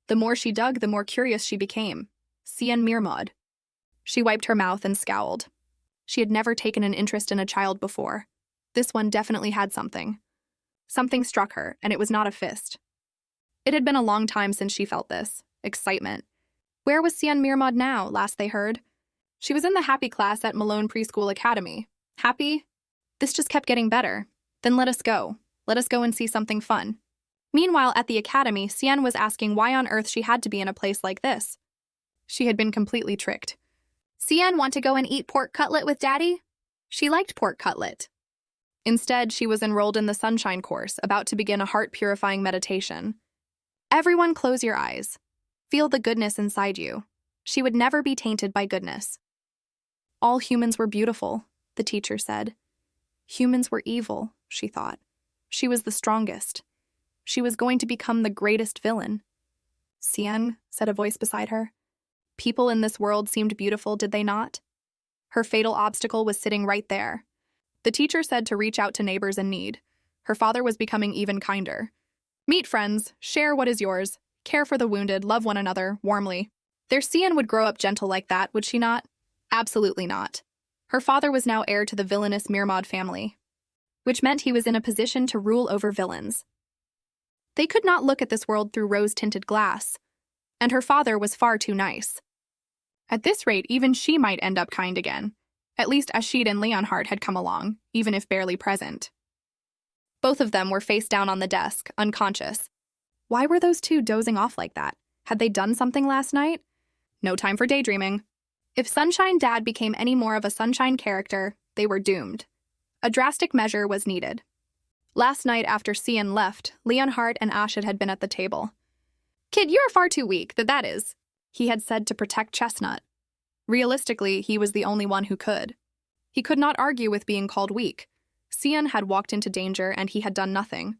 The more she dug, the more curious she became. Cien Mirmod. She wiped her mouth and scowled. She had never taken an interest in a child before. This one definitely had something. Something struck her, and it was not a fist. It had been a long time since she felt this. Excitement. Where was Cien Mirmod now, last they heard? She was in the happy class at Malone Preschool Academy. Happy? This just kept getting better. Then let us go. Let us go and see something fun. Meanwhile, at the academy, Cien was asking why on earth she had to be in a place like this. She had been completely tricked. Cien, want to go and eat pork cutlet with Daddy? She liked pork cutlet. Instead, she was enrolled in the Sunshine course, about to begin a heart-purifying meditation. Everyone close your eyes. Feel the goodness inside you. She would never be tainted by goodness. All humans were beautiful, the teacher said. Humans were evil, she thought. She was the strongest. She was going to become the greatest villain. Cien, said a voice beside her. People in this world seemed beautiful, did they not? Her fatal obstacle was sitting right there. The teacher said to reach out to neighbors in need. Her father was becoming even kinder. Meet friends, share what is yours, care for the wounded, love one another, warmly. Their Cien would grow up gentle like that, would she not? Absolutely not. Her father was now heir to the villainous Mirmod family, which meant he was in a position to rule over villains. They could not look at this world through rose-tinted glass, and her father was far too nice. At this rate, even she might end up kind again, at least Ashid and Leonhard had come along, even if barely present. Both of them were face down on the desk, unconscious. Why were those two dozing off like that? Had they done something last night? No time for daydreaming. If Sunshine Dad became any more of a Sunshine character, they were doomed. A drastic measure was needed. Last night after Cien left, Leonhard and Ashid had been at the table. Kid, you're far too weak, that is, he had said to protect Chestnut. Realistically, he was the only one who could. He could not argue with being called weak. Cien had walked into danger and he had done nothing.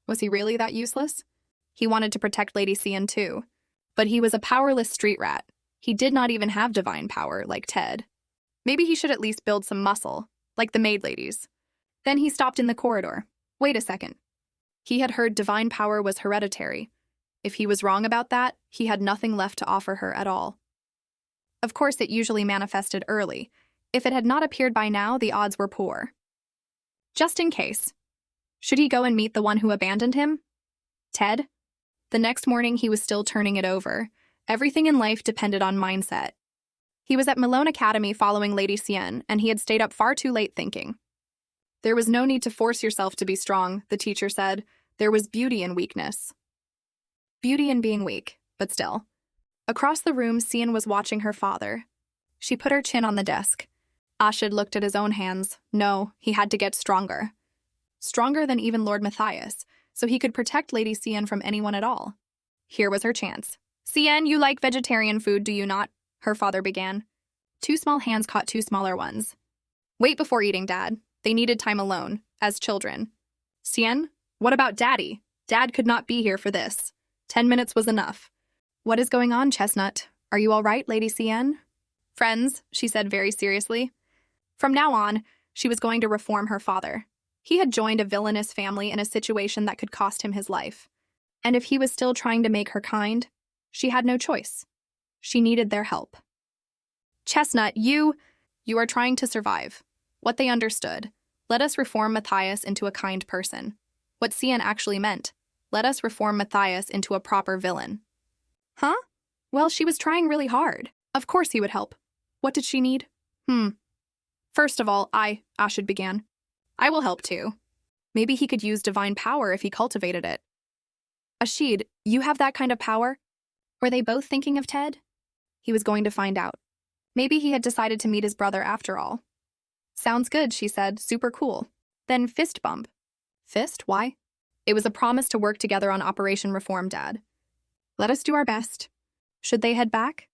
Was he really that useless? He wanted to protect Lady Cien too. But he was a powerless street rat. He did not even have divine power, like Ted. Maybe he should at least build some muscle, like the maid ladies. Then he stopped in the corridor. Wait a second. He had heard divine power was hereditary. If he was wrong about that, he had nothing left to offer her at all. Of course, it usually manifested early. If it had not appeared by now, the odds were poor. Just in case. Should he go and meet the one who abandoned him? Ted? The next morning, he was still turning it over. Everything in life depended on mindset. He was at Malone Academy following Lady Cien, and he had stayed up far too late thinking. There was no need to force yourself to be strong, the teacher said. There was beauty in weakness. Beauty in being weak, but still. Across the room, Sian was watching her father. She put her chin on the desk. Ashid looked at his own hands. No, he had to get stronger. Stronger than even Lord Matthias, so he could protect Lady Sian from anyone at all. Here was her chance. Sian, you like vegetarian food, do you not? Her father began. Two small hands caught two smaller ones. Wait before eating, Dad. They needed time alone, as children. Sian, what about Daddy? Dad could not be here for this. 10 minutes was enough. What is going on, Chestnut? Are you all right, Lady Sian? Friends, she said very seriously. From now on, she was going to reform her father. He had joined a villainous family in a situation that could cost him his life. And if he was still trying to make her kind, she had no choice. She needed their help. Chestnut, you are trying to survive. What they understood. Let us reform Matthias into a kind person. What Sian actually meant. Let us reform Matthias into a proper villain. Huh? Well, she was trying really hard. Of course he would help. What did she need? First of all, Ashid began. I will help too. Maybe he could use divine power if he cultivated it. Ashid, you have that kind of power? Were they both thinking of Ted? He was going to find out. Maybe he had decided to meet his brother after all. Sounds good, she said. Super cool. Then fist bump. Fist? Why? It was a promise to work together on Operation Reform, Dad. Let us do our best. Should they head back?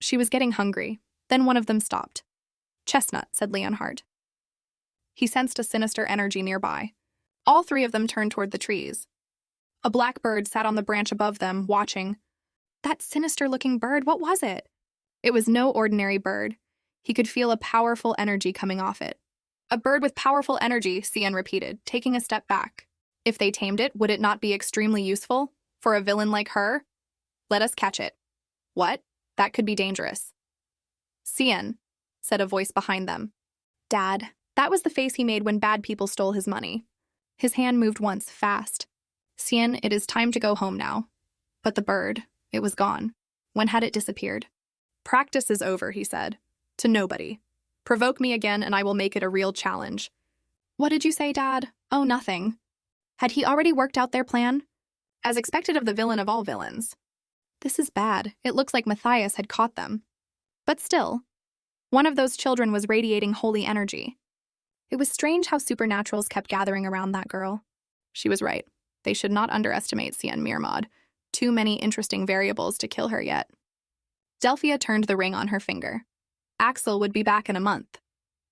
She was getting hungry. Then one of them stopped. Chestnut, said Leonhardt. He sensed a sinister energy nearby. All three of them turned toward the trees. A black bird sat on the branch above them, watching. That sinister-looking bird, what was it? It was no ordinary bird. He could feel a powerful energy coming off it. A bird with powerful energy, Sian repeated, taking a step back. If they tamed it, would it not be extremely useful? For a villain like her? Let us catch it. What? That could be dangerous. Sian, said a voice behind them. Dad, that was the face he made when bad people stole his money. His hand moved once, fast. Sian, it is time to go home now. But the bird, it was gone. When had it disappeared? Practice is over, he said. To nobody. Provoke me again and I will make it a real challenge. What did you say, Dad? Oh, nothing. Had he already worked out their plan? As expected of the villain of all villains. This is bad. It looks like Matthias had caught them. But still, one of those children was radiating holy energy. It was strange how supernaturals kept gathering around that girl. She was right. They should not underestimate Sian Mirmod. Too many interesting variables to kill her yet. Delphia turned the ring on her finger. Axel would be back in a month.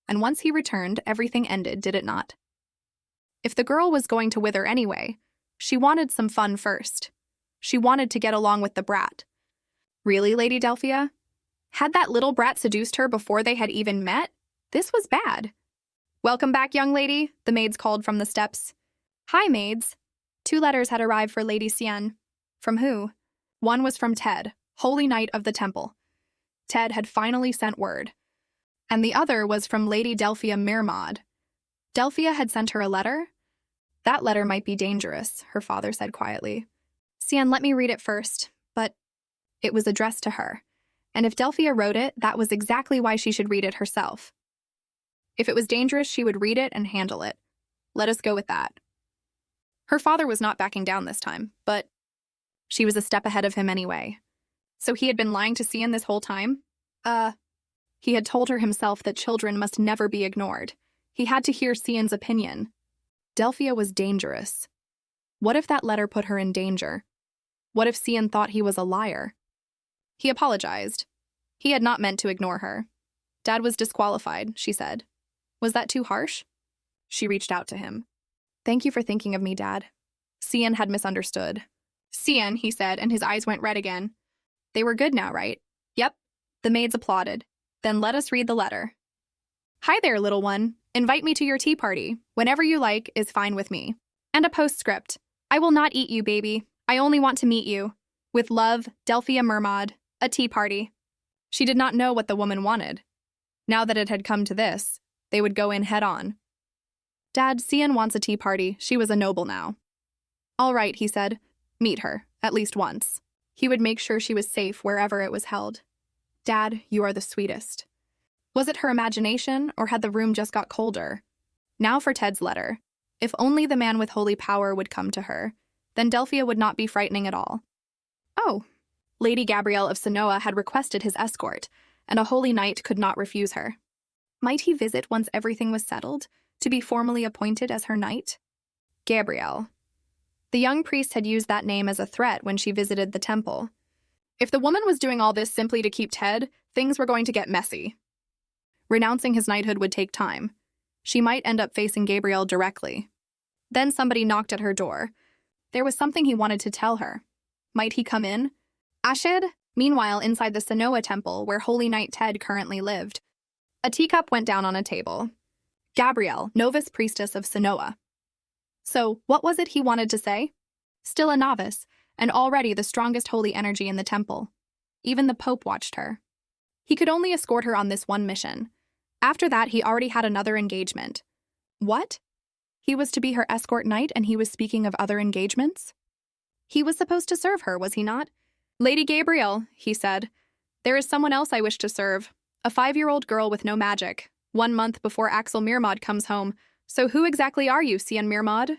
And once he returned, everything ended, did it not? If the girl was going to wither anyway, she wanted some fun first. She wanted to get along with the brat. Really, Lady Delphia? Had that little brat seduced her before they had even met? This was bad. Welcome back, young lady, the maids called from the steps. Hi, maids. 2 letters had arrived for Lady Sian. From who? One was from Ted, Holy Knight of the Temple. Ted had finally sent word. And the other was from Lady Delphia Mirmod. Delphia had sent her a letter? That letter might be dangerous, her father said quietly. Sian, let me read it first, but it was addressed to her. And if Delphia wrote it, that was exactly why she should read it herself. If it was dangerous, she would read it and handle it. Let us go with that. Her father was not backing down this time, but she was a step ahead of him anyway. So he had been lying to Sian this whole time? He had told her himself that children must never be ignored. He had to hear Sian's opinion. Delphia was dangerous. What if that letter put her in danger? What if Sian thought he was a liar? He apologized. He had not meant to ignore her. Dad was disqualified, she said. Was that too harsh? She reached out to him. Thank you for thinking of me, Dad. Sian had misunderstood. Sian, he said, and his eyes went red again. They were good now, right? Yep. The maids applauded. Then let us read the letter. Hi there, little one. Invite me to your tea party. Whenever you like is fine with me. And a postscript. I will not eat you, baby. I only want to meet you. With love, Delphia Mirmod. A tea party. She did not know what the woman wanted. Now that it had come to this, they would go in head-on. Dad, Sian wants a tea party. She was a noble now. All right, he said. Meet her, at least once. He would make sure she was safe wherever it was held. Dad, you are the sweetest. Was it her imagination, or had the room just got colder? Now for Ted's letter. If only the man with holy power would come to her. then Delphia would not be frightening at all. Oh, Lady Gabrielle of Sanoa had requested his escort, and a holy knight could not refuse her. Might he visit once everything was settled, to be formally appointed as her knight? Gabrielle. The young priest had used that name as a threat when she visited the temple. If the woman was doing all this simply to keep Ted, things were going to get messy. Renouncing his knighthood would take time. She might end up facing Gabrielle directly. Then somebody knocked at her door. There was something he wanted to tell her. Might he come in? Ashed? Meanwhile, inside the Sanoa temple, where Holy Knight Ted currently lived, a teacup went down on a table. Gabrielle, novice priestess of Sanoa. So, what was it he wanted to say? Still a novice, and already the strongest holy energy in the temple. Even the Pope watched her. He could only escort her on this one mission. After that, he already had another engagement. What? He was to be her escort knight, and he was speaking of other engagements? He was supposed to serve her, was he not? Lady Gabrielle, he said. There is someone else I wish to serve. A 5-year-old girl with no magic. 1 month before Axel Mirmod comes home. So who exactly are you, Sian Mirmod?